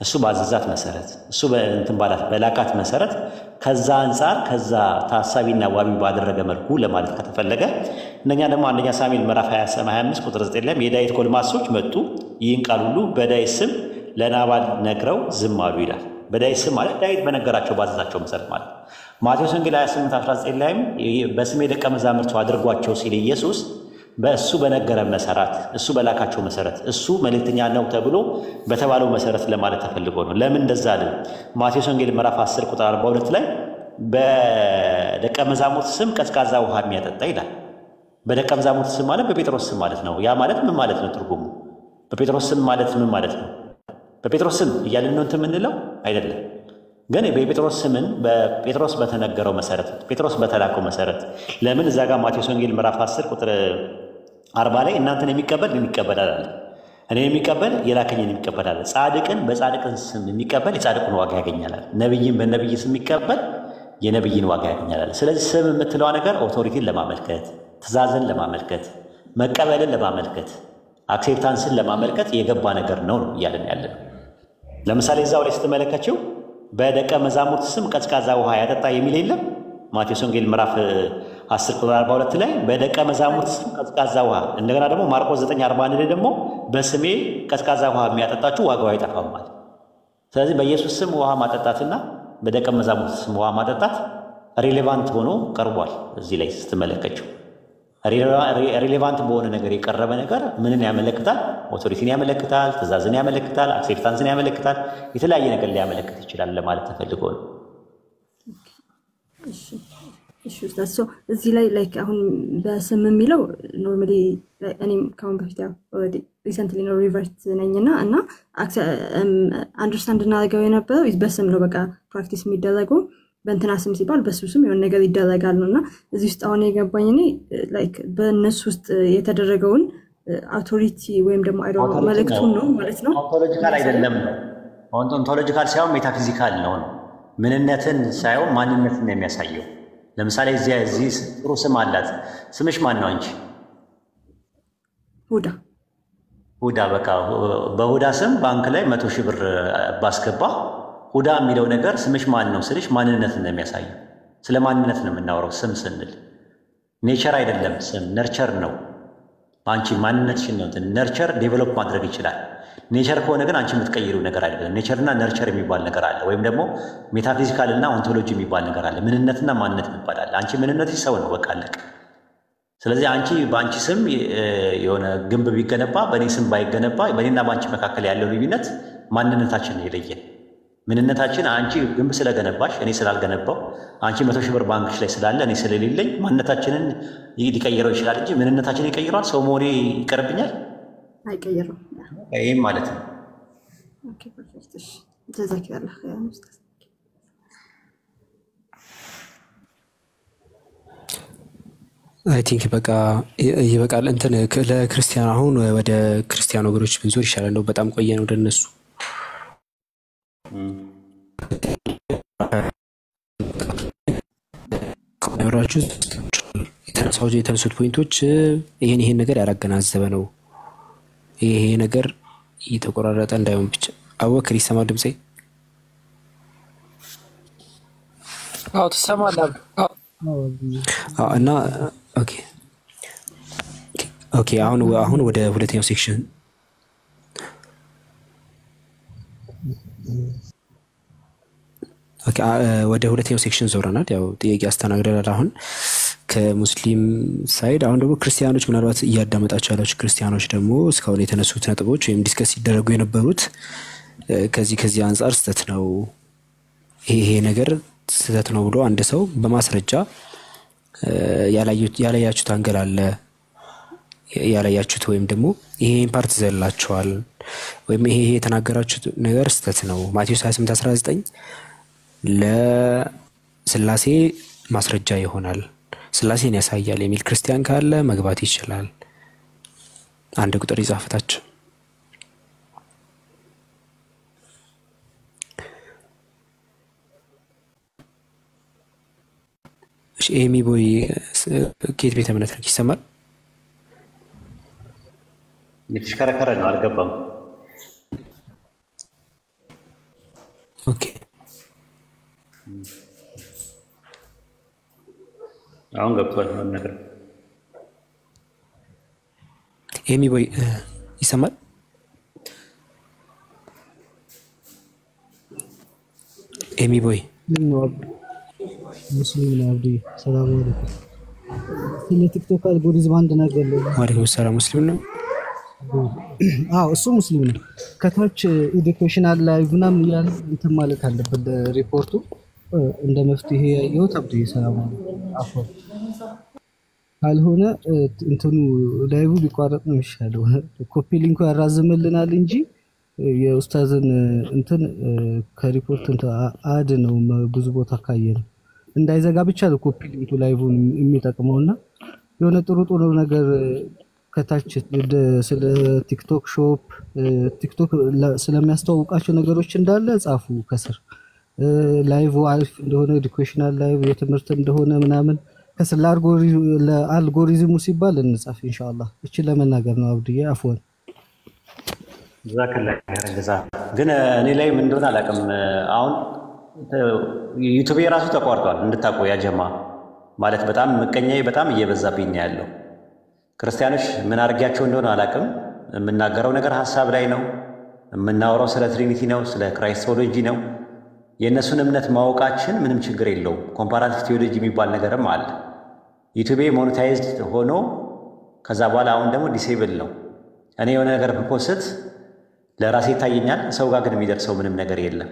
እሱ ባዘዛት መሰረት እሱ በእንትን ባላት በላካት መሰረት ከዛ አንፃር ከዛ ታሳቢና ዋቢ ባደረገ መልኩ ለማለት ከተፈለገ እነኛ ደግሞ አንደኛ ሳሙኤል ምዕራፍ 25 ቁጥር 9 ላይ የዳዊት ጎልማሶች መጡ ይህን ቃል ሁሉ በዳዊት ስም ለናባል ነግረው ዝም አሉ ይላል። በዳዊት ስም ማለት ዳዊት በነገራቸው ባዘዛቸው መሰረት ማለት። ማቴዎስ ወንጌል 28:19 ላይም በስሜ ደቀ መዛሙርቱ አድርጓቸው ሲል ኢየሱስ በእሱ በነገረ መሰረት እሱ በላካቸው መሰረት እሱ መልእክተኛ ነው ተብሎ በተባለው መሰረት ለማለት ተፈልጎ ነው። ለምን እንደዛ አለ? ማቴዎስ ወንጌል ምዕራፍ 10 ቁጥር 42 ላይ በደቀ መዛሙርት ስም ቀዝቃዛ ውሃ የሚያጠጣ ይላል። በደቀ መዛሙርት ስም ማለት በጴጥሮስ ስም ማለት ነው። ያ ማለት ምን ማለት ነው? ትርጉሙ በጴጥሮስ ስም ማለት ምን ማለት ነው? በጴጥሮስ ስም እያልን ነው እንትን የምንለው አይደለም። ግን በጴጥሮስ ስምን በጴጥሮስ በተነገረው መሰረት ጴጥሮስ በተላከው መሰረት ለምን እዛ ጋር ማቴዎስ ወንጌል ምዕራፍ 10 ቁጥር 40 ላይ እናንተን የሚቀበል ይቀበላል አለ። እኔ የሚቀበል የላከኝን ይቀበላል። ጻድቅን በጻድቅን ስም የሚቀበል የጻድቁን ዋጋ ያገኛል። ነብይን በነብይ ስም የሚቀበል የነብይን ዋጋ ያገኛል። ስለዚህ ስም የምትለዋ ነገር ኦቶሪቲን ለማመልከት፣ ትእዛዝን ለማመልከት፣ መቀበልን ለማመልከት፣ አክሴፕታንስን ለማመልከት የገባ ነገር ነው እያለን ያለን። ለምሳሌ እዛው ላይ ስትመለከችው በደቀ መዛሙርት ስም ቀዝቃዛ ውሃ ያጠጣ የሚል የለም። ማቴዎስ ወንጌል ምዕራፍ 10 ቁጥር 42 ላይ በደቀ መዛሙርት ስም ቀዝቃዛ ውሃ፣ እንደገና ደግሞ ማርቆስ 9:41 ላይ ደግሞ በስሜ ቀዝቃዛ ውሃ የሚያጠጣችሁ ዋጋው አይጠፋም ማለት። ስለዚህ በኢየሱስ ስም ውሃ ማጠጣትና በደቀ መዛሙርት ስም ውሃ ማጠጣት ሪሌቫንት ሆኖ ቀርቧል። እዚህ ላይ ስትመለከችው ሪሌቫንት በሆነ ነገር የቀረበ ነገር ምንን ያመለክታል? ኦቶሪቲን ያመለክታል፣ ትእዛዝን ያመለክታል፣ አክሴፕታንስን ያመለክታል፣ የተለያየ ነገር ሊያመለክት ይችላል ለማለት ተፈልጎ ነው። እሺ ኡስታዝ፣ እዚህ ላይ ላይክ አሁን በስም የሚለው ኖርማሊ እኔም ካሁን በፊት ያው ኦልሬዲ ሪሰንትሊ ነው ሪቨርት ነኝና እና አንደርስታንድ እናደርገው የነበረው በስም ነው። በቃ ፕራክቲስ የሚደረገው በእንትና ስም ሲባል በሱ ስም የሆነ ነገር ይደረጋል ነው እና እዚህ ውስጥ አሁን የገባኝ እኔ ላይክ በእነሱ ውስጥ የተደረገውን አውቶሪቲ ወይም ደግሞ አይዶ መልእክቱን ነው ማለት ነው። ኦንቶሎጂካል አይደለም ነው። ኦንቶሎጂካል ሳይሆን ሜታፊዚካል ነው። ምንነትን ሳይሆን ማንነትን ነው የሚያሳየው። ለምሳሌ እዚህ ጥሩ ስም አላት። ስምሽ ማን ነው አንቺ? ሁዳ። ሁዳ በቃ በሁዳ ስም ባንክ ላይ 100,000 ብር ባስገባ ሁዳ የሚለው ነገር ስምሽ ማን ነው ስልሽ ማንነትን ነው የሚያሳየው። ስለ ማንነት ነው የምናወራው ስም ስንል። ኔቸር አይደለም ስም፣ ነርቸር ነው። አንቺ ማንነትሽን ነው ነርቸር ዴቨሎፕ ማድረግ ይችላል። ኔቸር ከሆነ ግን አንቺ የምትቀይሪው ነገር አይደለም። ኔቸርና ነርቸር የሚባል ነገር አለ፣ ወይም ደግሞ ሜታፊዚካልና ኦንቶሎጂ የሚባል ነገር አለ። ምንነትና ማንነት የሚባል አለ። አንቺ ምንነትሽ ሰው ነው በቃ አለቀ። ስለዚህ አንቺ በአንቺ ስም የሆነ ግንብ ቢገነባ በእኔ ስም ባይገነባ በእኔና በአንቺ መካከል ያለው ልዩነት ማንነታችን ነው የለየን። ምንነታችን አንቺ ግንብ ስለገነባሽ እኔ ስላልገነባው፣ አንቺ 100,000 ብር ባንክሽ ላይ ስላለ እኔ ስለሌለኝ ማንነታችንን ሊቀይረው ይችላል እንጂ ምንነታችን ይቀይረዋል? ሰው መሆኔ ይቀርብኛል? አይቀይረው። ይህም ማለት ነው። ኦኬ ፐርፌክት። እሺ ጀዛከላህ ኸይር ኡስታዝ። አይ ቲንክ በቃ ይበቃል። እንትን ለክርስቲያን አሁን ወደ ክርስቲያን ወገኖች ብንዞር ይሻላል ነው። በጣም ቆየን ወደ እነሱ የተነሱት ፖይንቶች ይሄን ነገር ያላገናዘበ ነው። ይሄ ነገር እየተቆራረጠ እንዳይሆን ብቻ አወክር ይሰማ ድምጼ? አዎ ትሰማለህ? እና ኦኬ አሁን ወደ ሁለተኛው ሴክሽን ወደ ሁለተኛው ሴክሽን ዞረናል። ያው ጥያቄ አስተናግደናል አሁን ከሙስሊም ሳይድ። አሁን ደግሞ ክርስቲያኖች ምናልባት እያዳመጣቸው ያላችሁ ክርስቲያኖች ደግሞ እስካሁን የተነሱት ነጥቦች ወይም ዲስከስ ሲደረጉ የነበሩት ከዚህ አንጻር ስህተት ነው፣ ይሄ ነገር ስህተት ነው ብሎ አንድ ሰው በማስረጃ ያላያችሁት አንገል አለ ያላያችሁት ወይም ደግሞ ይሄን ፓርት ዘላችኋል ወይም ይሄ የተናገራችሁት ነገር ስህተት ነው፣ ማቴዎስ 28:19 ለስላሴ ማስረጃ ይሆናል፣ ስላሴን ያሳያል የሚል ክርስቲያን ካለ መግባት ይችላል። አንድ ቁጥር ይጻፍታችሁ። እሺ ኤሚ ቦይ ከየት ቤተ እምነት ነው? ይሰማል? የተሽከረከረ ነው፣ አልገባም። ኦኬ አሁን ገብቷል ነገር ኤሚ ቦይ ይሰማል? ኤሚ ቦይ ሙስሊም ነው አብዲ። ሰላም አለይኩም። ስለ ቲክቶክ አልጎሪዝም አንድ ነገር ነው። ወአለይኩም ሰላም። ሙስሊም ነው? አዎ እሱ ሙስሊም ነው። ከታች ኤዱኬሽናል ላይቭ ምናምን እያለ እንትን ማለት አለበት ሪፖርቱ እንደ መፍትሄ ያየሁት አብዲ። ሰላም አለይኩም። ካልሆነ እንትኑ ላይቭ ቢቋረጥ ነው የሚሻለው። ኮፒ ሊንኩ ያራዝምልናል እንጂ የኡስታዝን እንትን ከሪፖርት እንትን አድ ነው ብዙ ቦታ ካየን እንዳይዘጋ ብቻ ነው ኮፒ ሊንኩ ላይቭን የሚጠቅመውና የሆነ ጥሩ ጥሩ ነገር ከታች ስለ ቲክቶክ ሾፕ ቲክቶክ ስለሚያስተዋውቃቸው ነገሮች እንዳለ ጻፉ ከስር። ላይቭ አሪፍ እንደሆነ ኤዱኬሽናል ላይቭ የትምህርት እንደሆነ ምናምን ከስር ለአልጎሪዝሙ ሲባል እንጻፍ ኢንሻአላህ። እቺ ለመናገር ነው አብዱዬ። አፍወን ዛከላ ያረጋዛ ግን እኔ ላይ ምን እንደሆነ አላውቅም። አሁን ዩቲዩብ የራሱ ተቋርጧል እንድታውቁ ያጀማ ማለት በጣም ምቀኛዬ በጣም እየበዛብኝ ነው ያለው። ክርስቲያኖች ምን አድርጊያቸው እንደሆነ አላውቅም። የምናገረው ነገር ሀሳብ ላይ ነው፣ የምናወራው ስለ ትሪኒቲ ነው፣ ስለ ክራይስቶሎጂ ነው። የእነሱን እምነት ማወቃችን ምንም ችግር የለውም። ኮምፓራቲቭ ቴዎሎጂ የሚባል ነገርም አለ። ዩቲዩብ ሞኔታይዝድ ሆኖ ከዛ በኋላ አሁን ደግሞ ዲሴብል ነው። እኔ የሆነ ነገር ብፖስት ለራሴ ይታየኛል፣ ሰው ጋር ግን የሚደርሰው ምንም ነገር የለም።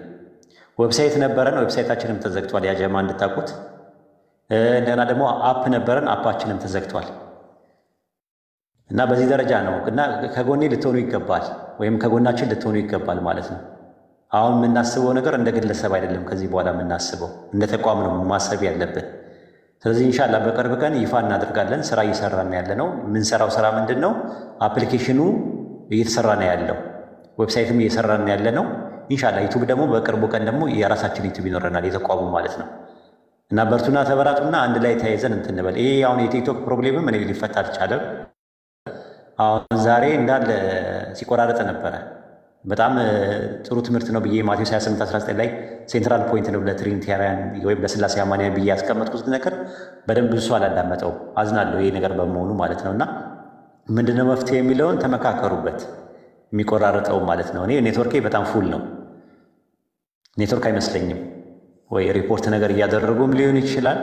ዌብሳይት ነበረን፣ ዌብሳይታችንም ተዘግቷል ያጀማ እንድታውቁት። እንደገና ደግሞ አፕ ነበረን፣ አፓችንም ተዘግቷል። እና በዚህ ደረጃ ነው እና ከጎኔ ልትሆኑ ይገባል፣ ወይም ከጎናችን ልትሆኑ ይገባል ማለት ነው። አሁን የምናስበው ነገር እንደ ግለሰብ አይደለም። ከዚህ በኋላ የምናስበው እንደ ተቋም ነው ማሰብ ያለብን። ስለዚህ ኢንሻአላህ በቅርብ ቀን ይፋ እናደርጋለን። ስራ እየሰራን ያለ ነው። የምንሰራው ስራ ምንድን ነው? አፕሊኬሽኑ እየተሰራ ነው ያለው፣ ዌብሳይትም እየሰራን ያለ ነው። ኢንሻአላህ ዩቲዩብ ደግሞ በቅርቡ ቀን ደግሞ የራሳችን ዩቲዩብ ይኖረናል የተቋሙ ማለት ነው። እና በርቱና ተበራቱና አንድ ላይ ተያይዘን እንትን እንበል። ይሄ አሁን የቲክቶክ ፕሮብሌምም እኔ ሊፈታ አልቻለም። አሁን ዛሬ እንዳለ ሲቆራረጥ ነበረ። በጣም ጥሩ ትምህርት ነው ብዬ ማቴዎስ 28:19 ላይ ሴንትራል ፖይንት ነው ለትሪኒታሪያን ወይም ለስላሴ አማንያን ብዬ ያስቀመጥኩት ነገር በደንብ ብዙ አላዳመጠው። አዝናለሁ ይሄ ነገር በመሆኑ ማለት ነው። እና ምንድነው መፍትሄ የሚለውን ተመካከሩበት። የሚቆራረጠው ማለት ነው። እኔ ኔትወርኬ በጣም ፉል ነው። ኔትወርክ አይመስለኝም ወይ ሪፖርት ነገር እያደረጉም ሊሆን ይችላል።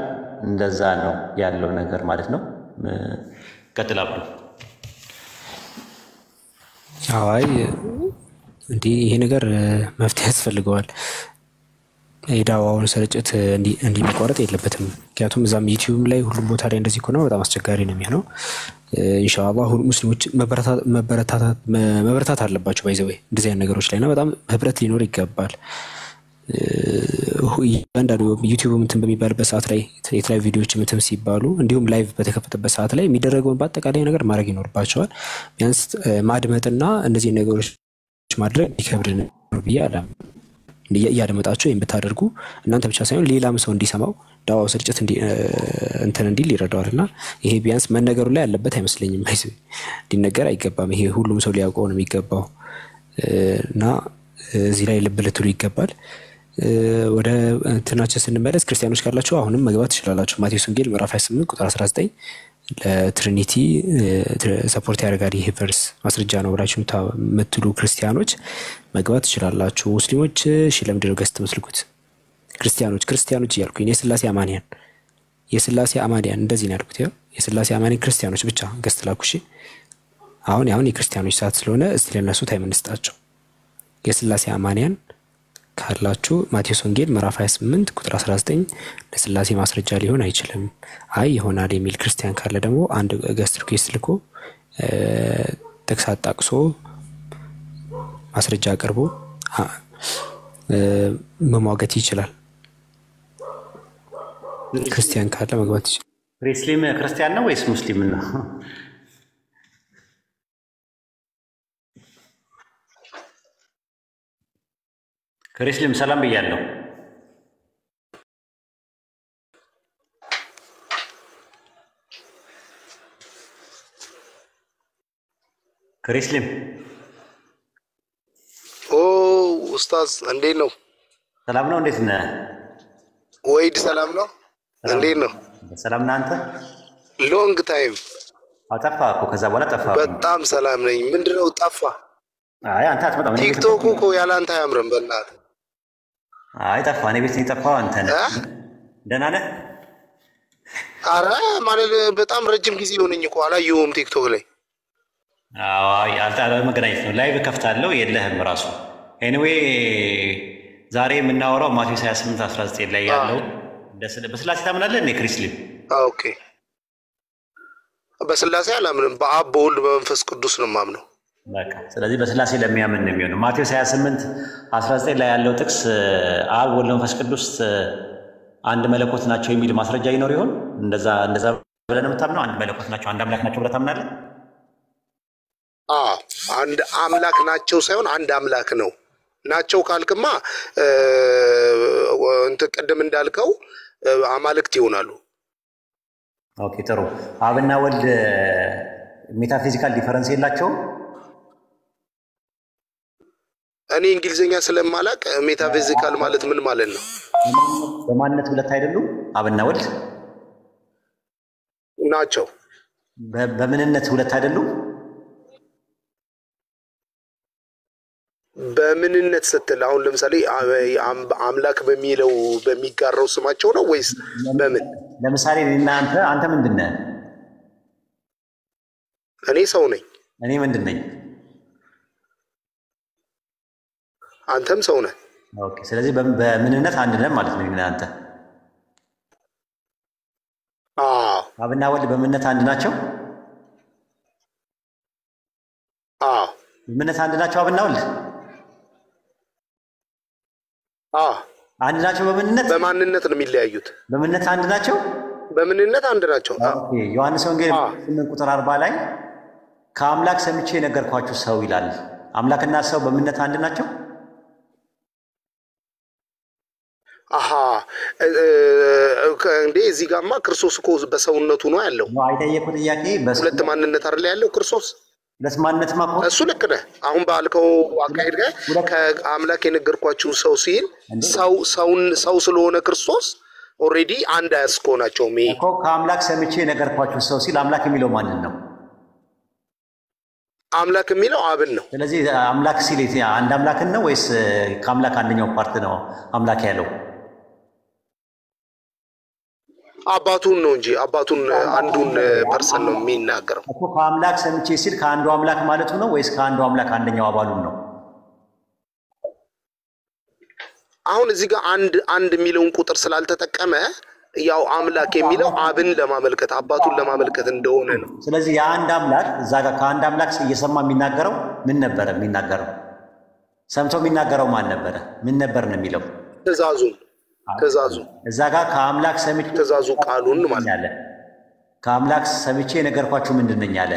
እንደዛ ነው ያለው ነገር ማለት ነው። ቀጥል አብዱ። አይ እንዴ ይሄ ነገር መፍትሄ ያስፈልገዋል። የዳዋውን ስርጭት እንዲህ መቋረጥ የለበትም። ምክንያቱም እዛም ዩቲዩብ ላይ ሁሉም ቦታ ላይ እንደዚህ ከሆነ በጣም አስቸጋሪ ነው የሚሆነው። ኢንሻአላህ ሁሉ ሙስሊሞች መበረታት አለባቸው። ባይዘው እንደዚህ አይነት ነገሮች ላይና በጣም ህብረት ሊኖር ይገባል። አንዳንዱ ዩቲዩብ እንትን በሚባልበት ሰዓት ላይ የተለያዩ ቪዲዮዎች እንትን ሲባሉ እንዲሁም ላይቭ በተከፈተበት ሰዓት ላይ የሚደረገውን በአጠቃላይ ነገር ማድረግ ይኖርባቸዋል። ቢያንስ ማድመጥና እነዚህ ነገሮች ማድረግ ይከብድ ነው ብዬ አላም። እያደመጣችሁ የምታደርጉ እናንተ ብቻ ሳይሆን ሌላም ሰው እንዲሰማው ዳዋው ስርጭት እንትን እንዲል ይረዳዋልና ይሄ ቢያንስ መነገሩ ላይ ያለበት አይመስለኝም። ሊነገር አይገባም። ይሄ ሁሉም ሰው ሊያውቀው ነው የሚገባው እና እዚህ ላይ ልብ ልትሉ ይገባል። ወደ እንትናችን ስንመለስ ክርስቲያኖች ካላችሁ አሁንም መግባት ትችላላችሁ። ማቴዎስ ወንጌል ምዕራፍ 28 ቁጥር 19 ለትሪኒቲ ሰፖርት ያደርጋል ይሄ ቨርስ ማስረጃ ነው ብላችሁ የምትሉ ክርስቲያኖች መግባት ትችላላችሁ። ሙስሊሞች እሺ ለምንድን ነው ገስት መስልኩት? ክርስቲያኖች እያልኩኝ የስላሴ አማንያን እንደዚህ ነው ያልኩት። ያው የስላሴ አማንያን ክርስቲያኖች ብቻ ገስት ላኩ። እሺ አሁን የክርስቲያኖች ሰዓት ስለሆነ እስቲ ለነሱ ታይም እንስጣቸው። የስላሴ አማንያን ካላችሁ ማቴዎስ ወንጌል ምዕራፍ 28 ቁጥር 19 ለስላሴ ማስረጃ ሊሆን አይችልም አይ ይሆናል የሚል ክርስቲያን ካለ ደግሞ አንድ ገስት ሪኩዌስት ልኮ ጥቅስ አጣቅሶ ማስረጃ አቅርቦ መሟገት ይችላል። ክርስቲያን ካለ መግባት ይችላል። ሙስሊም ክርስቲያን ነው ወይስ ሙስሊም ነው? ክርስቲያን ሰላም ብያለሁ። ክርስቲያን ኡስታዝ እንዴት ነው? ሰላም ነው? እንዴት ነህ? ወይድ ሰላም ነው? እንዴት ነው? ሰላም ነህ አንተ? ሎንግ ታይም ጠፋ እኮ። ከዛ በኋላ ጠፋ። በጣም ሰላም ነኝ። ምንድነው ጠፋ? አይ አንተ አትመጣም። ቲክቶክ እኮ ያለ አንተ አያምርም። በእናትህ አይ ጠፋ። እኔ ቤት የጠፋው አንተ ነህ። ደህና ነህ? ኧረ ማለት በጣም ረጅም ጊዜ ሆነኝ እኮ አላየሁም ቲክቶክ ላይ። አይ መገናኘት ነው። ላይቭ ከፍታለሁ የለህም ራሱ። ኤኒዌይ ዛሬ የምናወራው ማቴዎስ 28:19 ላይ ያለው በስላሴ ታምናለህ እንዴ ክሪስሊም? ኦኬ በስላሴ አላምንም። በአብ በወልድ በመንፈስ ቅዱስ ነው የማምነው። በቃ ስለዚህ በስላሴ ለሚያምን ነው የሚሆነው። ማቴዎስ 28:19 ላይ ያለው ጥቅስ አብ ወልድ መንፈስ ቅዱስ አንድ መለኮት ናቸው የሚል ማስረጃ ይኖር ይሆን? እንደዛ ብለህ ነው የምታምነው? አንድ መለኮት ናቸው፣ አንድ አምላክ ናቸው ብለህ ታምናለህ? አንድ አምላክ ናቸው ሳይሆን አንድ አምላክ ነው። ናቸው ካልክማ እንትን ቅድም እንዳልከው አማልክት ይሆናሉ። ኦኬ ጥሩ። አብና ወልድ ሜታፊዚካል ዲፈረንስ የላቸውም? እኔ እንግሊዝኛ ስለማላቅ ሜታፊዚካል ማለት ምን ማለት ነው? በማንነት ሁለት አይደሉም? አብና ወልድ ናቸው። በምንነት ሁለት አይደሉም? በምንነት ስትል አሁን ለምሳሌ አምላክ በሚለው በሚጋራው ስማቸው ነው ወይስ በምን? ለምሳሌ እኔና አንተ ምንድን ነህ? እኔ ሰው ነኝ። እኔ ምንድን ነኝ? አንተም ሰው ነህ። ኦኬ ስለዚህ በምንነት አንድ ነን ማለት ነው እኔና አንተ። አብና ወልድ በምንነት አንድ ናቸው? በምንነት አንድ ናቸው አብና ወልድ? አንድ ናቸው በምንነት? በማንነት ነው የሚለያዩት። በምንነት አንድ ናቸው? በምንነት አንድ ናቸው። ዮሐንስ ወንጌል 8:40 ላይ ከአምላክ ሰምቼ የነገርኳችሁ ሰው ይላል። አምላክና ሰው በምንነት አንድ ናቸው? እንዴ እዚህ ጋማ ክርስቶስ እኮ በሰውነቱ ነው ያለው። አይጠየቁ ጥያቄ ሁለት ማንነት አይደል ያለው ክርስቶስ? ሁለት ማንነት ማቆም እሱ ልክ ነህ። አሁን ባልከው አካሄድ ጋር ከአምላክ የነገርኳችሁ ሰው ሲል ሰው ስለሆነ ክርስቶስ ኦልሬዲ አንድ አያስኮናቸውም። ይሄ እኮ ከአምላክ ሰምቼ የነገርኳችሁ ሰው ሲል አምላክ የሚለው ማንን ነው? አምላክ የሚለው አብን ነው። ስለዚህ አምላክ ሲል አንድ አምላክን ነው ወይስ ከአምላክ አንደኛው ፓርት ነው አምላክ ያለው? አባቱን ነው እንጂ አባቱን አንዱን ፐርሰን ነው የሚናገረው እኮ። ከአምላክ ሰምቼ ሲል ከአንዱ አምላክ ማለቱ ነው ወይስ ከአንዱ አምላክ አንደኛው አባሉን ነው? አሁን እዚህ ጋር አንድ የሚለውን ቁጥር ስላልተጠቀመ ያው አምላክ የሚለው አብን ለማመልከት አባቱን ለማመልከት እንደሆነ ነው። ስለዚህ የአንድ አምላክ እዛ ጋር ከአንድ አምላክ እየሰማ የሚናገረው ምን ነበረ? የሚናገረው ሰምቶ የሚናገረው ማን ነበረ? ምን ነበር ነው የሚለው? ትእዛዙ እዛ ጋር ከአምላክ ሰምቼ ትእዛዙ ቃሉን ማለት ያለ ከአምላክ ሰምቼ የነገርኳችሁ ምንድን ነኝ አለ?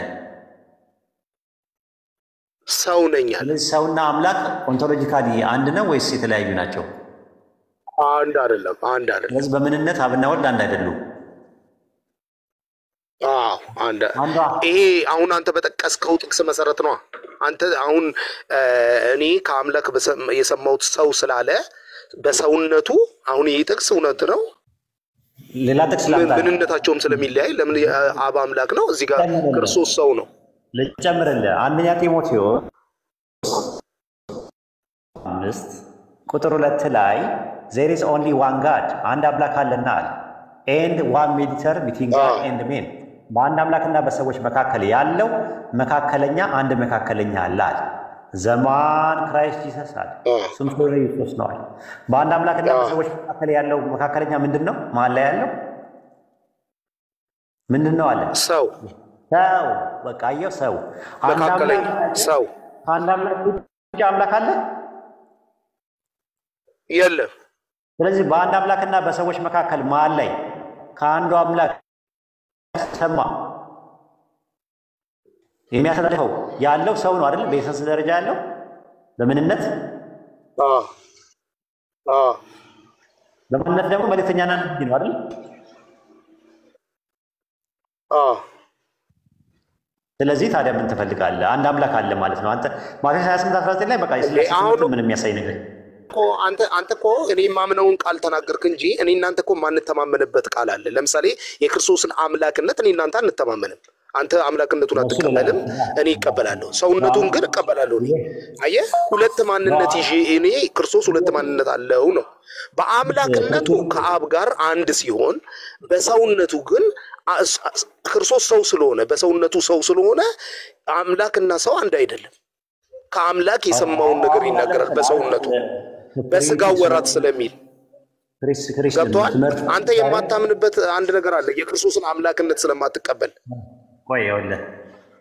ሰው ነኝ አለ። ስለዚህ ሰውና አምላክ ኦንቶሎጂካሊ አንድ ነው ወይስ የተለያዩ ናቸው? አንድ አይደለም። ስለዚህ በምንነት አብና ወልድ አንድ አይደሉም። ይሄ አሁን አንተ በጠቀስከው ጥቅስ መሰረት ነው። አንተ አሁን እኔ ከአምላክ የሰማሁት ሰው ስላለ በሰውነቱ አሁን ይህ ጥቅስ እውነት ነው። ሌላ ጥቅስ ምንነታቸውም ስለሚለያይ ለምን አብ አምላክ ነው፣ እዚህ ጋር ክርስቶስ ሰው ነው። ልጨምርልህ። አንደኛ ጢሞቴዎስ 5:2 ላይ there is only one God አንድ አምላክ አለና አለ and one mediator between God and men በአንድ አምላክና በሰዎች መካከል ያለው መካከለኛ አንድ መካከለኛ አለ አለ ዘማን ክራይስት ጂሰስ አለ። እሱም ኢየሱስ ነው አለ። በአንድ አምላክና በሰዎች መካከል ያለው መካከለኛ ምንድን ነው? መሀል ላይ ያለው ምንድን ነው አለ? ሰው በቃ አየው፣ ሰው መካከለኛ ሰው። አንድ አምላክ ብቻ አምላክ አለ የለም። ስለዚህ በአንድ አምላክና በሰዎች መካከል መሀል ላይ ከአንዱ አምላክ ሰማ የሚያስተላልፈው ያለው ሰው ነው አይደል? በኤሰንስ ደረጃ ያለው በምንነት በምንነት ደግሞ መልእክተኛና ነብይ ነው አይደል? ስለዚህ ታዲያ ምን ትፈልጋለህ? አንድ አምላክ አለ ማለት ነው። አንተ ማቴዎስ 28:19 ላይ በቃ ምን የሚያሳይ ነገር አንተ እኮ እኔ የማምነውን ቃል ተናገርክ እንጂ እኔ እናንተ እኮ ማንተማመንበት ቃል አለ። ለምሳሌ የክርስቶስን አምላክነት እኔ እናንተ አንተማመንም። አንተ አምላክነቱን አትቀበልም፣ እኔ እቀበላለሁ። ሰውነቱን ግን እቀበላለሁ። አየህ፣ ሁለት ማንነት ይዤ እኔ ክርስቶስ ሁለት ማንነት አለው ነው። በአምላክነቱ ከአብ ጋር አንድ ሲሆን በሰውነቱ ግን ክርስቶስ ሰው ስለሆነ በሰውነቱ ሰው ስለሆነ አምላክና ሰው አንድ አይደለም። ከአምላክ የሰማውን ነገር ይናገራል በሰውነቱ በስጋው ወራት ስለሚል ገብቶሃል። አንተ የማታምንበት አንድ ነገር አለ፣ የክርስቶስን አምላክነት ስለማትቀበል። ቆይ ይኸውልህ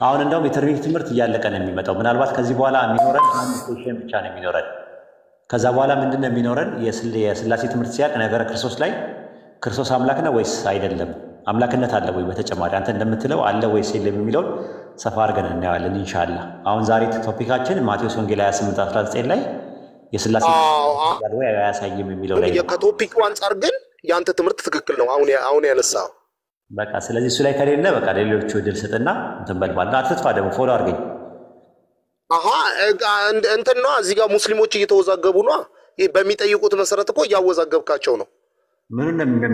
አሁን እንደውም የትርቢት ትምህርት እያለቀ ነው የሚመጣው። ምናልባት ከዚህ በኋላ የሚኖረን አንድ ሴሽን ብቻ ነው የሚኖረን። ከዛ በኋላ ምንድን ነው የሚኖረን? የስላሴ ትምህርት ሲያልቅ ነገረ ክርስቶስ ላይ ክርስቶስ አምላክ ነው ወይስ አይደለም፣ አምላክነት አለ ወይ በተጨማሪ አንተ እንደምትለው አለ ወይስ የለም የሚለውን ሰፋ አድርገን እናየዋለን ኢንሻአላህ። አሁን ዛሬ ቶፒካችን ማቴዎስ ወንጌል 28:19 ላይ የስላሴ ያለው ወይ አያሳይም የሚለው ላይ ነው። ከቶፒኩ አንፃር ግን ያንተ ትምህርት ትክክል ነው አሁን ያነሳው። በቃ ስለዚህ እሱ ላይ ከሌለ በቃ ሌሎቹ እድል ስጥና እንትን በልባልና አትጥፋ። ደግሞ ፎሎ አድርገኝ። እንትን ነው እዚህ ጋር ሙስሊሞች እየተወዛገቡ ነው። በሚጠይቁት መሰረት እኮ እያወዛገብካቸው ነው።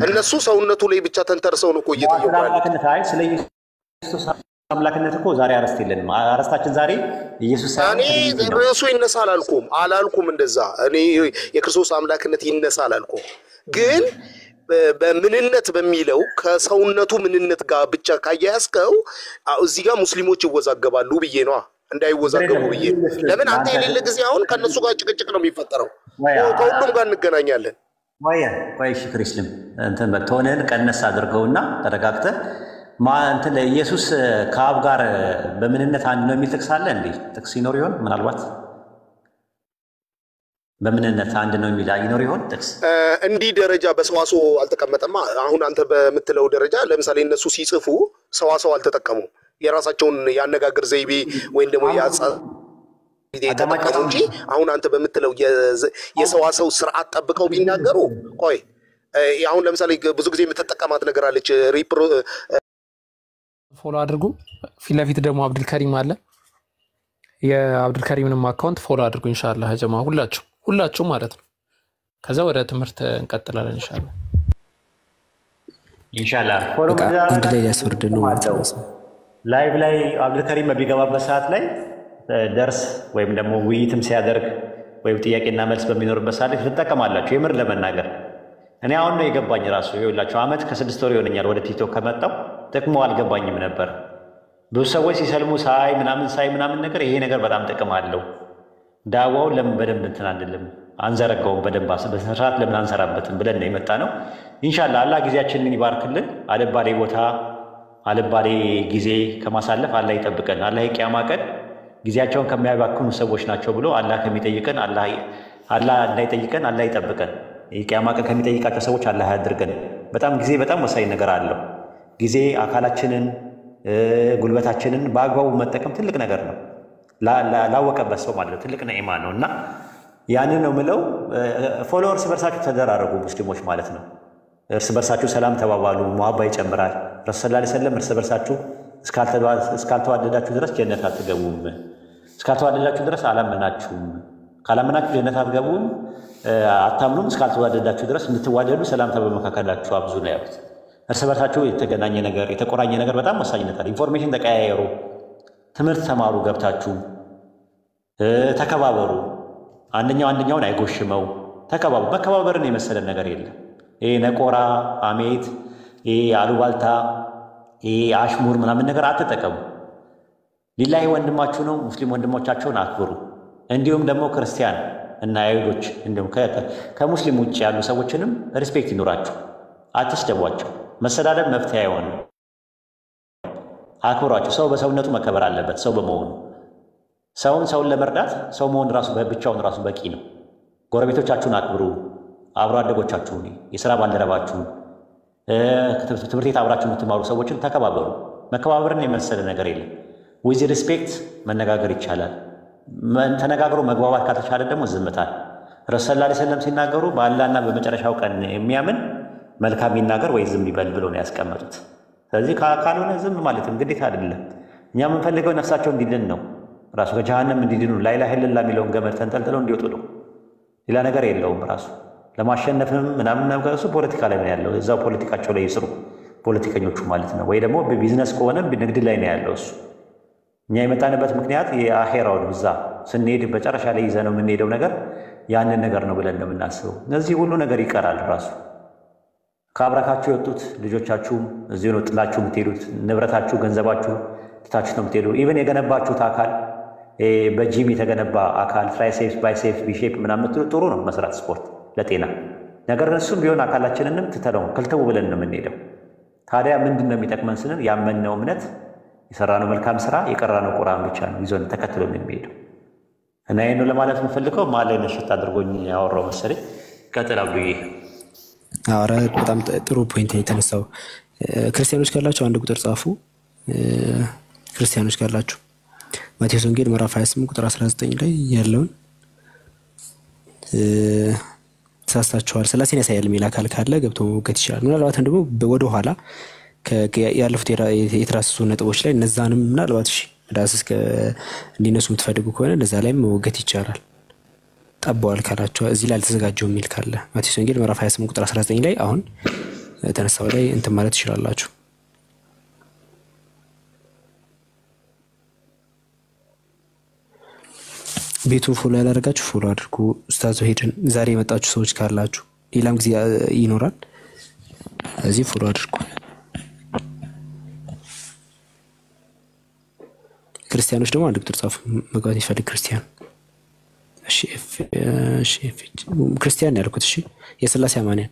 እነሱ ሰውነቱ ላይ ብቻ ተንተርሰው ነው እኮ እየጠየቁ ያሉት። ስለ ኢየሱስ አምላክነት እኮ ዛሬ አረስት የለንም። አረስታችን ዛሬ ኢየሱስ እኔ ርዕሱ ይነሳ አላልኩም እንደዛ። እኔ የክርስቶስ አምላክነት ይነሳ አላልኩም። ግን በምንነት በሚለው ከሰውነቱ ምንነት ጋር ብቻ ካያያዝከው እዚህ ጋር ሙስሊሞች ይወዛገባሉ ብዬ ነው። እንዳይወዛገቡ ብዬ ለምን አንተ የሌለ ጊዜ አሁን ከነሱ ጋር ጭቅጭቅ ነው የሚፈጠረው። ከሁሉም ጋር እንገናኛለን። ቆይ እሺ ክርስቲያን እንትን በተሆነን ቀነስ አድርገውና ተረጋግተህ እንትን ለኢየሱስ ከአብ ጋር በምንነት አንድ ነው የሚል ጥቅስ አለ እንዴ? ጥቅስ ይኖር ይሆን? ምናልባት በምንነት አንድ ነው የሚል ይኖር ይሆን ጥቅስ? እንዲህ ደረጃ በሰዋሰው አልተቀመጠማ። አሁን አንተ በምትለው ደረጃ ለምሳሌ እነሱ ሲጽፉ ሰዋሰው አልተጠቀሙም። የራሳቸውን ያነጋገር ዘይቤ ወይም ደግሞ የተጠቀሙ እንጂ አሁን አንተ በምትለው የሰዋሰው ስርዓት ጠብቀው ቢናገሩ ቆይ አሁን ለምሳሌ ብዙ ጊዜ የምትጠቀማት ነገር አለች ፎሎ አድርጉ። ፊት ለፊት ደግሞ አብዱልከሪም አለ። የአብዱልከሪምንም አካውንት ፎሎ አድርጉ ኢንሻአላህ ጀማ ሁላችሁ ማለት ነው። ከዛ ወደ ትምህርት እንቀጥላለን ኢንሻአላህ ፎሎ አንድ ላይ ያስወርድ ነው ማለት ነው። ላይቭ ላይ አብዱልከሪም በሚገባበት ሰዓት ላይ ደርስ ወይም ደግሞ ውይይትም ሲያደርግ ወይም ጥያቄና መልስ በሚኖርበት ሰዓት ላይ ትጠቀማላችሁ። የምር ለመናገር እኔ አሁን ነው የገባኝ ራሱ ይኸውላችሁ ዓመት ከ6 ወር ይሆነኛል ወደ ቲክቶክ ከመጣሁ ጥቅሙ አልገባኝም ነበር። ብዙ ሰዎች ሲሰልሙ ሳይ ምናምን ነገር ይሄ ነገር በጣም ጥቅም አለው። ዳዋው ለምን በደንብ እንትን አንልም አንዘረጋውም በደንብ በስርዓት ለምን አንሰራበትም ብለን ነው የመጣ ነው። ኢንሻአላህ አላህ ጊዜያችንን ይባርክልን። አልባሌ ቦታ አልባሌ ጊዜ ከማሳለፍ አላህ ይጠብቀን። አላህ የቂያማ ቀን ጊዜያቸውን ከሚያባክኑ ሰዎች ናቸው ብሎ አላህ ከሚጠይቀን አላህ እንዳይጠይቀን አላህ ይጠብቀን። የቂያማ ቀን ከሚጠይቃቸው ሰዎች አላህ ያድርገን። በጣም ጊዜ በጣም ወሳኝ ነገር አለው። ጊዜ አካላችንን ጉልበታችንን በአግባቡ መጠቀም ትልቅ ነገር ነው። ላወቀበት ሰው ማለት ትልቅ ነዒማ ነው እና ያንን ነው ምለው። ፎሎወርስ በርሳችሁ ተደራረጉ ሙስሊሞች ማለት ነው። እርስ በርሳችሁ ሰላም ተባባሉ፣ መሐባ ይጨምራል። ረሱል ሰለላሁ ዐለይሂ ወሰለም እርስ በርሳችሁ እስካልተዋደዳችሁ ድረስ ጀነት አትገቡም፣ እስካልተዋደዳችሁ ድረስ አላመናችሁም፣ ካላመናችሁ ጀነት አትገቡም፣ አታምኑም፣ እስካልተዋደዳችሁ ድረስ እንድትዋደዱ ሰላምታ በመካከላችሁ አብዙ ነው ያሉት። እርስ በርሳችሁ የተገናኘ ነገር የተቆራኘ ነገር በጣም ወሳኝነት አለ። ኢንፎርሜሽን ተቀያየሩ፣ ትምህርት ተማሩ፣ ገብታችሁ ተከባበሩ። አንደኛውን አይጎሽመው፣ ተከባበሩ። መከባበርን የመሰለ ነገር የለም። ይሄ ነቆራ፣ አሜት፣ ይሄ አሉባልታ፣ ይሄ አሽሙር ምናምን ነገር አትጠቀሙ። ሊላሂ ወንድማችሁ ነው፣ ሙስሊም ወንድሞቻቸውን አክብሩ። እንዲሁም ደግሞ ክርስቲያን እና አይሁዶች እንዲሁም ከሙስሊም ውጭ ያሉ ሰዎችንም ሪስፔክት ይኖራችሁ፣ አትስደቧቸው። መሰዳደብ መፍትሄ አይሆንም። አክብሯቸው። ሰው በሰውነቱ መከበር አለበት። ሰው በመሆኑ ሰውን ለመርዳት ሰው መሆን ራሱ ብቻውን ራሱ በቂ ነው። ጎረቤቶቻችሁን አክብሩ። አብሮ አደጎቻችሁን፣ የሥራ ባልደረባችሁን፣ ትምህርት ቤት አብራችሁ የምትማሩ ሰዎችን ተከባበሩ። መከባበርን የመሰለ ነገር የለም። ዊዝ ሪስፔክት መነጋገር ይቻላል። ተነጋግሮ መግባባት ካልተቻለ ደግሞ ዝምታል። ረሱል ሰለላሁ ዐለይሂ ወሰለም ሲናገሩ በአላህና በመጨረሻው ቀን የሚያምን መልካም ይናገር ወይ ዝም ይበል ብሎ ነው ያስቀመጡት። ስለዚህ ካልሆነ ዝም ማለትም ግዴታ አይደለም። እኛ የምንፈልገው ነፍሳቸው እንዲድን ነው። ራሱ ከጀሃነም እንዲድኑ ላ ኢላሀ ኢለላህ የሚለውን ገመድ ተንጠልጥለው እንዲወጡ ነው። ሌላ ነገር የለውም። ራሱ ለማሸነፍም ምናምን ነገር እሱ ፖለቲካ ላይ ነው ያለው። እዛው ፖለቲካቸው ላይ ይስሩ ፖለቲከኞቹ ማለት ነው። ወይ ደግሞ ቢዝነስ ከሆነ ንግድ ላይ ነው ያለው እሱ። እኛ የመጣንበት ምክንያት የአኼራውን እዛ ስንሄድ መጨረሻ ላይ ይዘነው የምንሄደው ነገር ያንን ነገር ነው ብለን ነው የምናስበው። እነዚህ ሁሉ ነገር ይቀራል። ራሱ ከአብራካችሁ የወጡት ልጆቻችሁም እዚሁ ነው ጥላችሁ የምትሄዱት። ንብረታችሁ፣ ገንዘባችሁ ትታችሁ ነው የምትሄዱ። ኢቨን የገነባችሁት አካል በጂም የተገነባ አካል ትራይሴፕስ፣ ባይሴፕስ፣ ቢሼፕ ምናምን ጥሩ ነው መስራት ስፖርት ለጤና ነገር። እሱም ቢሆን አካላችንንም ትተነው ክልተው ብለን ነው የምንሄደው። ታዲያ ምንድን ነው የሚጠቅመን ስንል ያመንነው እምነት፣ የሰራነው መልካም ስራ፣ የቀራነው ቁርአን ብቻ ነው ይዞን ተከትሎ ነው የሚሄደው። እና ይሄን ነው ለማለት የምፈልገው። መሀል ላይ ነሽት አድርጎኝ ያወራው መሰለኝ። ቀጥል አብዱዬ። ኧረ በጣም ጥሩ ፖይንት ነው የተነሳው። ክርስቲያኖች ካላችሁ አንድ ቁጥር ጻፉ። ክርስቲያኖች ካላችሁ ማቴዎስ ወንጌል ምዕራፍ 28 ቁጥር 19 ላይ ያለውን ተሳስታችኋል ስላሴን ያሳያል የሚል አካል ካለ ገብቶ መውገት ይችላል። ምናልባት ደግሞ ወደ ኋላ ያለፉት የተራሰሱ ነጥቦች ላይ እነዛንም ምናልባት እሺ ዳስስ እንዲነሱ የምትፈልጉ ከሆነ እነዛ ላይም መወገት ይቻላል። ጠባዋል ካላችሁ እዚህ ላይ አልተዘጋጀው የሚል ካለ ማቴዎስ ወንጌል ምዕራፍ 28 ቁጥር 19 ላይ አሁን ተነሳው ላይ እንትን ማለት ትችላላችሁ። ቤቱን ፎሎ ያላደረጋችሁ ፎሎ አድርጉ። ኡስታዝ ሄድን ዛሬ የመጣችሁ ሰዎች ካላችሁ ሌላም ጊዜ ይኖራል፣ እዚህ ፎሎ አድርጉ። ክርስቲያኖች ደግሞ አንድ ቁጥር ጻፉ መግባት ይፈልግ ክርስቲያን። እሺ ክርስቲያን ያልኩት እሺ የሥላሴ አማንያን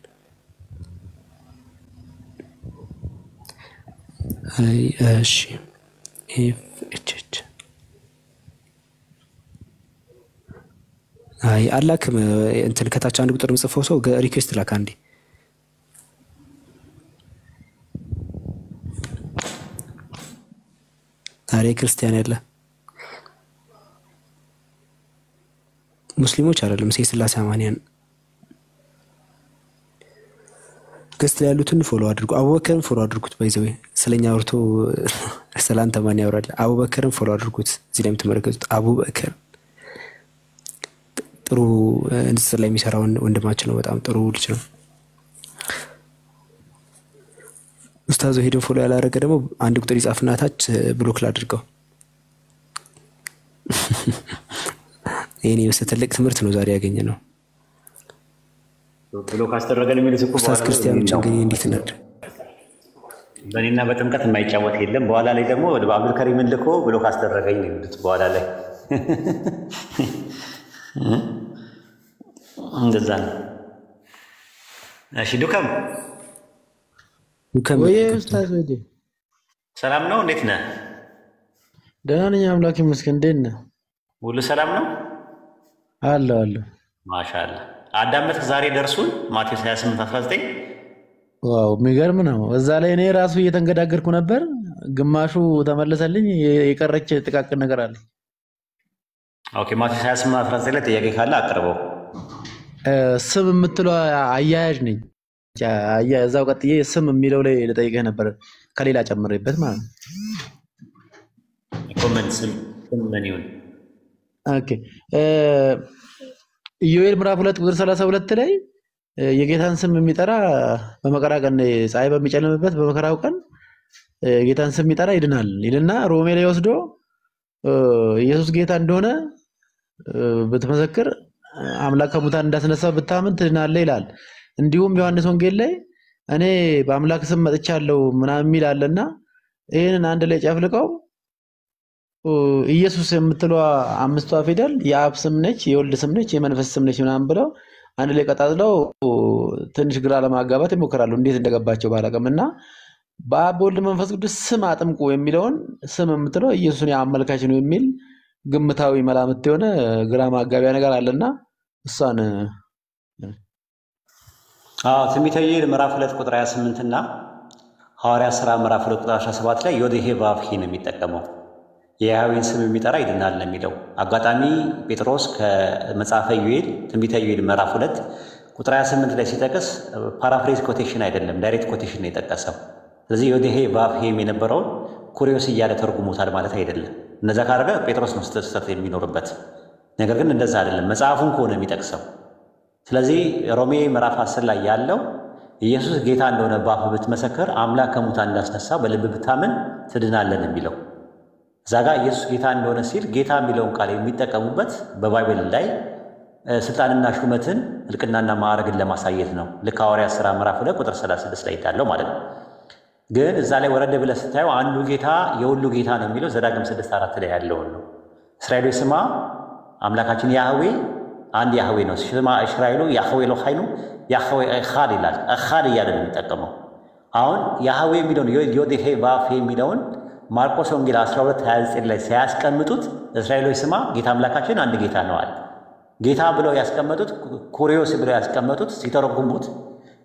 እሺ አይ አላክም እንትን ከታች አንድ ቁጥር ምጽፈው ሰው ሪኩዌስት ላክ አንዴ። ታዲያ ክርስቲያን ያለ ሙስሊሞች አይደለም የሥላሴ አማንያን ገስት ላይ ያሉትን ፎሎ አድርጉ። አቡበከርን ፎሎ አድርጉት። ባይዘው ስለኛ አውርቶ ሰላም ተማን ያወራል። አቡበከርን ፎሎ አድርጉት። እዚህ ላይ የምትመለከቱት አቡበከር ጥሩ እንስር ላይ የሚሰራው ወንድማችን ነው። በጣም ጥሩ ልጅ ነው። ኡስታዝ ሄደን ፎሎ ያላደረገ ደግሞ አንድ ቁጥር ይጻፍና ታች ብሎክ ላድርገው። ይሄ ትልቅ ትምህርት ነው ዛሬ ያገኘ ነው። ብሎክ አስተደረገን የሚሉት እኮ ኡስታዝ ክርስቲያኖች እንግዲህ እንዴት ነበር? በእኔና በጥምቀት የማይጫወት የለም። በኋላ ላይ ደግሞ ወደ አብዱል ከሪምን ልኮ ብሎክ አስተደረገኝ ነው የሚሉት በኋላ ላይ እንደዛ ነው። እሺ ዱከም ወይ ኡስታዝ ወዲ ሰላም ነው? እንዴት ነህ? ደህና ነኝ አምላክ ይመስገን። እንዴት ነህ? ሁሉ ሰላም ነው? አለ ማሻአላ። አዳመጥክ ዛሬ ደርሱን ማቴዎስ 28:19 ዋው የሚገርም ነው። እዛ ላይ እኔ ራሱ እየተንገዳገርኩ ነበር። ግማሹ ተመለሰልኝ፣ የቀረች ጥቃቅን ነገር አለ። ኦኬ ማቴዎስ 28:19 ላይ ጥያቄ ካለ አቅርበው። ስም የምትለው አያያዥ ነኝ። እዛው ቀጥዬ ስም የሚለው ላይ ልጠይቅህ ነበር ከሌላ ጨምሬበት ማለት ነው። ኮመንት ስም ምን ይሁን? ኦኬ ኢዮኤል ምዕራፍ 2 ቁጥር 32 ላይ የጌታን ስም የሚጠራ በመከራ ቀን ፀሐይ በሚጨልምበት በመከራው ቀን የጌታን ስም የሚጠራ ይድናል ይልና ሮሜ ላይ ወስዶ ኢየሱስ ጌታ እንደሆነ ብትመሰክር አምላክ ከሙታን እንዳስነሳው ብታምን ትድናለህ ይላል። እንዲሁም ዮሐንስ ወንጌል ላይ እኔ በአምላክ ስም መጥቻለሁ ምናምን የሚል አለና ይሄንን አንድ ላይ ጨፍልቀው ኢየሱስ የምትለው አምስቷ ፊደል የአብ ስም ነች፣ የወልድ ስም ነች፣ የመንፈስ ስም ነች ምናምን ብለው አንድ ላይ ቀጣጥለው ትንሽ ግራ ለማጋባት ይሞክራሉ። እንዴት እንደገባቸው ባላቀምና በአብ ወልድ መንፈስ ቅዱስ ስም አጥምቁ የሚለውን ስም የምትለው ኢየሱስን ያመልካች ነው የሚል ግምታዊ መላምት የሆነ ግራ ማጋቢያ ነገር አለና እሷን ትንቢተ ኢዩኤል ምዕራፍ 2 ቁጥር 28 እና ሐዋርያት ሥራ ምዕራፍ 2 ቁጥር 17 ላይ ዮዴሄ ቫቭሂ ነው የሚጠቀመው። የያህዌን ስም የሚጠራ ይድናል ነው የሚለው። አጋጣሚ ጴጥሮስ ከመጽሐፈ ኢዩኤል ትንቢተ ኢዩኤል ምዕራፍ 2 ቁጥር 28 ላይ ሲጠቅስ ፓራፍሬዝ ኮቴሽን አይደለም፣ ዳይሬክት ኮቴሽን ነው የጠቀሰው። ስለዚህ ዮዴሄ ቫቭሂም የነበረውን ኩሪዮስ እያለ ተርጉሞታል ማለት አይደለም። እነዛ ካደረገ ጴጥሮስ ነው ስህተት የሚኖርበት። ነገር ግን እንደዛ አይደለም። መጽሐፉን ከሆነ የሚጠቅሰው ስለዚህ ሮሜ ምዕራፍ 10 ላይ ያለው ኢየሱስ ጌታ እንደሆነ በአፍህ ብትመሰክር አምላክ ከሙታን እንዳስነሳው በልብ ብታምን ትድናለን የሚለው እዛ ጋር ኢየሱስ ጌታ እንደሆነ ሲል ጌታ የሚለውን ቃል የሚጠቀሙበት በባይብል ላይ ስልጣንና ሹመትን እልቅናና ማዕረግን ለማሳየት ነው። ልክ ሐዋርያት ሥራ ምዕራፍ 2 ቁጥር 36 ላይ እንዳለው ማለት ነው። ግን እዛ ላይ ወረደ ብለህ ስታየው አንዱ ጌታ የሁሉ ጌታ ነው የሚለው ዘዳግም 6:4 ላይ ያለውን ነው። እስራኤሎች ስማ አምላካችን ያህዌ አንድ ያህዌ ነው። ስማ እስራኤሉ ያህዌ ለኻይኑ ያህዌ እኻድ ይላል። እኻድ እያለ ነው የሚጠቀመው። አሁን ያህዌ የሚለውን ዮዴሄ ባፌ የሚለውን ማርቆስ ወንጌል 12:29 ላይ ሲያስቀምጡት እስራኤሎች ስማ ጌታ አምላካችን አንድ ጌታ ነው አለ። ጌታ ብለው ያስቀመጡት ኩሪዮስ ብለው ያስቀመጡት ሲተረጉሙት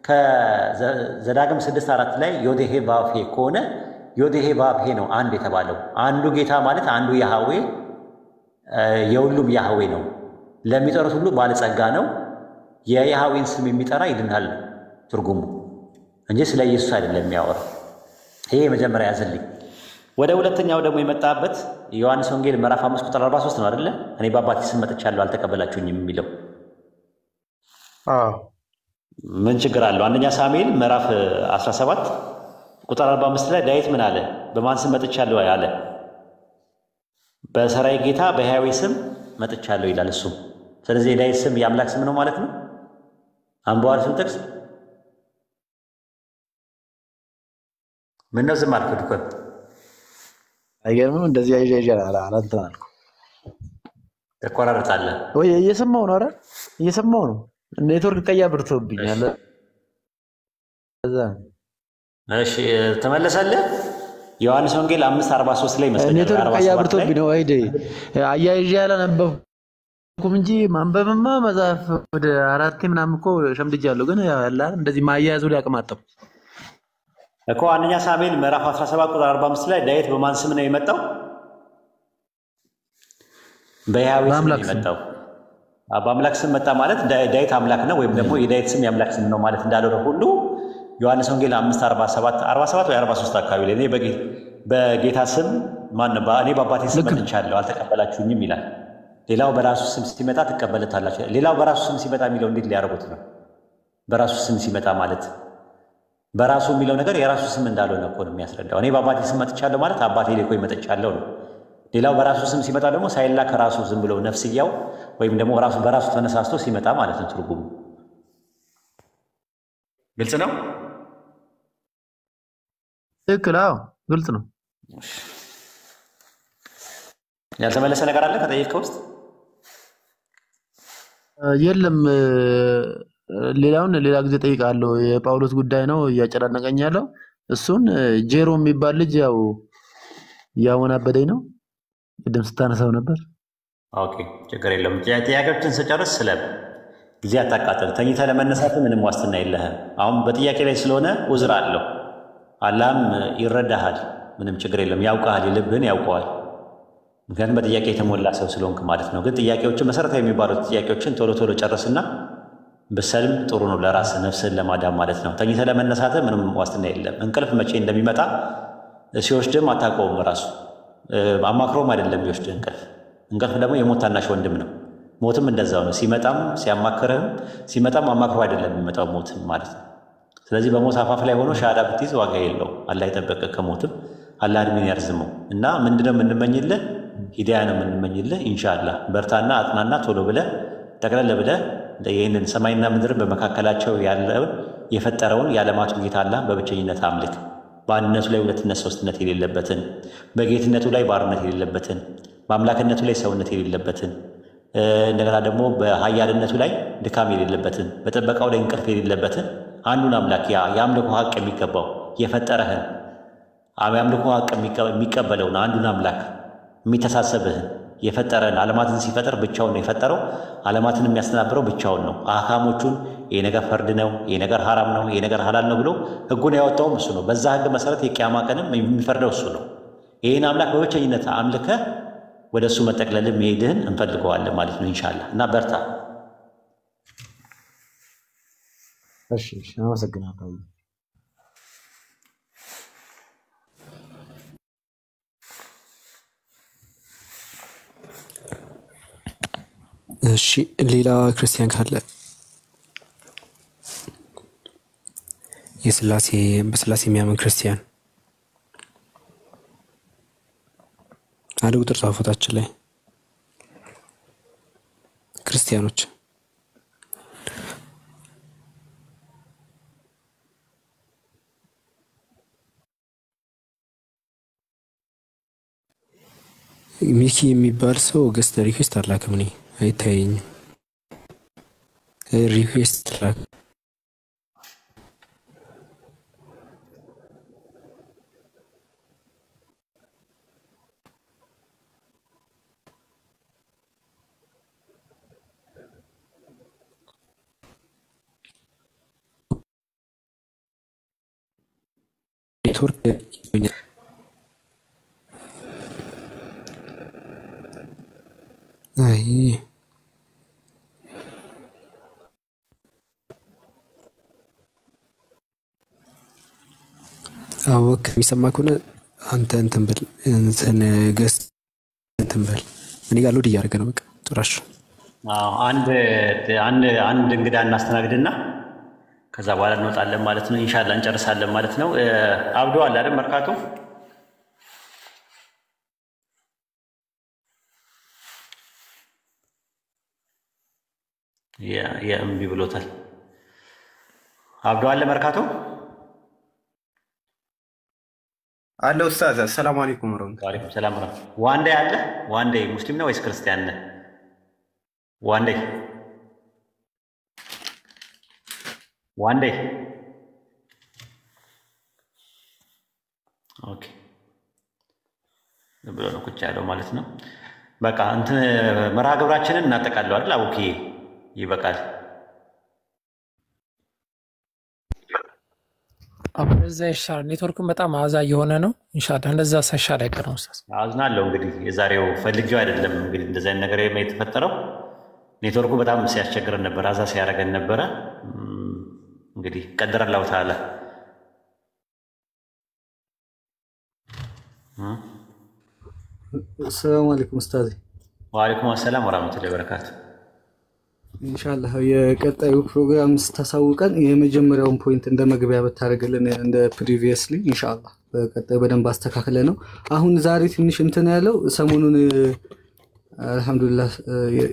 ከዘዳግም 6:4 ላይ ዮዴሄ ባፌ ከሆነ ዮዴሄ ባፌ ነው አንድ የተባለው። አንዱ ጌታ ማለት አንዱ ያህዌ የሁሉም ያህዌ ነው። ለሚጠሩት ሁሉ ባለጸጋ ነው። የያህዌን ስም የሚጠራ ይድናል ትርጉሙ እንጂ ስለ ኢየሱስ አይደለም የሚያወራው። ይሄ መጀመሪያ ያዘልኝ። ወደ ሁለተኛው ደግሞ የመጣበት ዮሐንስ ወንጌል ምዕራፍ 5 ቁጥር 43 ነው አይደለ? እኔ በአባቴ ስም መጥቻለሁ አልተቀበላችሁኝም የሚለው ምን ችግር አለው? አንደኛ ሳሙኤል ምዕራፍ 17 ቁጥር 45 ላይ ዳዊት ምን አለ? በማን ስም መጥቻለሁ አለ? በሰራይ ጌታ በሕያዌ ስም መጥቻለሁ ይላል እሱ። ስለዚህ የዳዊት ስም የአምላክ ስም ነው ማለት ነው። አንበዋል ስም ጥቅስ ምን ነው? ዝም አልክ እኮ አይገርምም? እንደዚህ አይጀጃ አላንተን አልኩ ተቆራርጣለህ ወይ? እየሰማው ነው። ኧረ እየሰማው ነው። ኔትወርክ ቀያ ብርቶብኛል። እዛ እሺ ተመለሰልህ። ዮሐንስ ወንጌል 5:43 ላይ መስለኛል። ኔትወርክ ቀያ ብርቶብኝ ነው። አይዴ አያይዤ ያላነበብኩም እንጂ ማንበብማ መጽሐፍ ወደ 4 ምናምን እኮ ሸምድጃለሁ። ግን ያላ እንደዚህ ማያያዙ ላይ አቅማጠው እኮ አንደኛ ሳሙኤል ምዕራፍ 17 ቁጥር 45 ላይ ዳዊት በማን ስም ነው የመጣው? በሕያዌ ስም ነው የመጣው። በአምላክ ስም መጣ ማለት ዳዊት አምላክ ነው ወይም ደግሞ የዳዊት ስም የአምላክ ስም ነው ማለት እንዳልሆነ ሁሉ ዮሐንስ ወንጌል 5:47 ወይ 43 አካባቢ ላይ እኔ በጌታ ስም እኔ በአባቴ ስም መጥቻለሁ አልተቀበላችሁኝም ይላል። ሌላው በራሱ ስም ሲመጣ ትቀበሉታላችሁ። ሌላው በራሱ ስም ሲመጣ የሚለው እንዴት ሊያደርጉት ነው? በራሱ ስም ሲመጣ ማለት በራሱ የሚለው ነገር የራሱ ስም እንዳልሆነ እኮ ነው የሚያስረዳው። እኔ በአባቴ ስም መጥቻለሁ ማለት አባቴ ልኮኝ መጥቻለሁ ነው። ሌላው በራሱ ስም ሲመጣ ደግሞ ሳይላክ ራሱ ዝም ብሎ ነፍስያው ወይም ደግሞ ራሱ በራሱ ተነሳስቶ ሲመጣ ማለት ነው። ትርጉሙ ግልጽ ነው። ትክክል። አዎ ግልጽ ነው። ያልተመለሰ ነገር አለ ከጠየቅከው ውስጥ? የለም። ሌላውን ሌላ ጊዜ ጠይቃለሁ። የጳውሎስ ጉዳይ ነው እያጨናነቀኝ ያለው። እሱን ጄሮ የሚባል ልጅ ያው እያወናበደኝ ነው። ቅድም ስታነሳው ነበር። ኦኬ ችግር የለም። ጥያቄዎችን ስጨርስ ስለ ጊዜ አታቃጥል። ተኝተህ ለመነሳት ምንም ዋስትና የለህም። አሁን በጥያቄ ላይ ስለሆነ ውዝር አለው። አላህም ይረዳሃል። ምንም ችግር የለም። ያውቃል፣ የልብህን ያውቀዋል። ምክንያቱም በጥያቄ የተሞላ ሰው ስለሆንክ ማለት ነው። ግን ጥያቄዎችን መሰረታዊ የሚባሉት ጥያቄዎችን ቶሎ ቶሎ ጨርስና ብሰልም ጥሩ ነው። ለራስህ ነፍስህን ለማዳን ማለት ነው። ተኝተህ ለመነሳት ምንም ዋስትና የለም። እንቅልፍ መቼ እንደሚመጣ ሲወስድም አታውቀውም። ራሱ አማክሮም አይደለም ቢወስድህ እንቅልፍ ደግሞ የሞት ታናሽ ወንድም ነው። ሞትም እንደዛው ነው። ሲመጣም ሲያማክርህም ሲመጣም አማክሮ አይደለም የሚመጣው ሞትም ማለት ነው። ስለዚህ በሞት አፋፍ ላይ ሆኖ ሻሃዳ ብትይዝ ዋጋ የለው። አላህ ይጠበቅህ ከሞትም አላህ እድሜን ያርዝመው እና ምንድነው የምንመኝልህ? ሂዳያ ነው የምንመኝልህ። ኢንሻአላህ በርታና አጥናና ቶሎ ብለህ ጠቅለል ብለህ ይህንን ሰማይና ምድርን በመካከላቸው ያለውን የፈጠረውን የዓለማቱ ጌታ አላህ በብቸኝነት አምልክ። በአንድነቱ ላይ ሁለትነት ሶስትነት የሌለበትን፣ በጌትነቱ ላይ ባርነት የሌለበትን፣ በአምላክነቱ ላይ ሰውነት የሌለበትን፣ እንደገና ደግሞ በኃያልነቱ ላይ ድካም የሌለበትን፣ በጥበቃው ላይ እንቅልፍ የሌለበትን አንዱን አምላክ የአምልኮ ሀቅ የሚገባው የፈጠረህን የአምልኮ ሀቅ የሚቀበለውን አንዱን አምላክ የሚተሳሰብህን የፈጠረን ዓለማትን ሲፈጠር ብቻውን ነው የፈጠረው። ዓለማትን የሚያስተናብረው ብቻውን ነው። አህካሞቹን ይሄ ነገር ፈርድ ነው፣ ይሄ ነገር ሐራም ነው፣ ይሄ ነገር ሐላል ነው ብሎ ህጉን ያወጣውም እሱ ነው። በዛ ህግ መሰረት የቂያማ ቀንም የሚፈርደው እሱ ነው። ይሄን አምላክ በብቸኝነት አምልከህ ወደ እሱ መጠቅለል መሄድህን እንፈልገዋለን ማለት ነው ኢንሻአላህ። እና በርታ። እሺ አመሰግናለሁ። እሺ ሌላ ክርስቲያን ካለ በስላሴ የሚያምን ክርስቲያን አንድ ቁጥር ጻፉታችን ላይ ክርስቲያኖች ሚኪ የሚባል ሰው ገስት ሪኩዌስት አላከም። እኔ አይታየኝም። ሪኩዌስት ላክ ኔትወርክ አይ አወክ የሚሰማ ከሆነ አንተ እንትን ብል እንትን ገስት እንትን በል እኔ ጋር ሎድ እያደረገ ነው። በቃ ጭራሽ አንድ እንግዳ እናስተናግድና ከዛ በኋላ እንወጣለን ማለት ነው። ኢንሻአላህ እንጨርሳለን ማለት ነው። አብዶ አለ አይደል መርካቶ የእምቢ ብሎታል። አብዶ አለ መርካቶ አለ ኡስታዝ። ሰላም አለይኩም ወራህመቱላሂ ወአለይኩም ሰላም ወራህመቱላሂ። ዋንዴ አለ ዋንዴ ሙስሊም ነው ወይስ ክርስቲያን ነው? ዋንዴ ኦኬ ብሎ ነው ቁጭ ያለው ማለት ነው። በቃ እንትን መርሃ ግብራችንን እናጠቃለው አይደል? አቡኪ ይበቃል። እዛ ይሻላል። ኔትወርክም በጣም አዛ እየሆነ ነው። ኢንሻአላህ እንደዛ ሳይሻል አይቀርም። ኡስታዝ አዝናለሁ። እንግዲህ የዛሬው ፈልጌው አይደለም። እንግዲህ እንደዚህ አይነት ነገር የተፈጠረው ኔትወርኩ በጣም ሲያስቸግረን ነበር፣ አዛ ሲያደርገን ነበረ። እንግዲህ ቀደረ አላሁ ተዓላ። ሰላም አለይኩም ኡስታዝ። ወአለይኩም ሰላም ወራህመቱላሂ ወበረካቱ። ኢንሻአላህ የቀጣዩ ፕሮግራም ስታሳውቀን የመጀመሪያውን ፖይንት እንደ መግቢያ ብታደርግልን እንደ ፕሪቪየስሊ ኢንሻአላህ በቀጣዩ በደንብ አስተካክለ ነው። አሁን ዛሬ ትንሽ እንትን ያለው ሰሞኑን አልহামዱሊላህ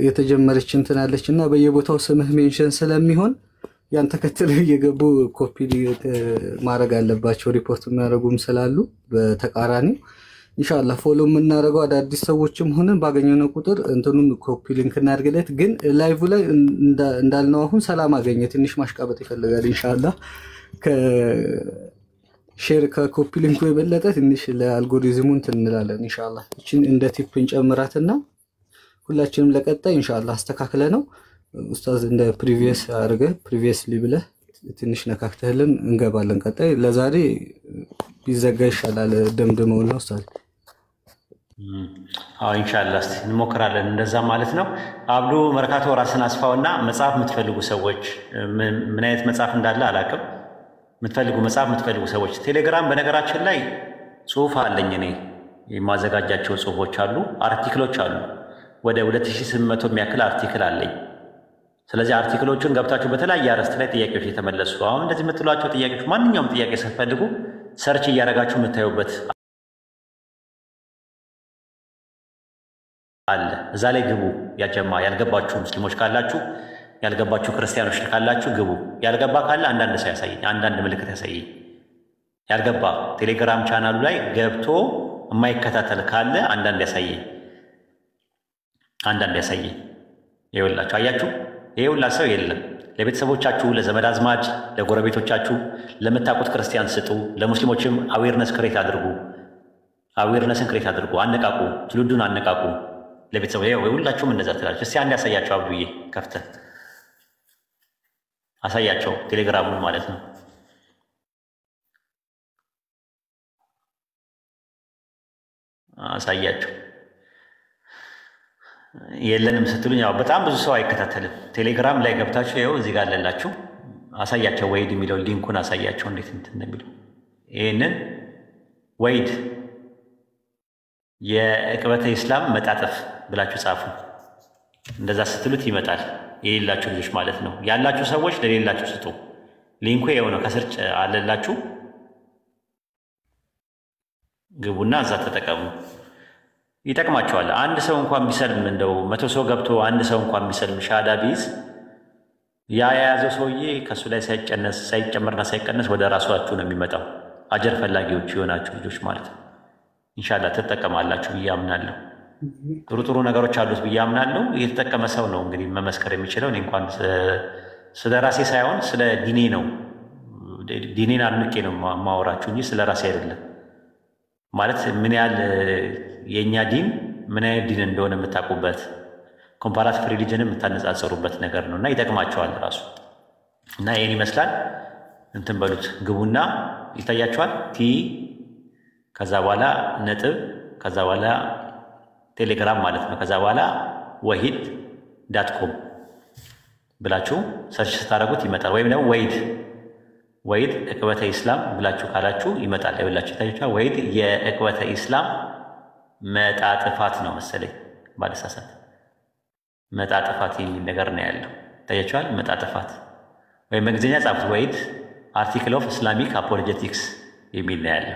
የተጀመረች እንትን አለችና በየቦታው ስምህ ሜንሽን ስለሚሆን ያን ተከትለው እየገቡ ኮፒ ማድረግ አለባቸው። ሪፖርት የሚያደርጉም ስላሉ በተቃራኒው ኢንሻአላህ ፎሎ የምናደርገው አዳዲስ ሰዎችም ሆነ ባገኘነው ቁጥር እንትኑን ኮፒ ሊንክ እናድርግለት። ግን ላይቭ ላይ እንዳልነው አሁን ሰላም አገኘ ትንሽ ማሽቃበጥ ይፈልጋል። ኢንሻአላህ ከሼር ከኮፒ ሊንኩ የበለጠ ትንሽ ለአልጎሪዝሙ እንትን እንላለን። ኢንሻአላህ እቺን እንደ ቲፕ እንጨምራትና ሁላችንም ለቀጣይ ኢንሻአላህ አስተካክለ ነው ኡስታዝ እንደ ፕሪቪየስ አድርገ ፕሪቪየስሊ ብለህ ትንሽ ነካክተህልን እንገባለን። ቀጣይ ለዛሬ ቢዘጋ ይሻላል። ደምድመውና ኡስታዝ ኢንሻአላህ እስቲ እንሞክራለን እንደዛ ማለት ነው። አብዱ መርካቶ ራስን አስፋውና መጽሐፍ የምትፈልጉ ሰዎች ምን አይነት መጽሐፍ እንዳለ አላውቅም። የምትፈልጉ ሰዎች ቴሌግራም በነገራችን ላይ ጽሁፍ አለኝ እኔ የማዘጋጃቸው ጽሁፎች አሉ፣ አርቲክሎች አሉ። ወደ 2800 የሚያክል አርቲክል አለኝ። ስለዚህ አርቲክሎቹን ገብታችሁ በተለያየ አርዕስት ላይ ጥያቄዎች የተመለሱ አሁን እንደዚህ የምትሏቸው ጥያቄዎች ማንኛውም ጥያቄ ስትፈልጉ ሰርች እያደረጋችሁ የምታዩበት አለ። እዛ ላይ ግቡ። ያጀማ ያልገባችሁ ሙስሊሞች ካላችሁ ያልገባችሁ ክርስቲያኖች ካላችሁ ግቡ። ያልገባ ካለ አንዳንድ ሰው ያሳየኝ፣ አንዳንድ ምልክት ያሳየኝ። ያልገባ ቴሌግራም ቻናሉ ላይ ገብቶ የማይከታተል ካለ አንዳንድ ያሳየኝ። ይኸውላችሁ አያችሁ፣ ይሄ ሁላ ሰው የለም። ለቤተሰቦቻችሁ፣ ለዘመድ አዝማድ፣ ለጎረቤቶቻችሁ፣ ለምታውቁት ክርስቲያን ስጡ። ለሙስሊሞችም አዌርነስን ክሬት አድርጉ። አነቃቁ፣ ትውልዱን አነቃቁ። ለቤተሰቡ ሁላችሁም እንደዛ ትላለች። እስቲ አንድ ያሳያቸው አብዱዬ፣ ከፍተህ አሳያቸው ቴሌግራሙን ማለት ነው። አሳያቸው። የለንም ስትሉኝ ያው በጣም ብዙ ሰው አይከታተልም። ቴሌግራም ላይ ገብታችሁ ይኸው እዚህ ጋር አለላችሁ። አሳያቸው ወይድ የሚለው ሊንኩን አሳያቸው እንዴት እንትን እንደሚለው። ይህንን ወይድ የዕቅበተ ኢስላም መጣጥፍ ብላችሁ ጻፉ። እንደዛ ስትሉት ይመጣል። የሌላችሁ ልጆች ማለት ነው። ያላችሁ ሰዎች ለሌላችሁ ስጡ። ሊንኩ ይኸው ነው፣ ከስር አለላችሁ። ግቡና እዛ ተጠቀሙ፣ ይጠቅማቸዋል። አንድ ሰው እንኳን ቢሰልም እንደው 100 ሰው ገብቶ አንድ ሰው እንኳን ቢሰልም ሻሃዳ ቢይዝ ያ የያዘው ሰውዬ ከእሱ ላይ ሳይጨመርና ሳይቀነስ ወደ ራሳችሁ ነው የሚመጣው። አጀር ፈላጊዎች የሆናችሁ ልጆች ማለት ነው። ኢንሻላህ ትጠቀማላችሁ ብዬ አምናለሁ። ጥሩ ጥሩ ነገሮች አሉት ብዬ አምናለሁ። የተጠቀመ ሰው ነው እንግዲህ መመስከር የሚችለው። እኔ እንኳን ስለ ራሴ ሳይሆን ስለ ዲኔ ነው፣ ዲኔን አድንቄ ነው ማወራችሁ እንጂ ስለ ራሴ አይደለም። ማለት ምን ያህል የእኛ ዲን ምን አይነት ዲን እንደሆነ የምታውቁበት ኮምፓራቲቭ ሪሊጅንን የምታነጻጸሩበት ነገር ነው እና ይጠቅማቸዋል ራሱ እና ይህን ይመስላል። እንትን በሉት ግቡና ይታያቸዋል። ቲ ከዛ በኋላ ነጥብ ከዛ በኋላ ቴሌግራም ማለት ነው። ከዛ በኋላ ወሂድ ዳትኮም ብላችሁ ሰርች ስታደርጉት ይመጣል። ወይም ደግሞ ወሂድ ዕቅበተ ኢስላም ብላችሁ ካላችሁ ይመጣል። ይኸውላችሁ ይታያችኋል። ወሂድ የዕቅበተ ኢስላም መጣጥፋት ነው መሰለኝ ባለሳሳት፣ መጣጥፋት የሚል ነገር ነው ያለው። ይታያችኋል። መጣጥፋት ወይም በእንግሊዝኛ ጻፉት። ወሂድ አርቲክል ኦፍ ኢስላሚክ አፖሎጀቲክስ የሚል ነው ያለው።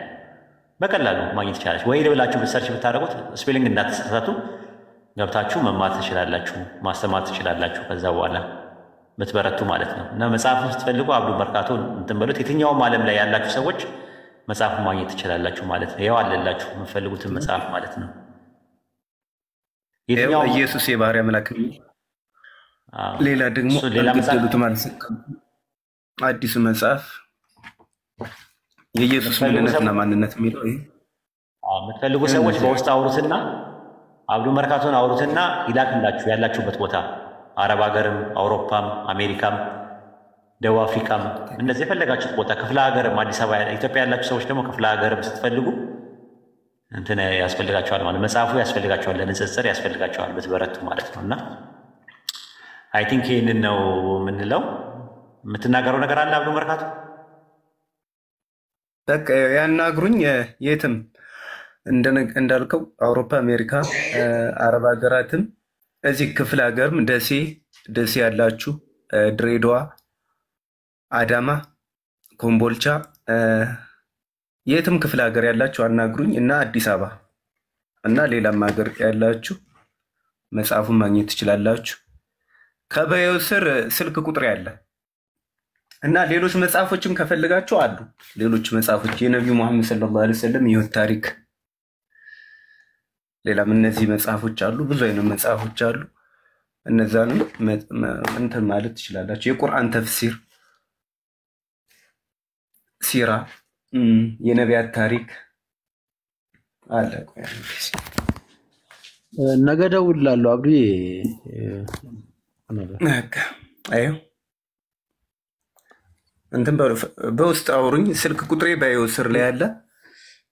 በቀላሉ ማግኘት ይቻላል። ወሂድ ብላችሁ ሰርች ብታደርጉት ስፔሊንግ እንዳትሳሳቱ ገብታችሁ መማር ትችላላችሁ፣ ማስተማር ትችላላችሁ። ከዛ በኋላ ምትበረቱ ማለት ነው እና መጽሐፉን ስትፈልጉ አብዱ መርካቶ እንትን በሉት። የትኛውም ዓለም ላይ ያላችሁ ሰዎች መጽሐፉን ማግኘት ትችላላችሁ ማለት ነው። ይኸው አለላችሁ የምትፈልጉትን መጽሐፍ ማለት ነው። ኢየሱስ የባህሪ አምላክ ነው። ሌላ ደግሞ ገደሉት ማለት አዲሱ መጽሐፍ የኢየሱስ ምንነትና ማንነት የሚለው የምትፈልጉ ሰዎች በውስጥ አውሩትና አብዱ መርካቶን አውሩትና ይላክላችሁ ያላችሁበት ቦታ አረብ ሀገርም፣ አውሮፓም፣ አሜሪካም፣ ደቡብ አፍሪካም እነዚህ የፈለጋችሁት ቦታ ክፍለ ሀገርም፣ አዲስ አበባ ኢትዮጵያ ያላችሁ ሰዎች ደግሞ ክፍለ ሀገርም ስትፈልጉ እንትን ያስፈልጋቸዋል ማለት መጽሐፉ ያስፈልጋቸዋል፣ ለንጽጽር ያስፈልጋቸዋል ብትበረቱ ማለት ነው። እና አይ ቲንክ ይህንን ነው የምንለው። የምትናገረው ነገር አለ አብዱ መርካቶ? በቃ ያናግሩኝ። የትም እንዳልከው አውሮፓ፣ አሜሪካ፣ አረብ ሀገራትም እዚህ ክፍለ ሀገርም ደሴ ያላችሁ፣ ድሬዳዋ፣ አዳማ፣ ኮምቦልቻ፣ የትም ክፍለ ሀገር ያላችሁ አናግሩኝ እና አዲስ አበባ እና ሌላም ሀገር ያላችሁ መጽሐፉን ማግኘት ትችላላችሁ። ከበየው ስር ስልክ ቁጥር ያለ እና ሌሎች መጽሐፎችም ከፈልጋችሁ አሉ። ሌሎች መጽሐፎች የነቢዩ መሐመድ ሰለላሁ ዐለይሂ ወሰለም የህይወት ታሪክ፣ ሌላም እነዚህ መጽሐፎች አሉ። ብዙ አይነት መጽሐፎች አሉ። እነዛንም እንትን ማለት ትችላላችሁ። የቁርአን ተፍሲር፣ ሲራ፣ የነቢያት ታሪክ አለ። ነገ እደውልልሃለሁ አብዱዬ። አዩ እንትን በውስጥ አውሩኝ። ስልክ ቁጥሬ ባዮ ስር ላይ ያለ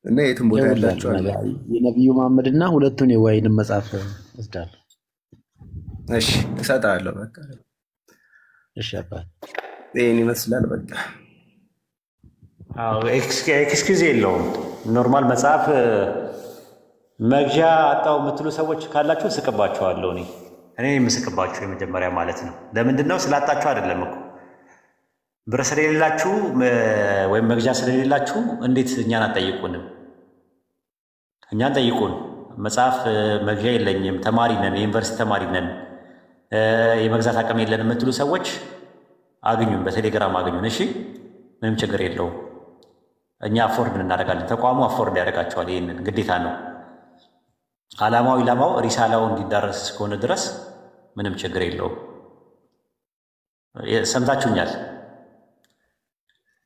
እና የትም ቦታ ያላችሁ አለ። የነቢዩ መሐመድ እና ሁለቱን የወሂድን መጽሐፍ ወስዳለሁ። እሺ እሰጥሃለሁ። በቃ እሺ አባት ይሄን ይመስላል። በቃ አዎ ኤክስኪውዝ የለውም። ኖርማል መጽሐፍ መግዣ አጣው የምትሉ ሰዎች ካላችሁ ስቅባችኋለሁ። እኔ የምስቅባችሁ የመጀመሪያ ማለት ነው። ለምንድን ነው? ስላጣችሁ አይደለም እኮ ብር ስለሌላችሁ ወይም መግዣ ስለሌላችሁ እንዴት እኛን አትጠይቁንም? እኛን ጠይቁን። መጽሐፍ መግዣ የለኝም፣ ተማሪ ነን፣ የዩኒቨርሲቲ ተማሪ ነን፣ የመግዛት አቅም የለን የምትሉ ሰዎች አግኙን፣ በቴሌግራም አግኙን። እሺ ምንም ችግር የለውም። እኛ አፎርድ እናደርጋለን። ተቋሙ አፎርድ ያደርጋቸዋል። ይህንን ግዴታ ነው። ዓላማው ኢላማው ሪሳላው እንዲዳረስ እስከሆነ ድረስ ምንም ችግር የለውም።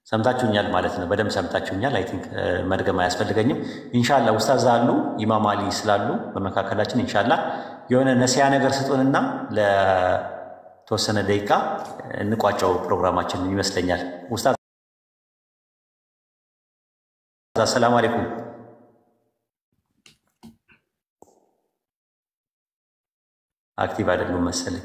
ሰምታችሁኛል ማለት ነው። በደንብ ሰምታችሁኛል። አይ ቲንክ መድገም አያስፈልገኝም። ኢንሻአላህ ኡስታዝ አሉ ኢማም አሊ ስላሉ በመካከላችን ኢንሻአላህ የሆነ ነሲያ ነገር ስጡንና ለተወሰነ ደቂቃ እንቋጨው ፕሮግራማችን ይመስለኛል። ኡስታዝ አሰላሙ አለይኩም። አክቲቭ አይደሉም መሰለኝ።